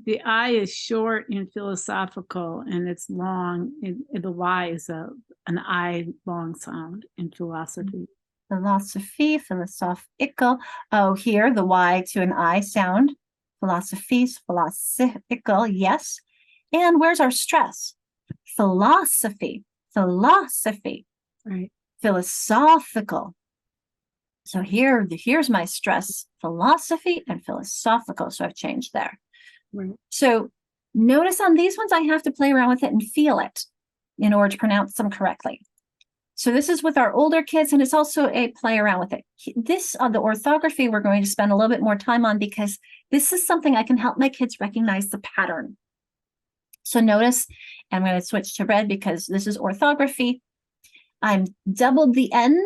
The I is short in philosophical and it's long. The Y is an I long sound in philosophy. Philosophy, philosophical. Oh, here the Y to an I sound. Philosophies, philosophical, yes. And where's our stress? Philosophy, philosophy. Right. Philosophical. So here's my stress, philosophy and philosophical. So I've changed there. Right. So notice on these ones, I have to play around with it and feel it in order to pronounce them correctly. So this is with our older kids, and it's also a play around with it. This on the orthography, we're going to spend a little bit more time on, because this is something I can help my kids recognize the pattern. So notice, I'm going to switch to red because this is orthography. I doubled the N,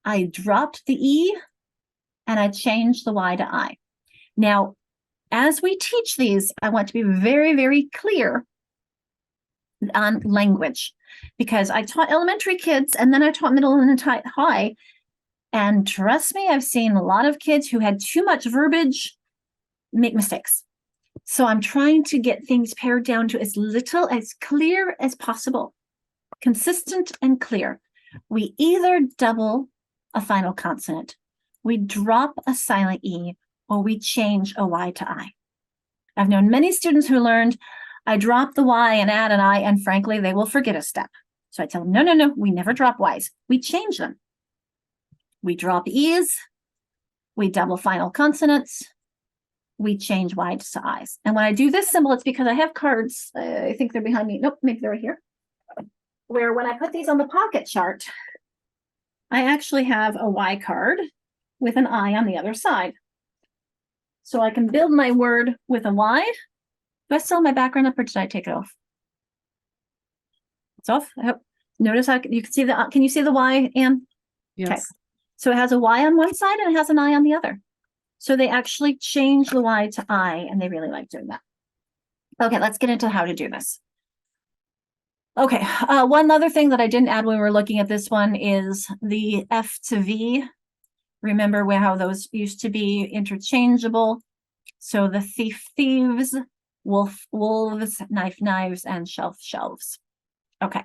I dropped the E, and I changed the Y to I. Now, as we teach these, I want to be very, very clear on language, because I taught elementary kids and then I taught middle and high. And trust me, I've seen a lot of kids who had too much verbiage make mistakes. So I'm trying to get things pared down to as little, as clear as possible, consistent and clear. We either double a final consonant, we drop a silent E, or we change a Y to I. I've known many students who learned, I drop the Y and add an I, and frankly, they will forget a step. So I tell them, no, we never drop Ys. We change them. We drop E's, we double final consonants, we change Y's to I's. And when I do this symbol, it's because I have cards, I think they're behind me. Nope, maybe they're right here. Where when I put these on the pocket chart, I actually have a Y card with an I on the other side. So I can build my word with a Y. Do I still have my background up, or did I take it off? It's off. I hope. Notice how you can see the, can you see the Y, Anne? Yes. Okay. So it has a Y on one side and it has an I on the other. So they actually change the Y to I, and they really like doing that. Okay, let's get into how to do this. Okay, one other thing that I didn't add when we were looking at this one is the F to V. Remember how those used to be interchangeable? So the thief, thieves, wolf, wolves, knife, knives, and shelf, shelves. Okay,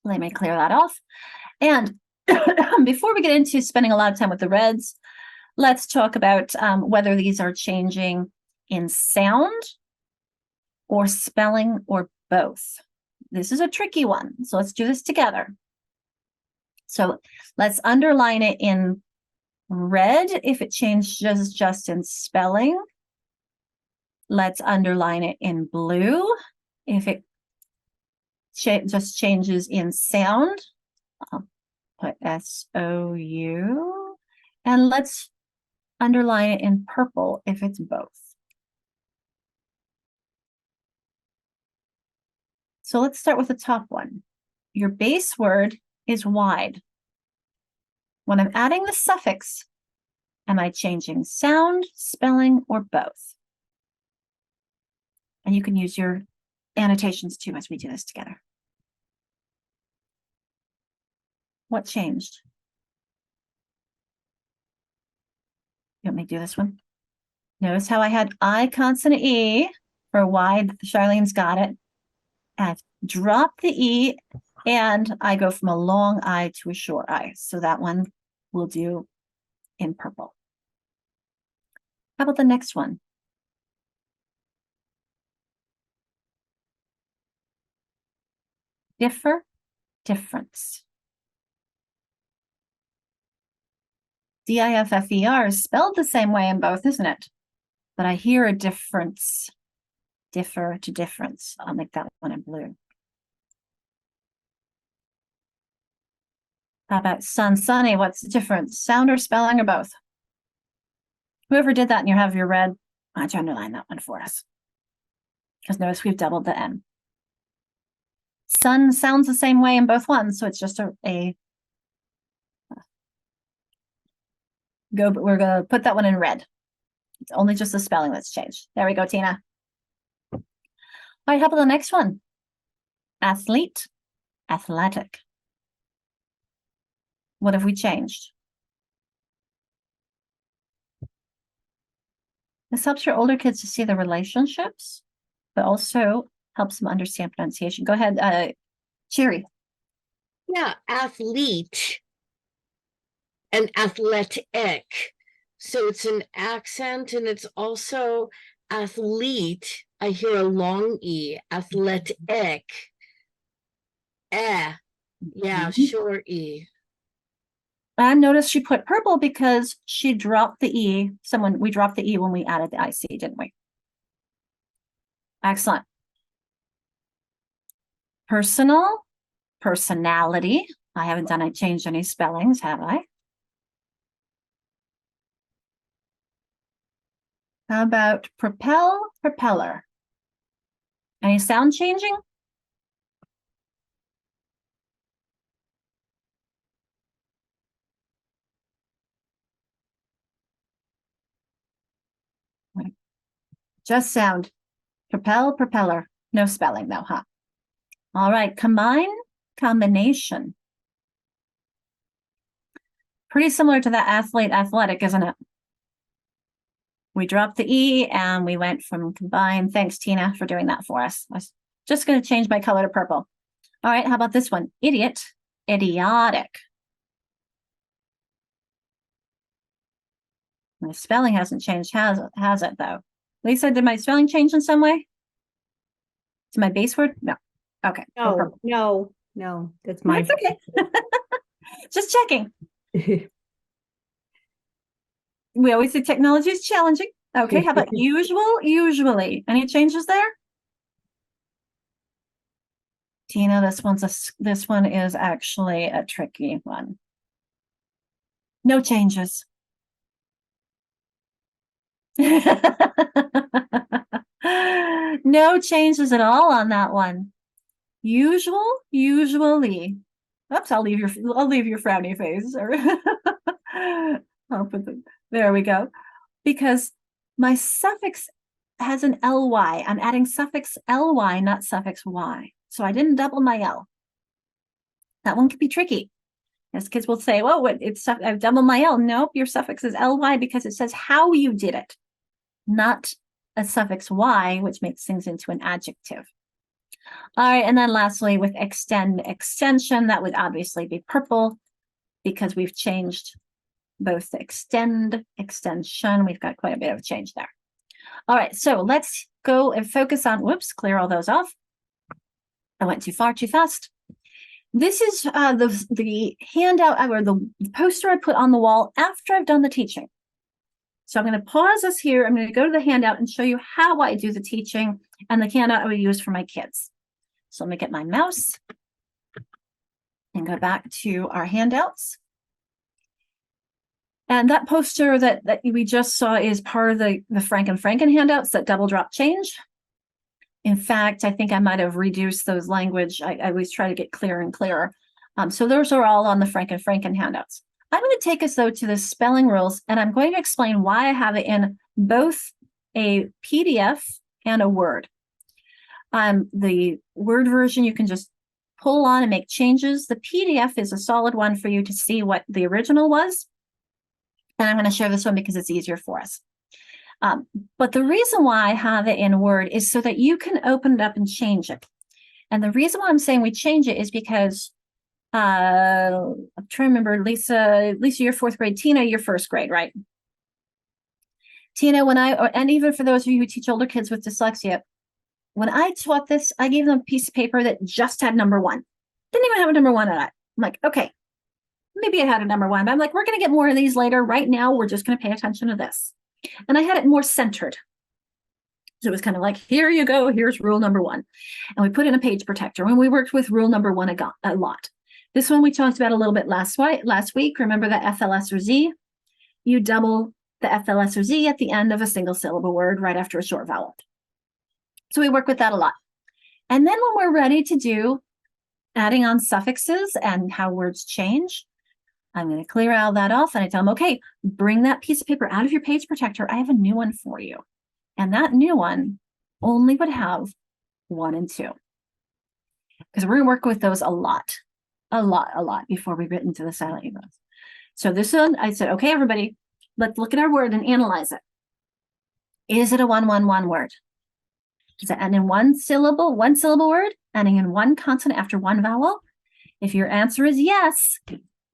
let me clear that off. And before we get into spending a lot of time with the reds, let's talk about whether these are changing in sound or spelling or both. This is a tricky one, so let's do this together. So let's underline it in red if it changes just in spelling. Let's underline it in blue if it just changes in sound. I'll put S-O-U. And let's underline it in purple if it's both. So let's start with the top one. Your base word is wide. When I'm adding the suffix, am I changing sound, spelling, or both? And you can use your annotations too as we do this together. What changed? You want me to do this one? Notice how I had I consonant E for wide. Charlene's got it. I've dropped the E and I go from a long I to a short I. So that one we'll do in purple. How about the next one? Differ, difference. D-I-F-F-E-R is spelled the same way in both, isn't it? But I hear a difference. Differ to difference. I'll make that one in blue. How about sun, sunny? What's the difference? Sound or spelling or both? Whoever did that and you have your red, why don't you underline that one for us? Because notice we've doubled the N. Sun sounds the same way in both ones, so it's just we're gonna put that one in red. It's only just the spelling that's changed. There we go, Tina. All right, how about the next one? Athlete, athletic. What have we changed? This helps your older kids to see the relationships, but also helps them understand pronunciation. Go ahead, Cherry. Yeah, athlete and athletic. So it's an accent and it's also athlete. I hear a long E, athletic. Yeah, short E. And notice she put purple because she dropped the E. We dropped the E when we added the IC, didn't we? Excellent. Personal, personality. I haven't changed any spellings, have I? How about propel, propeller? Any sound changing? Just sound. Propel, propeller. No spelling though, huh? All right, combine, combination. Pretty similar to that athlete, athletic, isn't it? We dropped the E and we went from combine. Thanks, Tina, for doing that for us. I was just going to change my color to purple. All right, how about this one? Idiot, idiotic. My spelling hasn't changed, has it though? Lisa, did my spelling change in some way? To my base word? No. Okay. No, that's my. That's okay. Just checking. We always say technology is challenging. Okay, how about usual, usually? Any changes there? Tina, this one is actually a tricky one. No changes. No changes at all on that one. Usual, usually. Oops, I'll leave your frowny face. I'll put there we go. Because my suffix has an ly. I'm adding suffix ly, not suffix y. So I didn't double my L. That one could be tricky. As kids will say, well, I've doubled my L. Nope, your suffix is ly because it says how you did it, not a suffix y, which makes things into an adjective. All right, and then lastly, with extend, extension, that would obviously be purple because we've changed both the extension. We've got quite a bit of change there. All right, so let's go and focus on, whoops, clear all those off. I went too far, too fast. This is the handout or the poster I put on the wall after I've done the teaching. So I'm going to pause this here. I'm going to go to the handout and show you how I do the teaching and the handout I would use for my kids. So let me get my mouse and go back to our handouts. And that poster that we just saw is part of the Franken handouts, that double drop change. In fact, I think I might have reduced those language. I always try to get clearer and clearer. So those are all on the Franken handouts. I'm going to take us, though, to the spelling rules, and I'm going to explain why I have it in both a PDF and a Word. The Word version, you can just pull on and make changes. The PDF is a solid one for you to see what the original was. And I'm going to share this one because it's easier for us. But the reason why I have it in Word is so that you can open it up and change it. And the reason why I'm saying we change it is because I'm trying to remember, Lisa, you're fourth grade. Tina, you're first grade, right? Tina, and even for those of you who teach older kids with dyslexia, when I taught this, I gave them a piece of paper that just had number 1. Didn't even have a number 1 on it. I'm like, okay, maybe it had a number 1, but I'm like, we're going to get more of these later. Right now, we're just going to pay attention to this. And I had it more centered. So it was kind of like, here you go, here's rule number 1. And we put in a page protector. And we worked with rule number 1 a lot. This one we talked about a little bit last week. Remember the FLS or Z? You double the FLS or Z at the end of a single syllable word right after a short vowel. So we work with that a lot. And then when we're ready to do adding on suffixes and how words change, I'm going to clear all that off and I tell them, okay, bring that piece of paper out of your page protector. I have a new one for you. And that new one only would have 1 and 2. Because we're going to work with those a lot before we get into the silent egress. So this one, I said, okay, everybody, let's look at our word and analyze it. Is it a 1-1-1 word? Is it ending in one syllable word, ending in 1 consonant after 1 vowel? If your answer is yes,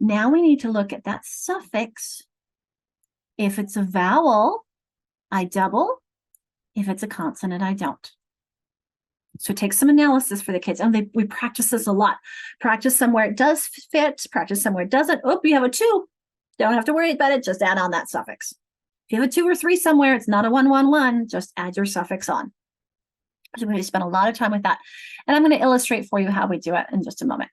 now we need to look at that suffix. If it's a vowel, I double. If it's a consonant, I don't. So take some analysis for the kids. And we practice this a lot. Practice somewhere it does fit, practice somewhere it doesn't. Oh, you have a 2. Don't have to worry about it. Just add on that suffix. If you have a 2 or 3 somewhere, it's not a 1-1-1. Just add your suffix on. So we spend a lot of time with that. And I'm going to illustrate for you how we do it in just a moment.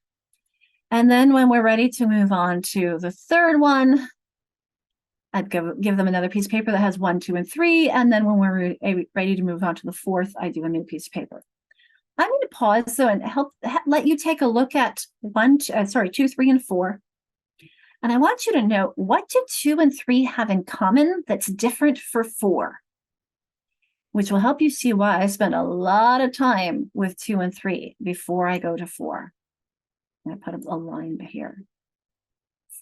And then when we're ready to move on to the third one, I'd give them another piece of paper that has 1, 2, and 3. And then when we're ready to move on to the 4th, I do a new piece of paper. I'm going to pause though and let you take a look at 2, 3, and 4. And I want you to note, what do 2 and 3 have in common that's different for 4? Which will help you see why I spend a lot of time with 2 and 3 before I go to 4. I'm going to put a line here.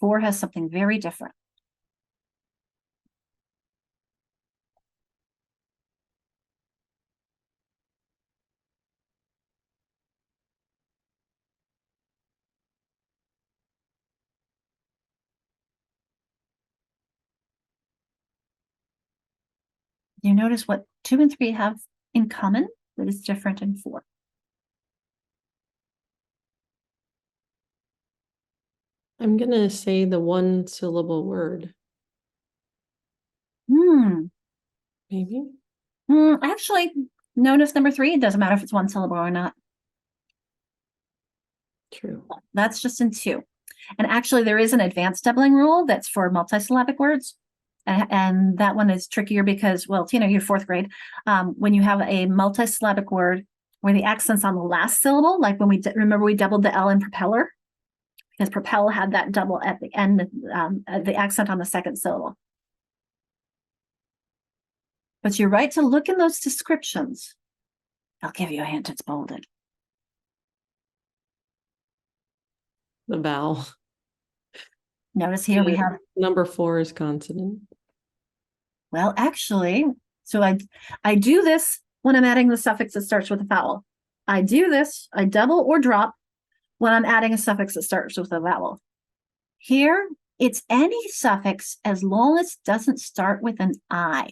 4 has something very different. You notice what 2 and 3 have in common that is different in 4. I'm going to say the 1 syllable word. Maybe. Actually, notice number 3. It doesn't matter if it's 1 syllable or not. True. That's just in 2. And actually, there is an advanced doubling rule that's for multisyllabic words. And that one is trickier because, well, Tina, you're 4th grade. When you have a multisyllabic word where the accent's on the last syllable, like when remember we doubled the L in propeller, because propel had that double at the end, the accent on the 2nd syllable. But you're right to look in those descriptions. I'll give you a hint, it's bolded. The vowel. Notice here we have number 4 is consonant. Well, actually, so I do this when I'm adding the suffix that starts with a vowel. I do this, I double or drop when I'm adding a suffix that starts with a vowel. Here, it's any suffix as long as it doesn't start with an I.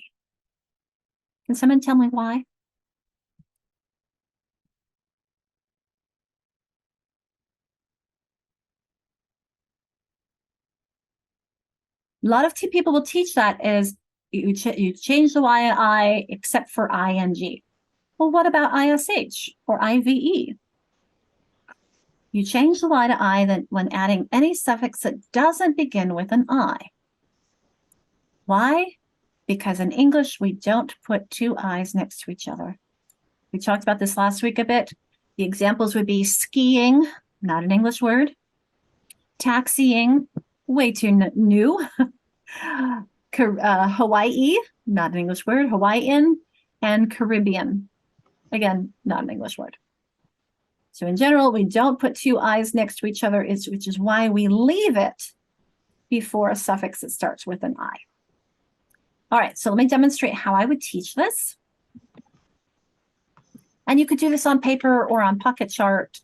Can someone tell me why? A lot of people will teach that as you change the Y and I except for ing. Well, what about ISH or IVE? You change the Y to I then when adding any suffix that doesn't begin with an I. Why? Because in English, we don't put two I's next to each other. We talked about this last week a bit. The examples would be skiing, not an English word. Taxiing, way too new. Hawaii, not an English word. Hawaiian, and Caribbean. Again, not an English word. So in general, we don't put two I's next to each other, which is why we leave it before a suffix that starts with an I. All right, so let me demonstrate how I would teach this. And you could do this on paper or on pocket chart.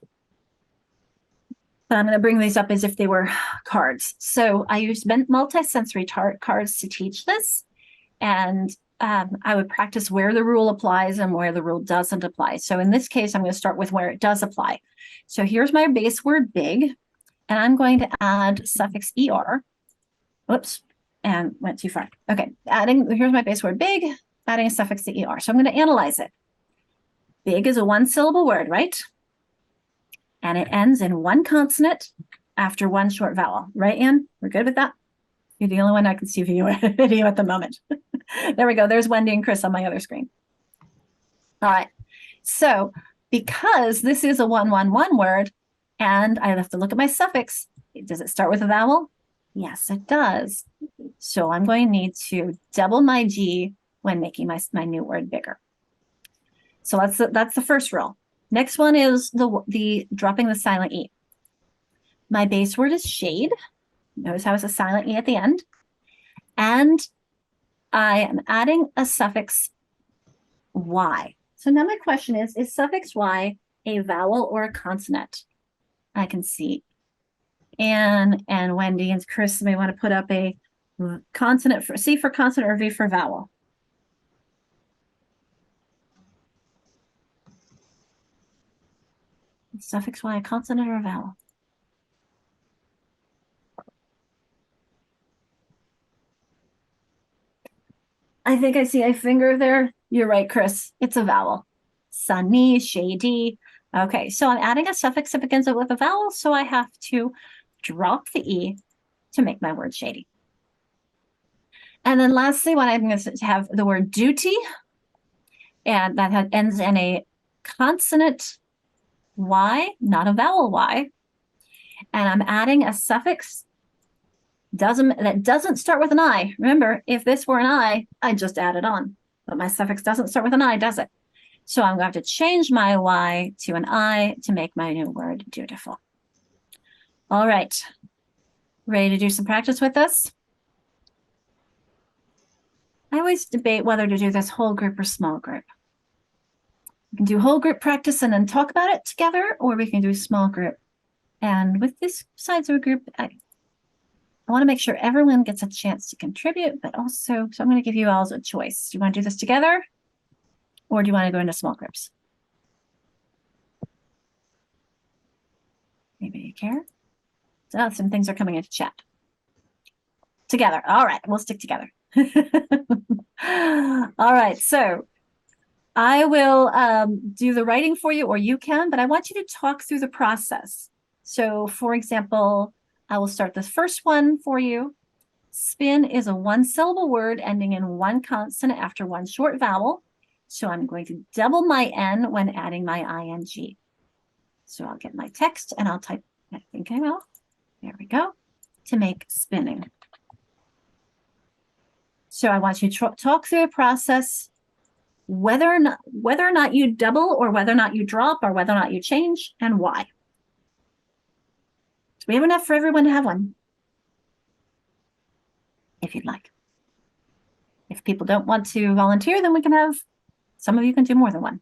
But I'm going to bring these up as if they were cards. So I used multi-sensory cards to teach this. And I would practice where the rule applies and where the rule doesn't apply. So in this case, I'm going to start with where it does apply. So here's my base word big, and I'm going to add suffix ER. Whoops, and went too far. Okay, here's my base word big, adding a suffix to ER. So I'm going to analyze it. Big is a one-syllable word, right? And it ends in one consonant after one short vowel. Right, Anne? We're good with that? You're the only one I can see video at the moment. There we go. There's Wendy and Chris on my other screen. All right. So because this is a 1-1-1 word, and I have to look at my suffix, does it start with a vowel? Yes, it does. So I'm going to need to double my G when making my new word bigger. So that's the first rule. Next one is the dropping the silent E. My base word is shade. Notice how it's a silent E at the end. And I am adding a suffix Y. So now my question is suffix Y a vowel or a consonant? I can see Anne and Wendy and Chris may want to put up a consonant for C for consonant or V for vowel. Is suffix Y a consonant or a vowel? I think I see a finger there. You're right, Chris. It's a vowel. Sunny, shady. Okay, so I'm adding a suffix that begins with a vowel, so I have to drop the E to make my word shady. And then lastly, when I'm going to have the word duty, and that ends in a consonant Y, not a vowel Y. And I'm adding a suffix that doesn't start with an I. Remember, if this were an I, I'd just add it on. But my suffix doesn't start with an I, does it? So I'm going to have to change my Y to an I to make my new word dutiful. All right. Ready to do some practice with this? I always debate whether to do this whole group or small group. We can do whole group practice and then talk about it together, or we can do small group. And with this size of a group, I want to make sure everyone gets a chance to contribute, but also, so I'm going to give you all a choice. Do you want to do this together, or do you want to go into small groups? Anybody care? So some things are coming into chat. Together. All right, we'll stick together. All right, so I will do the writing for you, or you can, but I want you to talk through the process. So for example, I will start the first one for you. Spin is a one-syllable word ending in one consonant after one short vowel. So I'm going to double my N when adding my ing. So I'll get my text and I'll type, I think I will. There we go, to make spinning. So I want you to talk through the process, whether or not you double, or whether or not you drop, or whether or not you change, and why. So we have enough for everyone to have one, if you'd like. If people don't want to volunteer, then we can have, some of you can do more than one.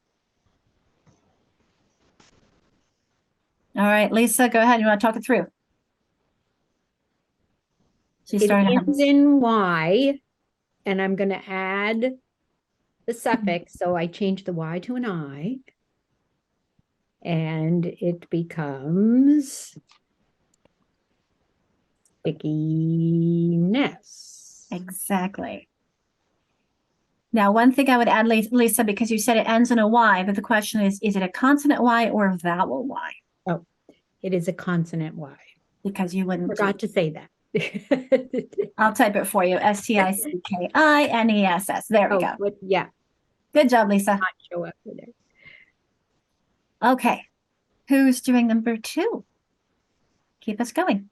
All right, Lisa, go ahead. You want to talk it through? She's It starting to have ends in Y, and I'm gonna add the suffix, so I change the Y to an I. And it becomes stickiness. exactly. Now, one thing I would add, Lisa, because you said it ends in a Y, but the question is it a consonant Y or a vowel Y? Oh, it is a consonant Y. Because you wouldn't. Forgot to say that. I'll type it for you. Stickines. There we go. But yeah, Good job, Lisa. not show up for there. Okay. Who's doing number 2? Keep us going.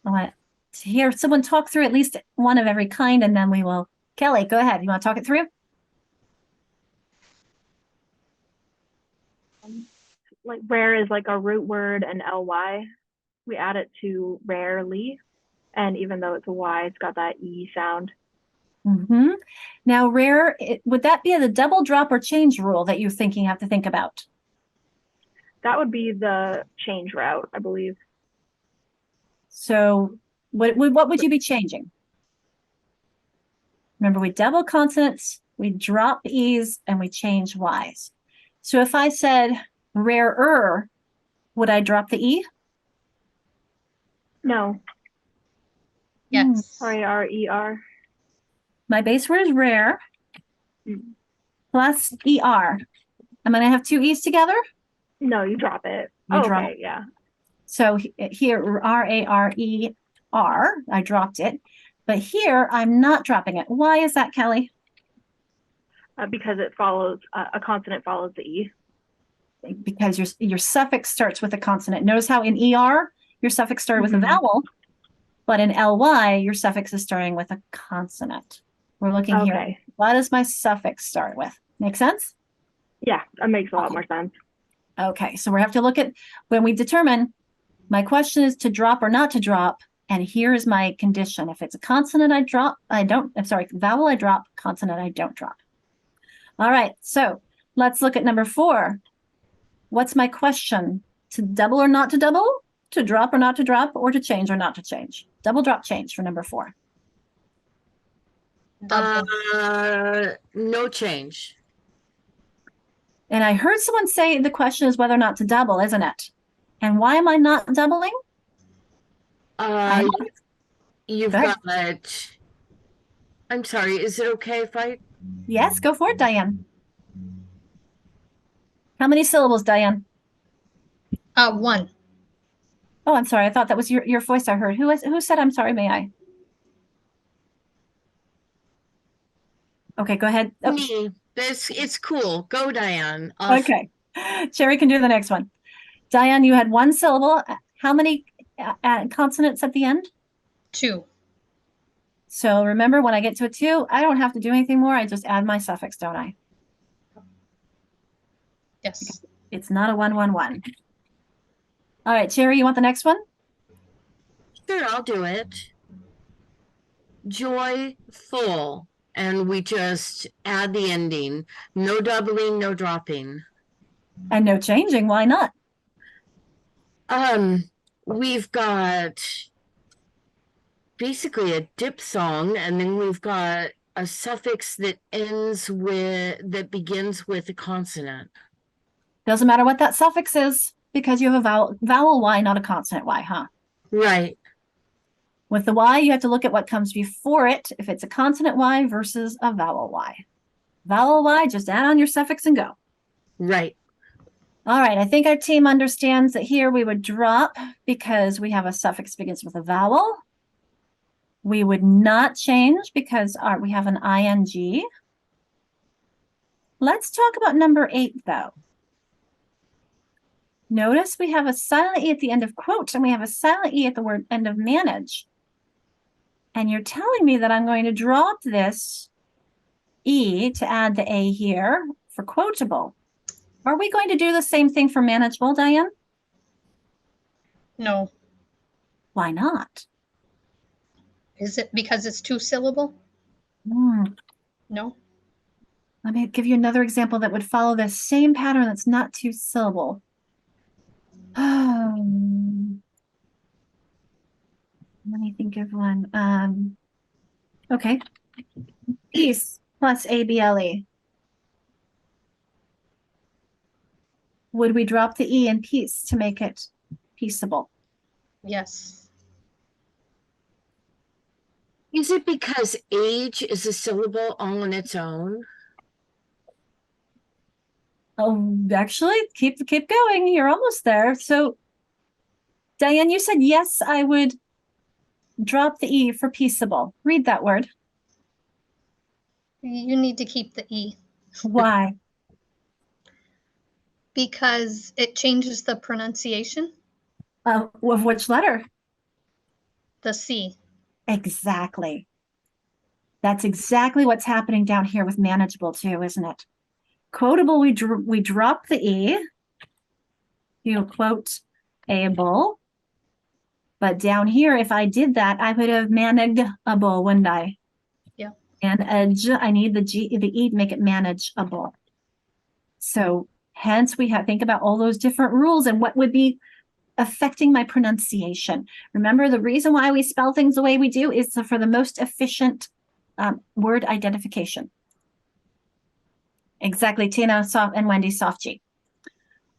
I want to hear someone talk through at least one of every kind, and then we will. Kelly, go ahead. You want to talk it through? Like rare is like a root word and ly. We add it to rarely, and even though it's a y, it's got that e sound. Now, rare, would that be the double drop or change rule that you're thinking you have to think about? That would be the change route, I believe. So what would you be changing? Remember, we double consonants, we drop e's, and we change y's. So if I said rarer, would I drop the e? No. Yes. R-A-R-E-R. My base word is rare plus er. I'm going to have 2 e's together. No, you drop it. You drop okay, yeah. So here, R-A-R-E-R, I dropped it. But here, I'm not dropping it. Why is that, Kelly? Because it follows, a consonant follows the e. Because your suffix starts with a consonant. Notice how in ER, your suffix started with a vowel, but in LY, your suffix is starting with a consonant. We're looking here. What does my suffix start with? Make sense? Yeah, that makes a lot more sense. Okay, so we have to look at when we determine my question is to drop or not to drop, and here's my condition. If it's a consonant, I drop. Vowel, I drop. Consonant, I don't drop. All right, so let's look at number 4. What's my question? To double or not to double? To drop or not to drop? Or to change or not to change? Double, drop, change for number 4. No change. And I heard someone say the question is whether or not to double, isn't it? And why am I not doubling? You've got, I'm sorry, is it okay if I? Yes, go for it, Diane. How many syllables, Diane? 1. Oh, I'm sorry. I thought that was your voice I heard. Who said I'm sorry, may I? Okay, go ahead. Oh. Me. It's cool. Go, Diane. Okay. Sherry can do the next one. Diane, you had 1 syllable. How many consonants at the end? 2. So remember, when I get to a 2, I don't have to do anything more. I just add my suffix, don't I? Yes. It's not a 1-1-1. All right, Sherry, you want the next one? Sure, I'll do it. Joyful. And we just add the ending. No doubling, no dropping. And no changing. Why not? We've got basically a diphthong, and then we've got a suffix that begins with a consonant. Doesn't matter what that suffix is because you have a vowel Y, not a consonant Y, huh? Right. With the Y, you have to look at what comes before it, if it's a consonant Y versus a vowel Y. Vowel Y, just add on your suffix and go. Right. All right, I think our team understands that here we would drop because we have a suffix begins with a vowel. We would not change because we have an ing. Let's talk about number 8, though. Notice we have a silent E at the end of quote, and we have a silent E at the end of manage. And you're telling me that I'm going to drop this E to add the A here for quotable. Are we going to do the same thing for manageable, Diane? No. Why not? Is it because it's 2 syllable? No. Let me give you another example that would follow this same pattern that's not 2 syllable. Let me think of one. Okay. Peace plus ABLE. Would we drop the E in peace to make it peaceable? Yes. Is it because age is a syllable all on its own? Oh, actually, keep going. You're almost there. So, Diane, you said yes, I would drop the E for peaceable. Read that word. You need to keep the E Why? because it changes the pronunciation. Of which letter? The C. Exactly. That's exactly what's happening down here with manageable too, isn't it? Quotable, we drop the E. You quote able. But down here, if I did that, I would have manageable, wouldn't I? Yeah. And I need the E to make it manageable. So hence we have think about all those different rules and what would be affecting my pronunciation. Remember, the reason why we spell things the way we do is for the most efficient word identification. Exactly, Tina, soft, and Wendy, soft G.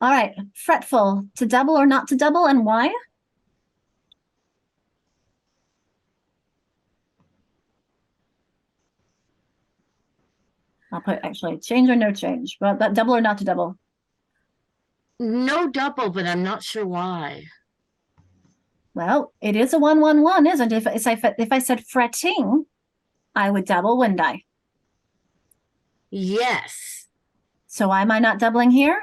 All right, fretful, to double or not to double, and why? I'll put actually change or no change. Well, that double or not to double. No double, but I'm not sure why. Well, it is a 1-1-1, isn't it? If I said fretting, I would double, wouldn't I? Yes. So why am I not doubling here?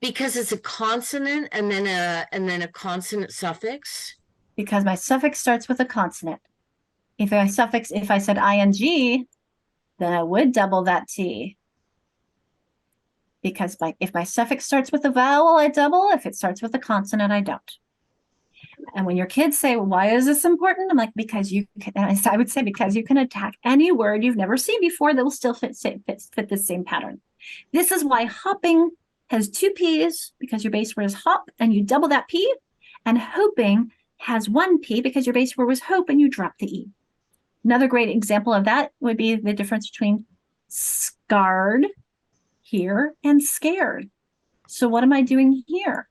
Because it's a consonant and then a consonant suffix. Because my suffix starts with a consonant. If I said ing, then I would double that T. Because if my suffix starts with a vowel, I double. If it starts with a consonant, I don't. And when your kids say, why is this important? I'm like, because you can, I would say, because you can attack any word you've never seen before that will still fit the same pattern. This is why hopping has 2 P's, because your base word is hop and you double that P, and hoping has 1 P because your base word was hope and you drop the E. Another great example of that would be the difference between scarred here and scared. So what am I doing here?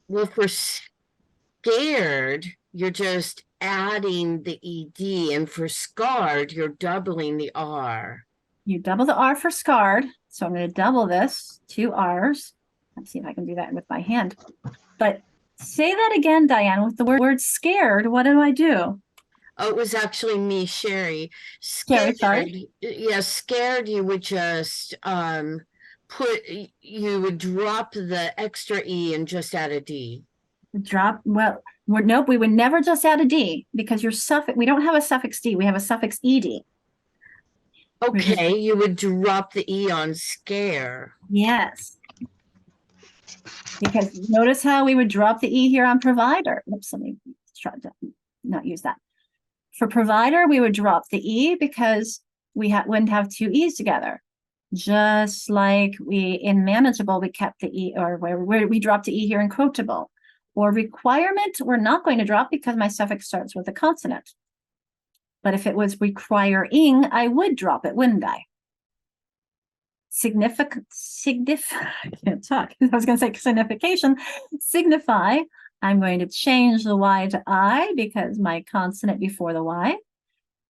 Well, for scared, you're just adding the ED, and for scarred, you're doubling the R. You double the R for scarred. So I'm going to double this, 2 R's. Let's see if I can do that with my hand. But say that again, Diane, with the word scared. What do I do? Oh, it was actually me, Sherry. Scared, sorry. Yeah, scared, you would just you would drop the extra E and just add a D. Well, nope, we would never just add a D because your suffix, we don't have a suffix D, we have a suffix ED. Okay, you would drop the E on scare. Yes. Because notice how we would drop the E here on provider. Oops, let me try to not use that. For provider, we would drop the E because we wouldn't have 2 E's together. Just like in manageable, we kept the E, or where we dropped the E here in quotable. Or requirement, we're not going to drop because my suffix starts with a consonant. But if it was requiring, I would drop it, wouldn't I? I can't talk. I was going to say signification. Signify, I'm going to change the Y to I because my consonant before the Y.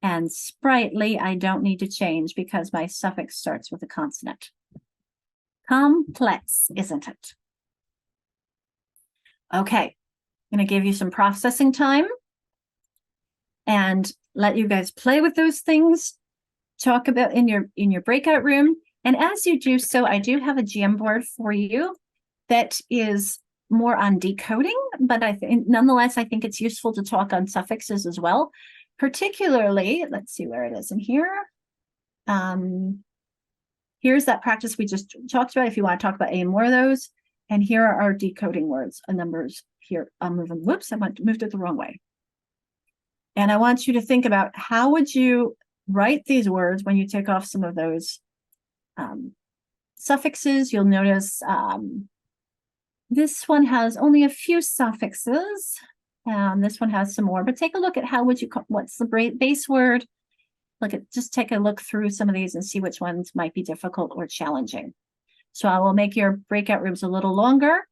And sprightly, I don't need to change because my suffix starts with a consonant. Complex, isn't it? Okay, I'm going to give you some processing time and let you guys play with those things. Talk about in your breakout room. And as you do so, I do have a Jamboard for you that is more on decoding, but nonetheless, I think it's useful to talk on suffixes as well. Particularly, let's see where it is in here. Here's that practice we just talked about if you want to talk about any more of those. And here are our decoding words, numbers here. I'm moving, whoops, moved it the wrong way. And I want you to think about how would you write these words when you take off some of those suffixes. You'll notice this one has only a few suffixes. This one has some more, but take a look at how would you, what's the base word? Just take a look through some of these and see which ones might be difficult or challenging. So I will make your breakout rooms a little longer.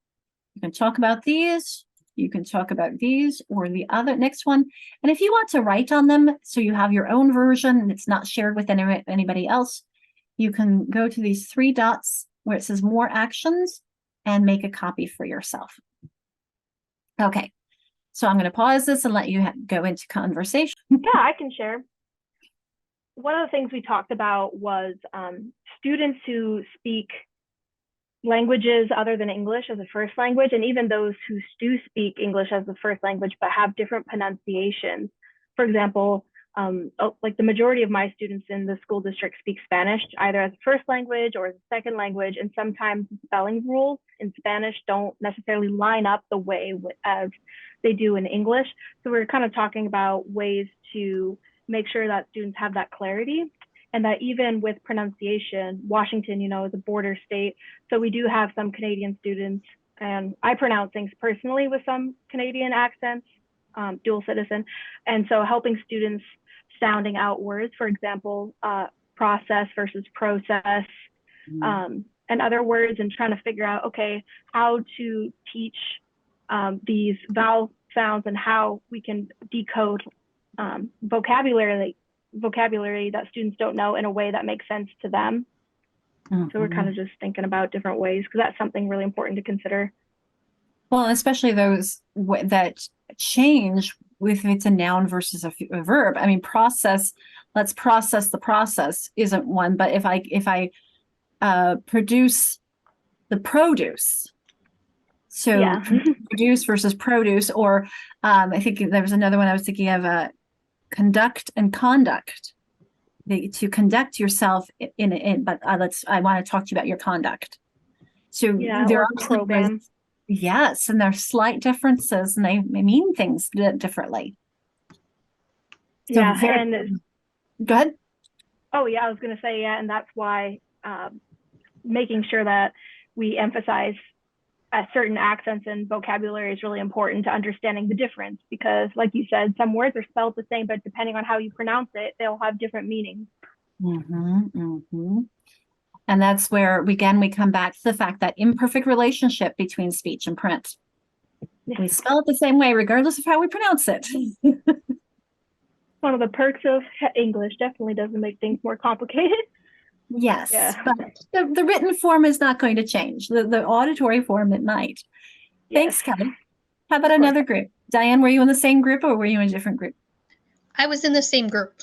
You can talk about these. You can talk about these or the other next one. And if you want to write on them, so you have your own version and it's not shared with anybody else, you can go to these 3 dots where it says more actions and make a copy for yourself. Okay, so I'm going to pause this and let you go into conversation. Yeah, I can share. One of the things we talked about was students who speak languages other than English as a first language, and even those who do speak English as the first language but have different pronunciations. For example, like the majority of my students in the school district speak Spanish either as a first language or as a second language, and sometimes spelling rules in Spanish don't necessarily line up the way as they do in English. So we're kind of talking about ways to make sure that students have that clarity, and that even with pronunciation, Washington, is a border state. So we do have some Canadian students, and I pronounce things personally with some Canadian accents, dual citizen. And so helping students sounding out words, for example, process versus process, and other words, and trying to figure out, okay, how to teach these vowel sounds and how we can decode vocabulary that students don't know in a way that makes sense to them. So we're kind of just thinking about different ways, because that's something really important to consider. Well, especially those that change if it's a noun versus a verb. I mean, process, let's process the process isn't one, but if I produce the produce, so Yeah. produce versus produce, or I think there was another one I was thinking of, conduct and conduct. To conduct yourself but I want to talk to you about your conduct. So Yeah, there or are program. Yes, and there's slight differences, and they mean things differently. So Yeah, and go ahead. Oh yeah, I was going to say, yeah, and that's why making sure that we emphasize certain accents and vocabulary is really important to understanding the difference, because like you said, some words are spelled the same, but depending on how you pronounce it, they'll have different meanings. And that's where we come back to the fact that imperfect relationship between speech and print. We spell it the same way regardless of how we pronounce it. One of the perks of English, definitely doesn't make things more complicated. Yes, yeah. But the written form is not going to change. The auditory form, it might. Thanks, Kelly. How about another group? Diane, were you in the same group or were you in a different group? I was in the same group.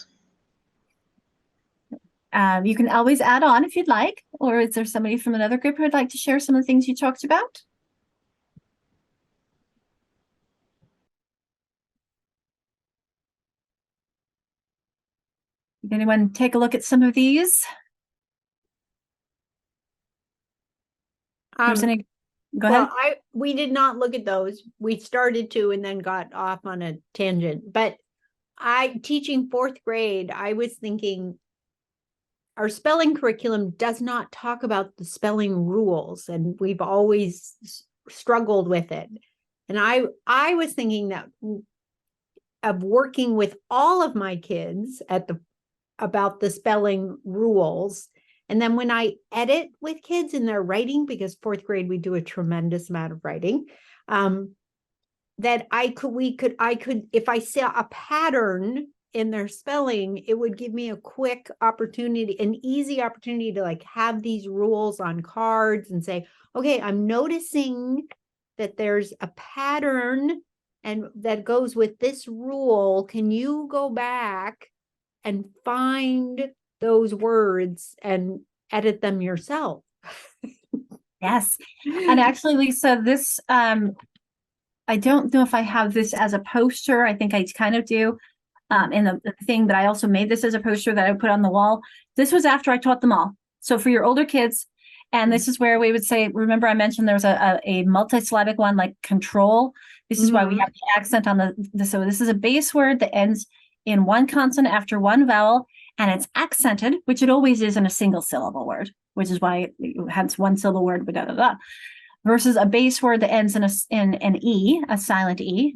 You can always add on if you'd like, or is there somebody from another group who would like to share some of the things you talked about? Did anyone take a look at some of these? Go ahead. We did not look at those. We started to and then got off on a tangent. But teaching 4th grade, I was thinking our spelling curriculum does not talk about the spelling rules, and we've always struggled with it. And I was thinking that of working with all of my kids about the spelling rules. And then when I edit with kids in their writing, because 4th grade, we do a tremendous amount of writing, that I could, if I saw a pattern in their spelling, it would give me a quick opportunity, an easy opportunity to like have these rules on cards and say, okay, I'm noticing that there's a pattern and that goes with this rule. Can you go back and find those words and edit them yourself? Yes. And actually, Lisa, this, I don't know if I have this as a poster. I think I kind of do. In the thing, but I also made this as a poster that I put on the wall. This was after I taught them all. So for your older kids, And this is where we would say, remember I mentioned there's a multisyllabic one like control. This is why we have the accent on so this is a base word that ends in one consonant after one vowel, and it's accented, which it always is in a single syllable word, which is why hence one syllable word, da, da, da, versus a base word that ends in an E, a silent E,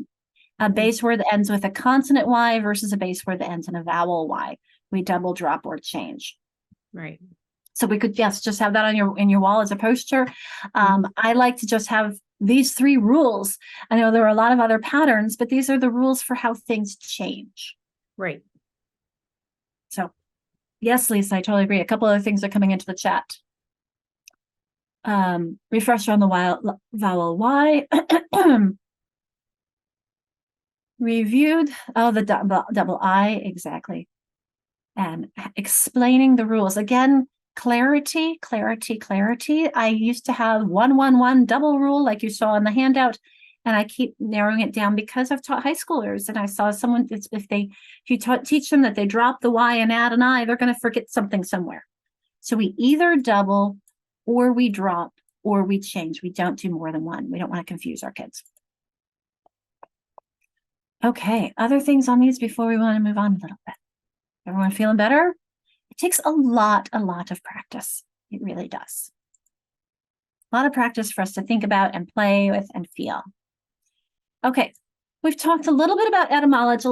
a base word that ends with a consonant Y versus a base word that ends in a vowel Y. We double, drop, or change. Right. So we could, yes, just have that on your wall as a poster. I like to just have these 3 rules. I know there are a lot of other patterns, but these are the rules for how things change. Right. So yes, Lisa, I totally agree. A couple other things are coming into the chat. Refresher on the vowel Y. Reviewed, the double I, exactly. And explaining the rules. Again, clarity. I used to have 1-1-1 double rule like you saw in the handout, and I keep narrowing it down because I've taught high schoolers, and I saw someone, if you teach them that they drop the Y and add an I, they're going to forget something somewhere. So we either double or we drop or we change. We don't do more than one. We don't want to confuse our kids. Okay, other things on these before we want to move on a little bit. Everyone feeling better? It takes a lot of practice. It really does. A lot of practice for us to think about and play with and feel. Okay, we've talked a little bit about etymology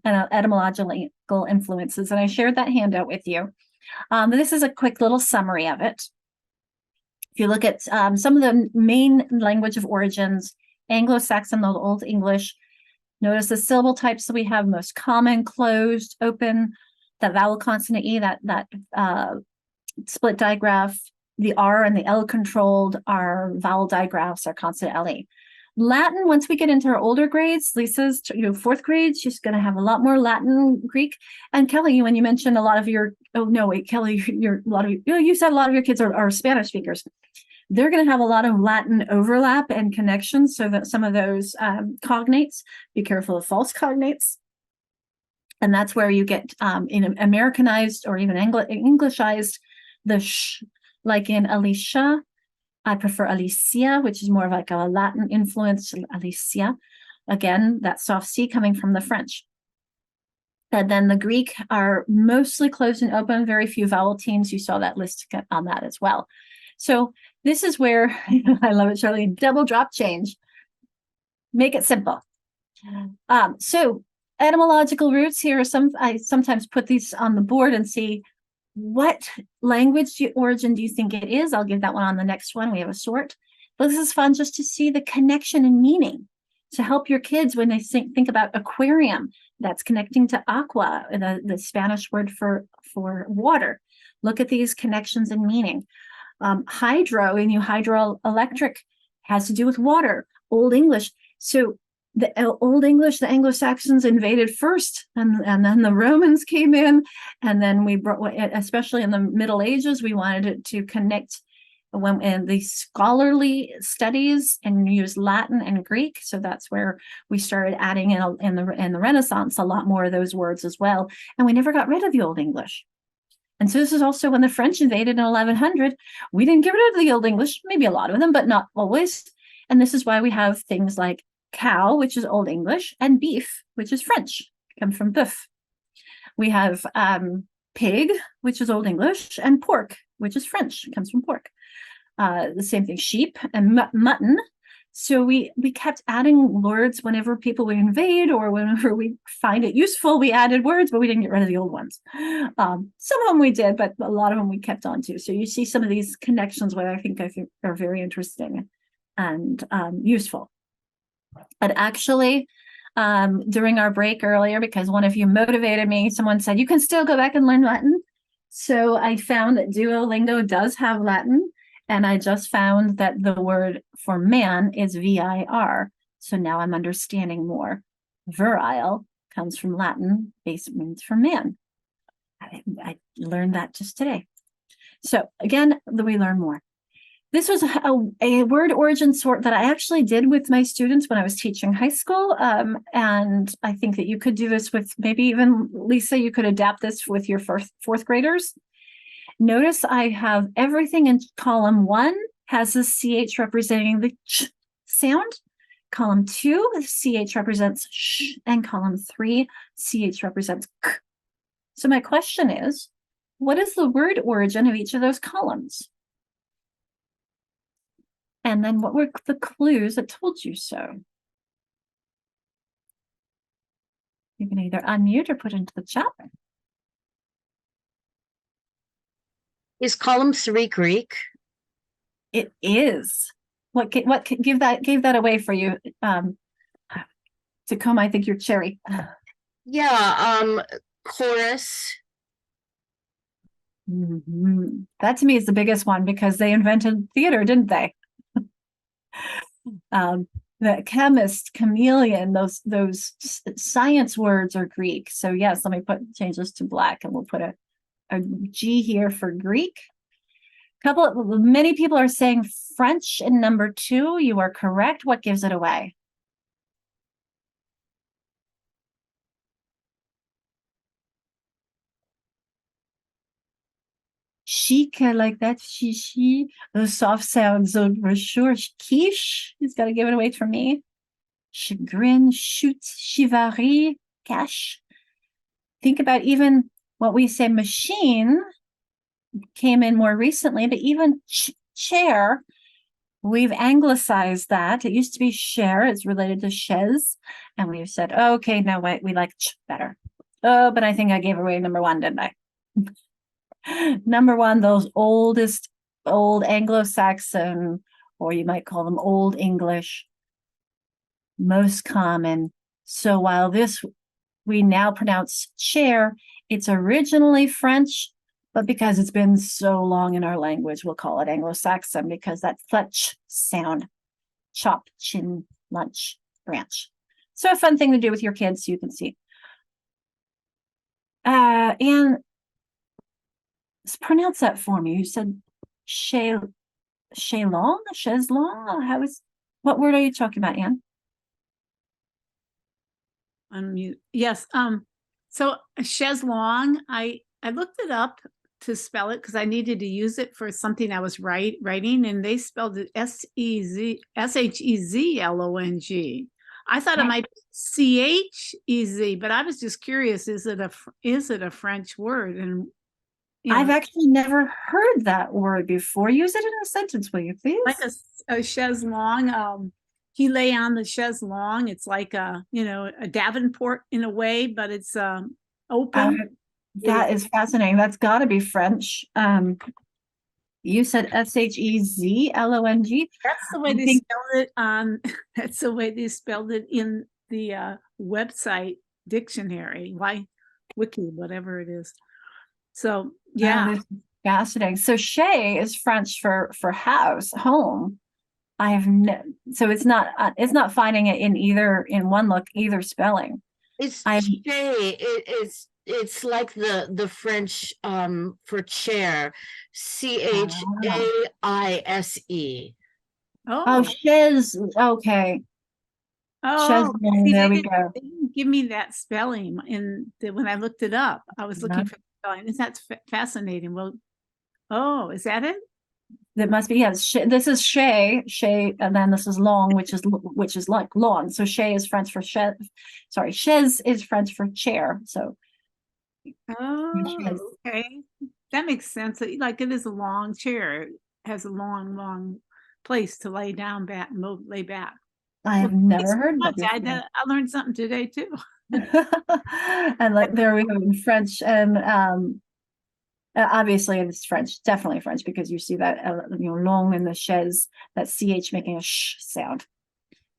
and etymological influences, and I shared that handout with you. This is a quick little summary of it. If you look at some of the main language of origins, Anglo-Saxon, Old English, notice the syllable types that we have: most common, closed, open, that vowel consonant E, that split digraph, the R and the L controlled are vowel digraphs, are consonant LE. Latin, once we get into our older grades, Lisa's, 4th grade, she's going to have a lot more Latin, Greek. And Kelly, when you mentioned a lot of your, Kelly, you said a lot of your kids are Spanish speakers. They're going to have a lot of Latin overlap and connections, so that some of those cognates, be careful of false cognates. And that's where you get in Americanized or even Englishized the sh, like in Alicia. I prefer Alicia, which is more of like a Latin influence, Alicia. Again, that soft C coming from the French. And then the Greek are mostly closed and open, very few vowel teams. You saw that list on that as well. So this is where, I love it, Charlie, double, drop, change. Make it simple. So etymological roots here are I sometimes put these on the board and see what language origin do you think it is. I'll give that one on the next one. We have a sort. But this is fun just to see the connection and meaning to help your kids when they think about aquarium. That's connecting to aqua, the Spanish word for water. Look at these connections and meaning. Hydro, and hydroelectric has to do with water. Old English. So the Old English, the Anglo-Saxons invaded first, and then the Romans came in, and then we brought, especially in the Middle Ages, we wanted it to connect in the scholarly studies and use Latin and Greek. So that's where we started adding in the Renaissance a lot more of those words as well. And we never got rid of the Old English. And so this is also when the French invaded in 1100, we didn't get rid of the Old English, maybe a lot of them, but not always. And this is why we have things like cow, which is Old English, and beef, which is French, comes from boeuf. We have pig, which is Old English, and pork, which is French, comes from pork. The same thing, sheep and mutton. So we kept adding words whenever people would invade or whenever we find it useful, we added words, but we didn't get rid of the old ones. Some of them we did, but a lot of them we kept on to. So you see some of these connections, what I think are very interesting and useful. But actually, during our break earlier, because one of you motivated me, someone said, you can still go back and learn Latin. So I found that Duolingo does have Latin. And I just found that the word for man is vir. So now I'm understanding more. Virile comes from Latin, base means for man. I learned that just today. So again, we learn more. This was a word origin sort that I actually did with my students when I was teaching high school. And I think that you could do this with maybe even, Lisa, you could adapt this with your fourth graders. Notice I have everything in column 1 has a CH representing the ch sound. Column 2, the CH represents sh, and column 3, CH represents k. So my question is, what is the word origin of each of those columns? And then what were the clues that told you so? You can either unmute or put into the chat. Is column 3 Greek? It is. What gave that away for you? Tacoma, I think you're cherry. Yeah, chorus. That to me is the biggest one because they invented theater, didn't they? The chemist, chameleon, those science words are Greek. So yes, let me change this to black, and we'll put a G here for Greek. Many people are saying French in number 2. You are correct. What gives it away? Chic, I like that. She. The soft sounds for sure. Quiche, he's got to give it away for me. Chagrin, shoot, chivalry, cash. Think about even what we say machine came in more recently, but even chair, we've anglicized that. It used to be share, it's related to chaise, and we've said, oh, okay, no, wait, we like ch better. Oh, but I think I gave away number 1, didn't I? Number 1, those old Anglo-Saxon, or you might call them Old English, most common. So while this we now pronounce chair, it's originally French, but because it's been so long in our language, we'll call it Anglo-Saxon because that ch sound, chop, chin, lunch, branch. So a fun thing to do with your kids so you can see. And pronounce that for me. You said chaise long. What word are you talking about, Anne? Unmute. Yes. So chaise long, I looked it up to spell it because I needed to use it for something I was writing, and they spelled it Shezlong. I thought it might be Chez, but I was just curious, is it a French word? And I've actually never heard that word before. Use it in a sentence, will you please? Like a chaise long. He lay on the chaise long. It's like a Davenport in a way, but it's open. That is fascinating. That's got to be French. You said Shezlong. That's the way they spelled it on. That's the way they spelled it in the website dictionary, wiki, whatever it is. So yeah, this is fascinating. So chez is French for house, home. I have so it's not finding it in one look either spelling. It's chez. It's like the French for chair. Chaise. Oh, chaise. Okay. Oh, see, there we go. They didn't give me that spelling when I looked it up. I was looking for the spelling. That's fascinating. Well, oh, is that it? That must be, yes. This is chez, and then this is long, which is like lawn. So chez is French for chaise. Sorry, chaise is French for chair. So. Oh, okay. That makes sense. Like it is a long chair. It has a long place to lay down back and lay back. I have never heard that. I learned something today too. And like there we go in French, and obviously it's French, definitely French, because you see that long in the chaise, that ch making a sh sound.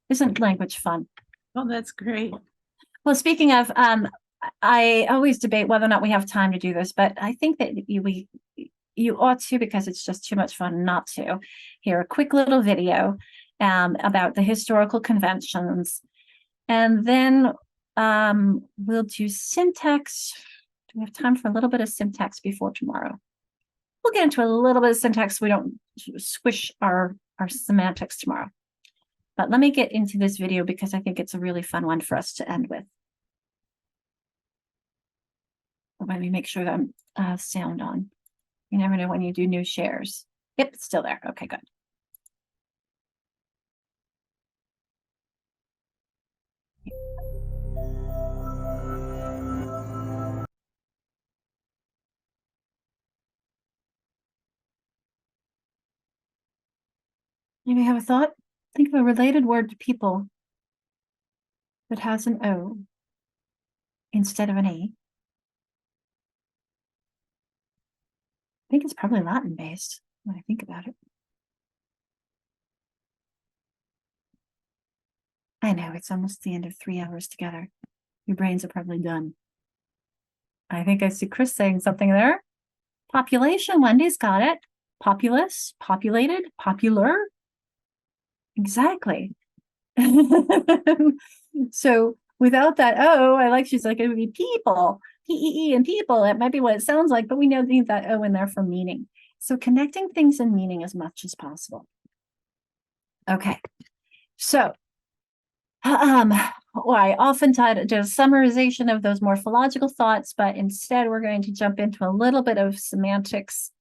Isn't language fun? Oh, that's great. Well, speaking of, I always debate whether or not we have time to do this, but I think that you ought to, because it's just too much fun not to. Hear a quick little video about the historical conventions, and then we'll do syntax. Do we have time for a little bit of syntax before tomorrow? We'll get into a little bit of syntax so we don't squish our semantics tomorrow. But let me get into this video because I think it's a really fun one for us to end with. Let me make sure that I'm sound on. You never know when you do new shares. Yep, it's still there. Okay, good. Maybe have a thought? Think of a related word to people that has an O instead of an A. I think it's probably Latin based when I think about it. I know it's almost the end of 3 hours together. Your brains are probably done. I think I see Chris saying something there. Population, Wendy's got it. Populous, populated, popular. Exactly. So without that O, I like she's like it would be people, P-E-E and people. That might be what it sounds like, but we know need that O in there for meaning. So connecting things in meaning as much as possible. Okay, so well, I often did a summarization of those morphological thoughts, but instead we're going to jump into a little bit of syntax.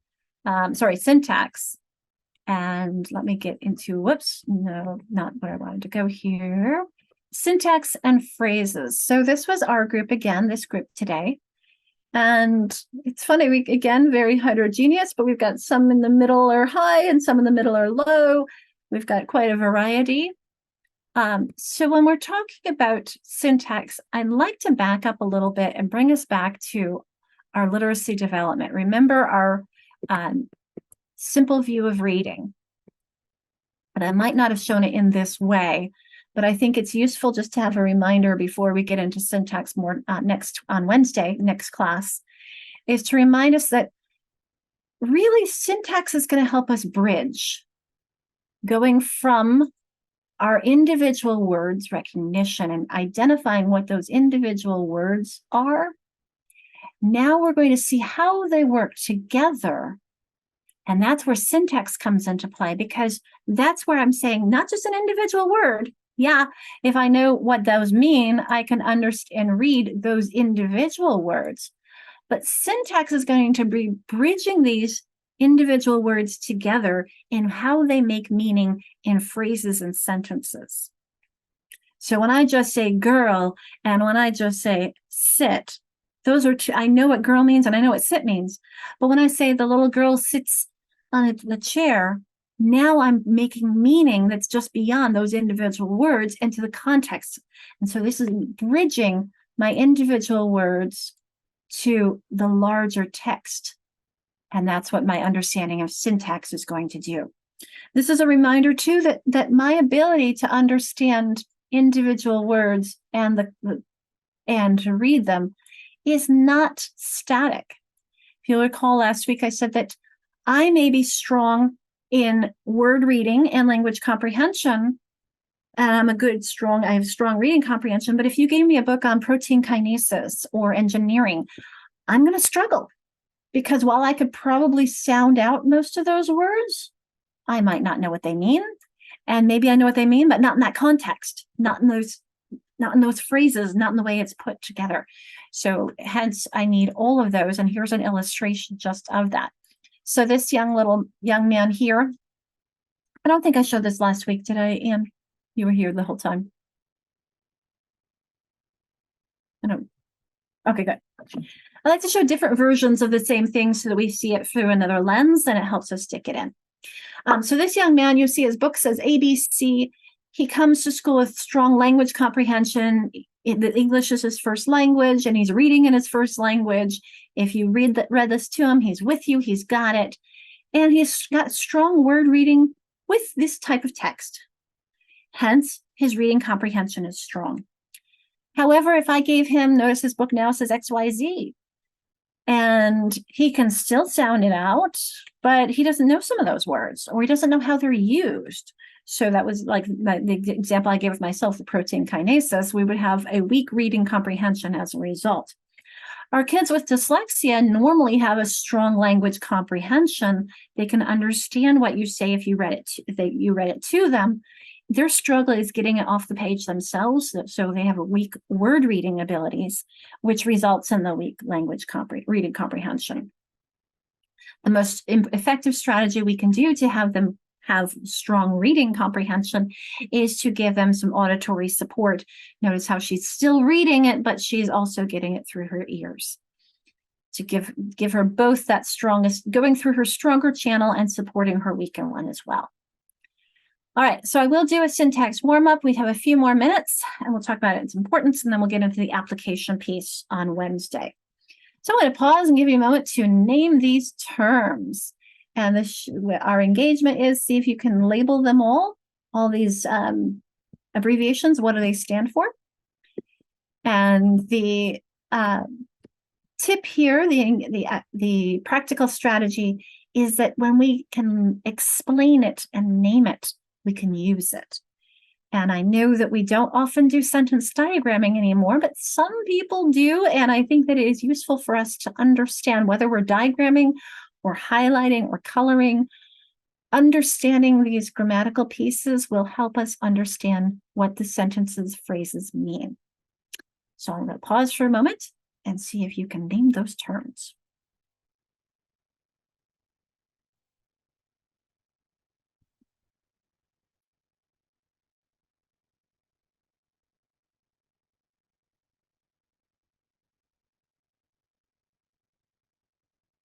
And let me get into, whoops, no, not where I wanted to go here. Syntax and phrases. So this was our group again, this group today. And it's funny, we again, very heterogeneous, but we've got some in the middle are high and some in the middle are low. We've got quite a variety. So when we're talking about syntax, I'd like to back up a little bit and bring us back to our literacy development. Remember our simple view of reading. And I might not have shown it in this way, but I think it's useful just to have a reminder before we get into syntax more on Wednesday, next class, is to remind us that really syntax is going to help us bridge going from our individual words recognition and identifying what those individual words are. Now we're going to see how they work together. And that's where syntax comes into play, because that's where I'm saying not just an individual word. Yeah, if I know what those mean, I can understand and read those individual words. But syntax is going to be bridging these individual words together in how they make meaning in phrases and sentences. So when I just say girl and when I just say sit, those are two, I know what girl means and I know what sit means. But when I say the little girl sits on the chair, now I'm making meaning that's just beyond those individual words into the context. And so this is bridging my individual words to the larger text. And that's what my understanding of syntax is going to do. This is a reminder too that my ability to understand individual words and to read them is not static. If you'll recall last week, I said that I may be strong in word reading and language comprehension. And I have strong reading comprehension, but if you gave me a book on protein kinases or engineering, I'm going to struggle. Because while I could probably sound out most of those words, I might not know what they mean. And maybe I know what they mean, but not in that context, not in those phrases, not in the way it's put together. So hence I need all of those. And here's an illustration just of that. So this young man here, I don't think I showed this last week, did I, Anne? You were here the whole time. I don't. Okay, good. I like to show different versions of the same thing so that we see it through another lens and it helps us stick it in. So this young man, you see his book says ABC. He comes to school with strong language comprehension. English is his first language and he's reading in his first language. If you read this to him, he's with you, he's got it. And he's got strong word reading with this type of text. Hence, his reading comprehension is strong. However, if I gave him, notice his book now says XYZ, and he can still sound it out, but he doesn't know some of those words, or he doesn't know how they're used. So that was like the example I gave of myself, the protein kinases. We would have a weak reading comprehension as a result. Our kids with dyslexia normally have a strong language comprehension. They can understand what you say if you read it to them. Their struggle is getting it off the page themselves, so they have a weak word reading abilities, which results in the weak language reading comprehension. The most effective strategy we can do to have them have strong reading comprehension is to give them some auditory support. Notice how she's still reading it, but she's also getting it through her ears. To give her both that strongest, going through her stronger channel and supporting her weaker one as well. All right, so I will do a syntax warm-up. We have a few more minutes, and we'll talk about its importance, and then we'll get into the application piece on Wednesday. So I'm going to pause and give you a moment to name these terms. And our engagement is, see if you can label them all these abbreviations. What do they stand for? And the tip here, the practical strategy is that when we can explain it and name it, we can use it. And I know that we don't often do sentence diagramming anymore, but some people do. And I think that it is useful for us to understand whether we're diagramming or highlighting or coloring. Understanding these grammatical pieces will help us understand what the sentences, phrases mean. So I'm going to pause for a moment and see if you can name those terms.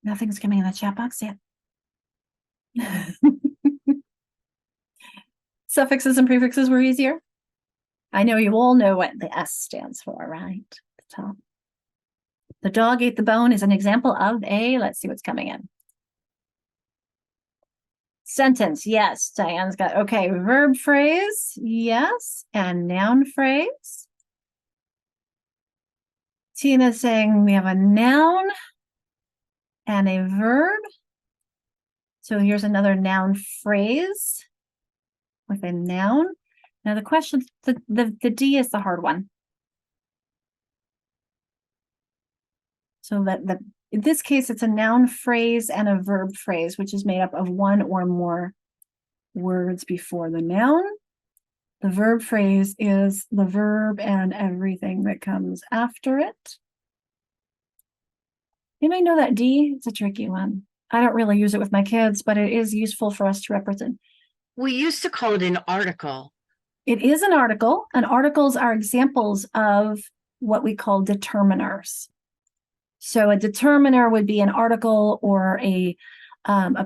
Nothing's coming in the chat box yet. Suffixes and prefixes were easier. I know you all know what the S stands for, right? At the top. The dog ate the bone is an example of let's see what's coming in. Sentence, yes. Diane's got, okay, verb phrase, yes. And noun phrase. Tina's saying we have a noun and a verb. So here's another noun phrase with a noun. Now the question, the D is the hard one. So that in this case, it's a noun phrase and a verb phrase, which is made up of one or more words before the noun. The verb phrase is the verb and everything that comes after it. You may know that D, it's a tricky one. I don't really use it with my kids, but it is useful for us to represent. We used to call it an article. It is an article, and articles are examples of what we call determiners. So a determiner would be an article or a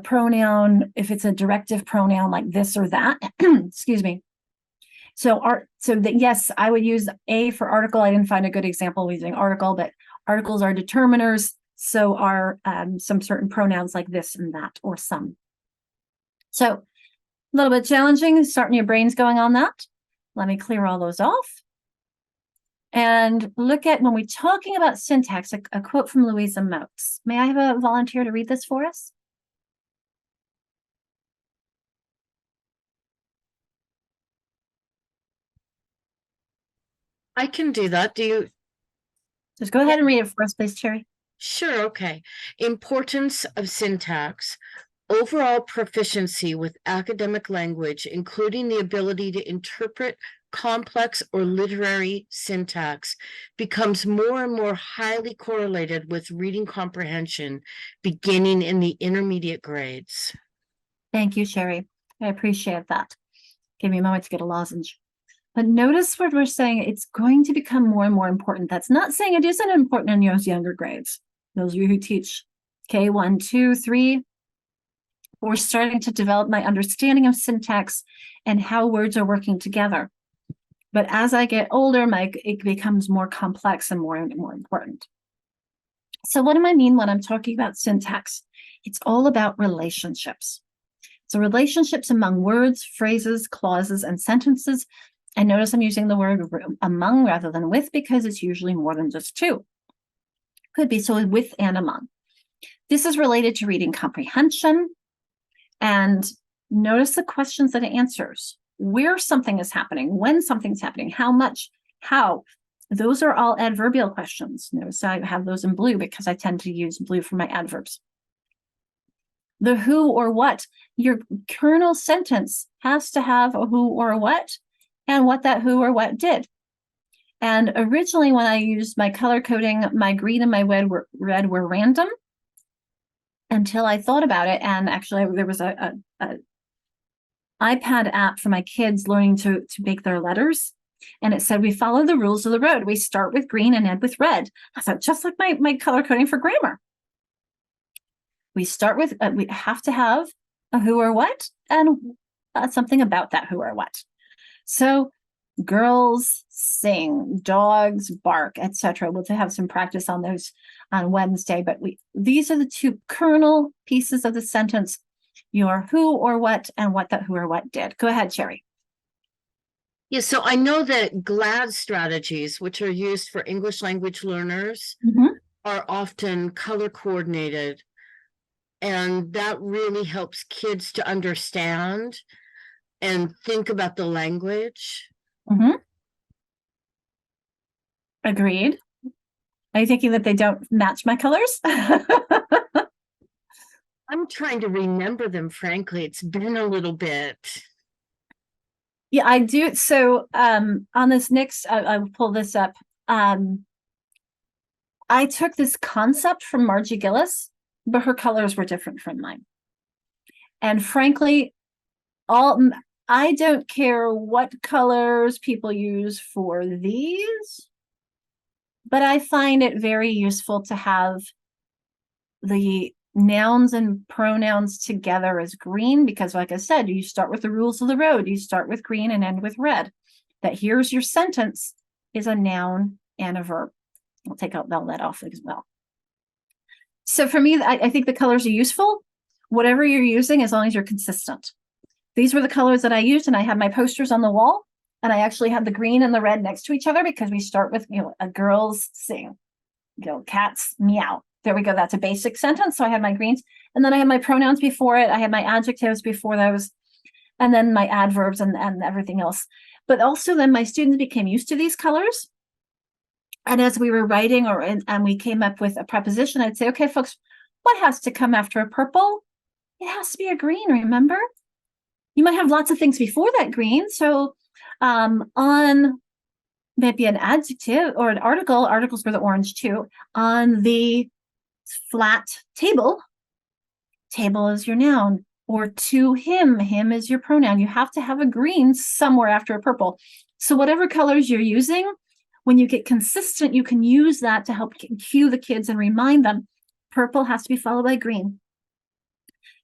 pronoun if it's a directive pronoun like this or that. Excuse me. So yes, I would use A for article. I didn't find a good example using article, but articles are determiners. So are some certain pronouns like this and that or some. So a little bit challenging, starting your brains going on that. Let me clear all those off. And look at, when we're talking about syntax, a quote from Louisa Moats. May I have a volunteer to read this for us? I can do that. Do you? Just go ahead and read it for us, please, Cherry. Sure, okay. Importance of syntax. Overall proficiency with academic language, including the ability to interpret complex or literary syntax, becomes more and more highly correlated with reading comprehension beginning in the intermediate grades. Thank you, Sherry. I appreciate that. Give me a moment to get a lozenge. But notice what we're saying, it's going to become more and more important. That's not saying it isn't important in those younger grades. Those of you who teach K1, 2, 3, we're starting to develop my understanding of syntax and how words are working together. But as I get older, it becomes more complex and more important. So what do I mean when I'm talking about syntax? It's all about relationships. So relationships among words, phrases, clauses, and sentences. And notice I'm using the word among rather than with because it's usually more than just two. Could be so with and among. This is related to reading comprehension. And notice the questions that it answers. Where something is happening, when something's happening, how much, how. Those are all adverbial questions. Notice I have those in blue because I tend to use blue for my adverbs. The who or what. Your kernel sentence has to have a who or a what and what that who or what did. And originally when I used my color coding, my green and my red were random. until I thought about it. And actually there was a iPad app for my kids learning to make their letters. And it said, we follow the rules of the road. We start with green and end with red. I thought, just like my color coding for grammar. We start with, we have to have a who or what and something about that who or what. So girls sing, dogs bark, etc. We'll have some practice on those on Wednesday, but these are the two kernel pieces of the sentence, your who or what and what that who or what did. Go ahead, Sherry. Yeah, so I know that GLAD strategies, which are used for English language learners, are often color coordinated. And that really helps kids to understand and think about the language. Agreed. Are you thinking that they don't match my colors? I'm trying to remember them, frankly. It's been a little bit. Yeah, I do. So on this next, I'll pull this up. I took this concept from Margie Gillis, but her colors were different from mine. And frankly, I don't care what colors people use for these, but I find it very useful to have the nouns and pronouns together as green, because like I said, you start with the rules of the road. You start with green and end with red. That here's your sentence is a noun and a verb. I'll take out that off as well. So for me, I think the colors are useful. Whatever you're using, as long as you're consistent. These were the colors that I used, and I had my posters on the wall, and I actually had the green and the red next to each other because we start with, a girls sing, cats meow. There we go. That's a basic sentence. So I had my greens, and then I had my pronouns before it. I had my adjectives before those, and then my adverbs and everything else. But also then my students became used to these colors. And as we were writing and we came up with a preposition, I'd say, okay, folks, what has to come after a purple? It has to be a green, remember? You might have lots of things before that green. So on maybe an adjective or an article, articles were the orange too, on the flat table, table is your noun, or to him, him is your pronoun. You have to have a green somewhere after a purple. So whatever colors you're using, when you get consistent, you can use that to help cue the kids and remind them. Purple has to be followed by green.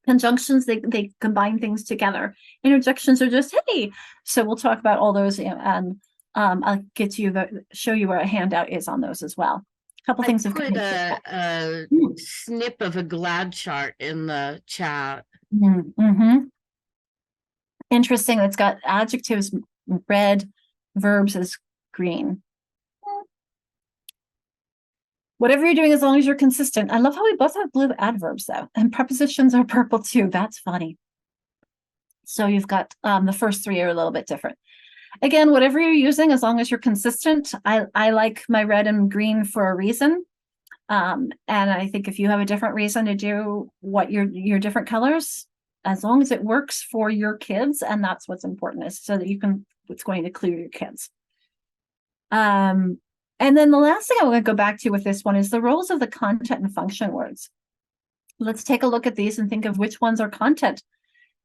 Conjunctions, they combine things together. Interjections are just, hey. So we'll talk about all those, and I'll show you where a handout is on those as well. A couple things have put a snip of a GLAD chart in the chat. Interesting. It's got adjectives red, verbs is green. Whatever you're doing, as long as you're consistent. I love how we both have blue adverbs, though, and prepositions are purple, too. That's funny. So you've got the first three are a little bit different. Again, whatever you're using, as long as you're consistent. I like my red and green for a reason. And I think if you have a different reason to do what your different colors, as long as it works for your kids, and that's what's important, is so that it's going to clear your kids. And then the last thing I want to go back to with this one is the roles of the content and function words. Let's take a look at these and think of which ones are content.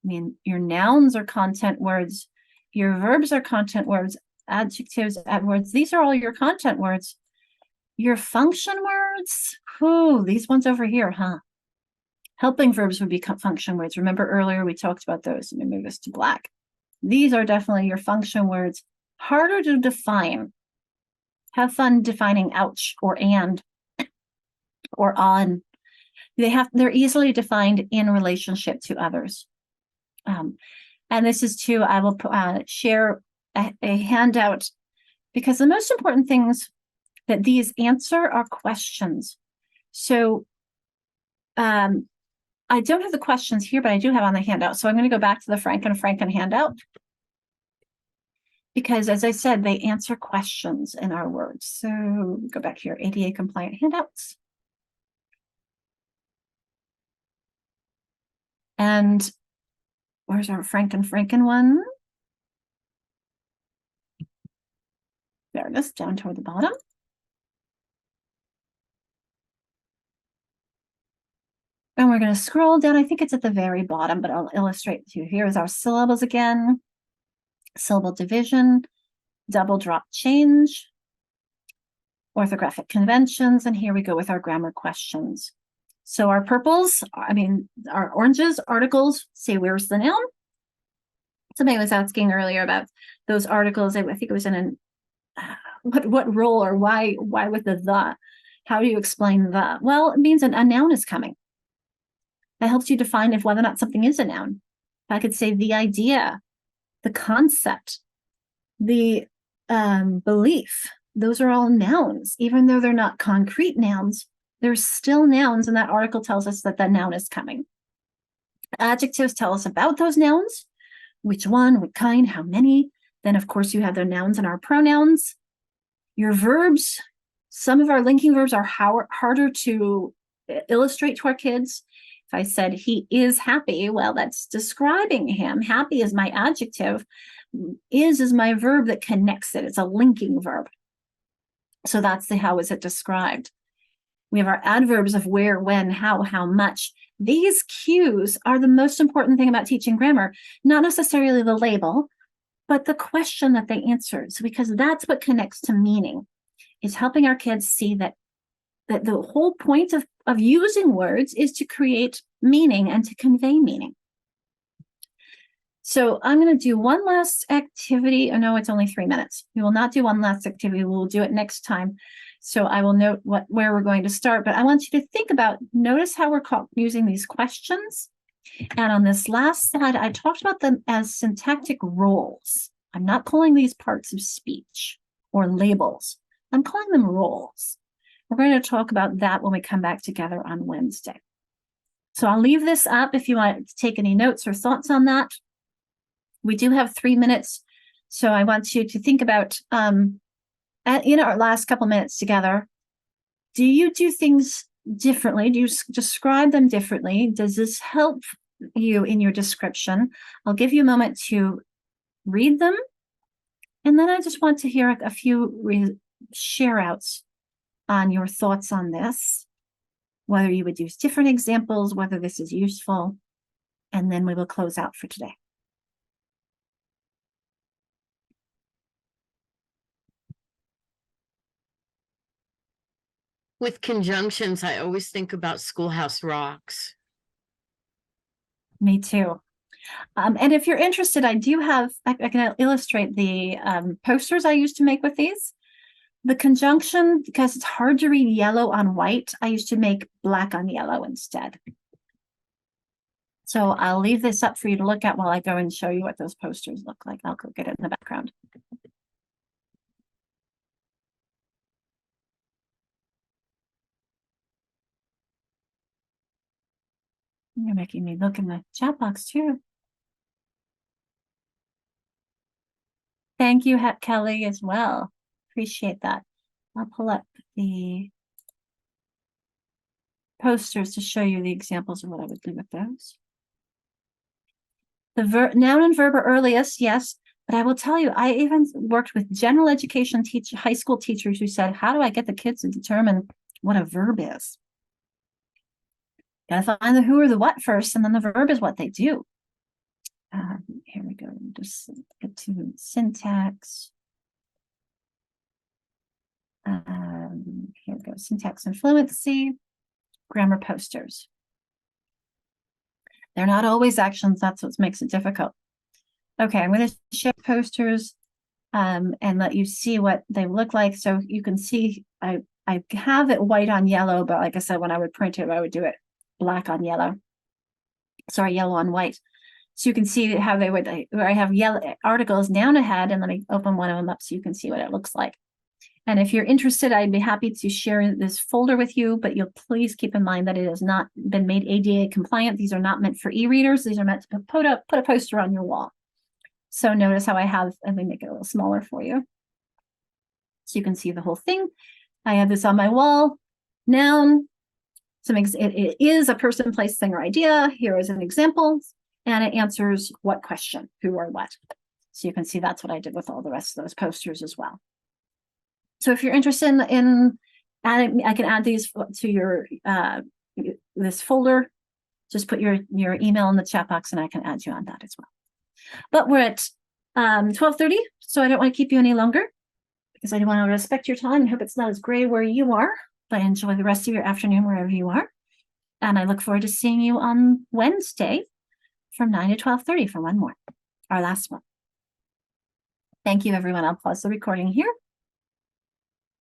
I mean, your nouns are content words, your verbs are content words, adjectives, adwords. These are all your content words. Your function words, these ones over here, huh? Helping verbs would be function words. Remember earlier we talked about those. Let me move this to black. These are definitely your function words. Harder to define. Have fun defining ouch or and or on. They're easily defined in relationship to others. And this is too, I will share a handout, because the most important things that these answer are questions. So I don't have the questions here, but I do have on the handout. So I'm going to go back to the Franken handout. Because as I said, they answer questions in our words. So go back to your ADA compliant handouts. And where's our Franken one? There it is, down toward the bottom. And we're going to scroll down. I think it's at the very bottom, but I'll illustrate to you. Here is our syllables again. Syllable division, double drop change, orthographic conventions, and here we go with our grammar questions. So our purples, our oranges, articles, say where's the noun? Somebody was asking earlier about those articles. I think it was in an what role or why with the? How do you explain the? Well, it means a noun is coming. That helps you define if whether or not something is a noun. I could say the idea, the concept, the belief. Those are all nouns, even though they're not concrete nouns. They're still nouns, and that article tells us that the noun is coming. Adjectives tell us about those nouns, which one, what kind, how many. Then, of course, you have the nouns and our pronouns. Your verbs, some of our linking verbs are harder to illustrate to our kids. If I said he is happy, well, that's describing him. Happy is my adjective. Is my verb that connects it. It's a linking verb. So that's the how is it described. We have our adverbs of where, when, how much. These cues are the most important thing about teaching grammar, not necessarily the label, but the question that they answered. So because that's what connects to meaning, is helping our kids see that the whole point of using words is to create meaning and to convey meaning. So I'm going to do one last activity. Oh, no, it's only 3 minutes. We will not do one last activity. We'll do it next time. So I will note where we're going to start, but I want you to think about, notice how we're using these questions. And on this last slide, I talked about them as syntactic roles. I'm not calling these parts of speech or labels. I'm calling them roles. We're going to talk about that when we come back together on Wednesday. So I'll leave this up if you want to take any notes or thoughts on that. We do have 3 minutes, so I want you to think about, in our last couple minutes together, do you do things differently? Do you describe them differently? Does this help you in your description? I'll give you a moment to read them, and then I just want to hear a few share outs on your thoughts on this, whether you would use different examples, whether this is useful, and then we will close out for today. With conjunctions, I always think about Schoolhouse Rocks. Me too. And if you're interested, I do have, I can illustrate the posters I used to make with these. The conjunction, because it's hard to read yellow on white, I used to make black on yellow instead. So I'll leave this up for you to look at while I go and show you what those posters look like. I'll go get it in the background. You're making me look in the chat box too. Thank you, Kelly, as well. Appreciate that. I'll pull up the posters to show you the examples of what I would do with those. The noun and verb are earliest, yes, but I will tell you, I even worked with general education high school teachers who said, how do I get the kids to determine what a verb is? Gotta find the who or the what first, and then the verb is what they do. Here we go. Just get to syntax. Here we go. Syntax and fluency. Grammar posters. They're not always actions. That's what makes it difficult. Okay, I'm going to share posters and let you see what they look like. So you can see I have it white on yellow, but like I said, when I would print it, I would do it black on yellow. Sorry, yellow on white. So you can see how they would, where I have yellow articles down ahead, and let me open one of them up so you can see what it looks like. And if you're interested, I'd be happy to share this folder with you, but you'll please keep in mind that it has not been made ADA compliant. These are not meant for e-readers. These are meant to put a poster on your wall. So notice how I have, let me make it a little smaller for you. So you can see the whole thing. I have this on my wall. Noun, it is a person, place, thing, or idea. Here is an example, and it answers what question, who or what. So you can see that's what I did with all the rest of those posters as well. So if you're interested in adding, I can add these to your this folder just put your email in the chat box and I can add you on that as well. But we're at 12:30, so I don't want to keep you any longer because I want to respect your time and hope it's not as gray where you are, but enjoy the rest of your afternoon wherever you are. And I look forward to seeing you on Wednesday from 9 to 12:30 for one more, our last one. Thank you, everyone. I'll pause the recording here.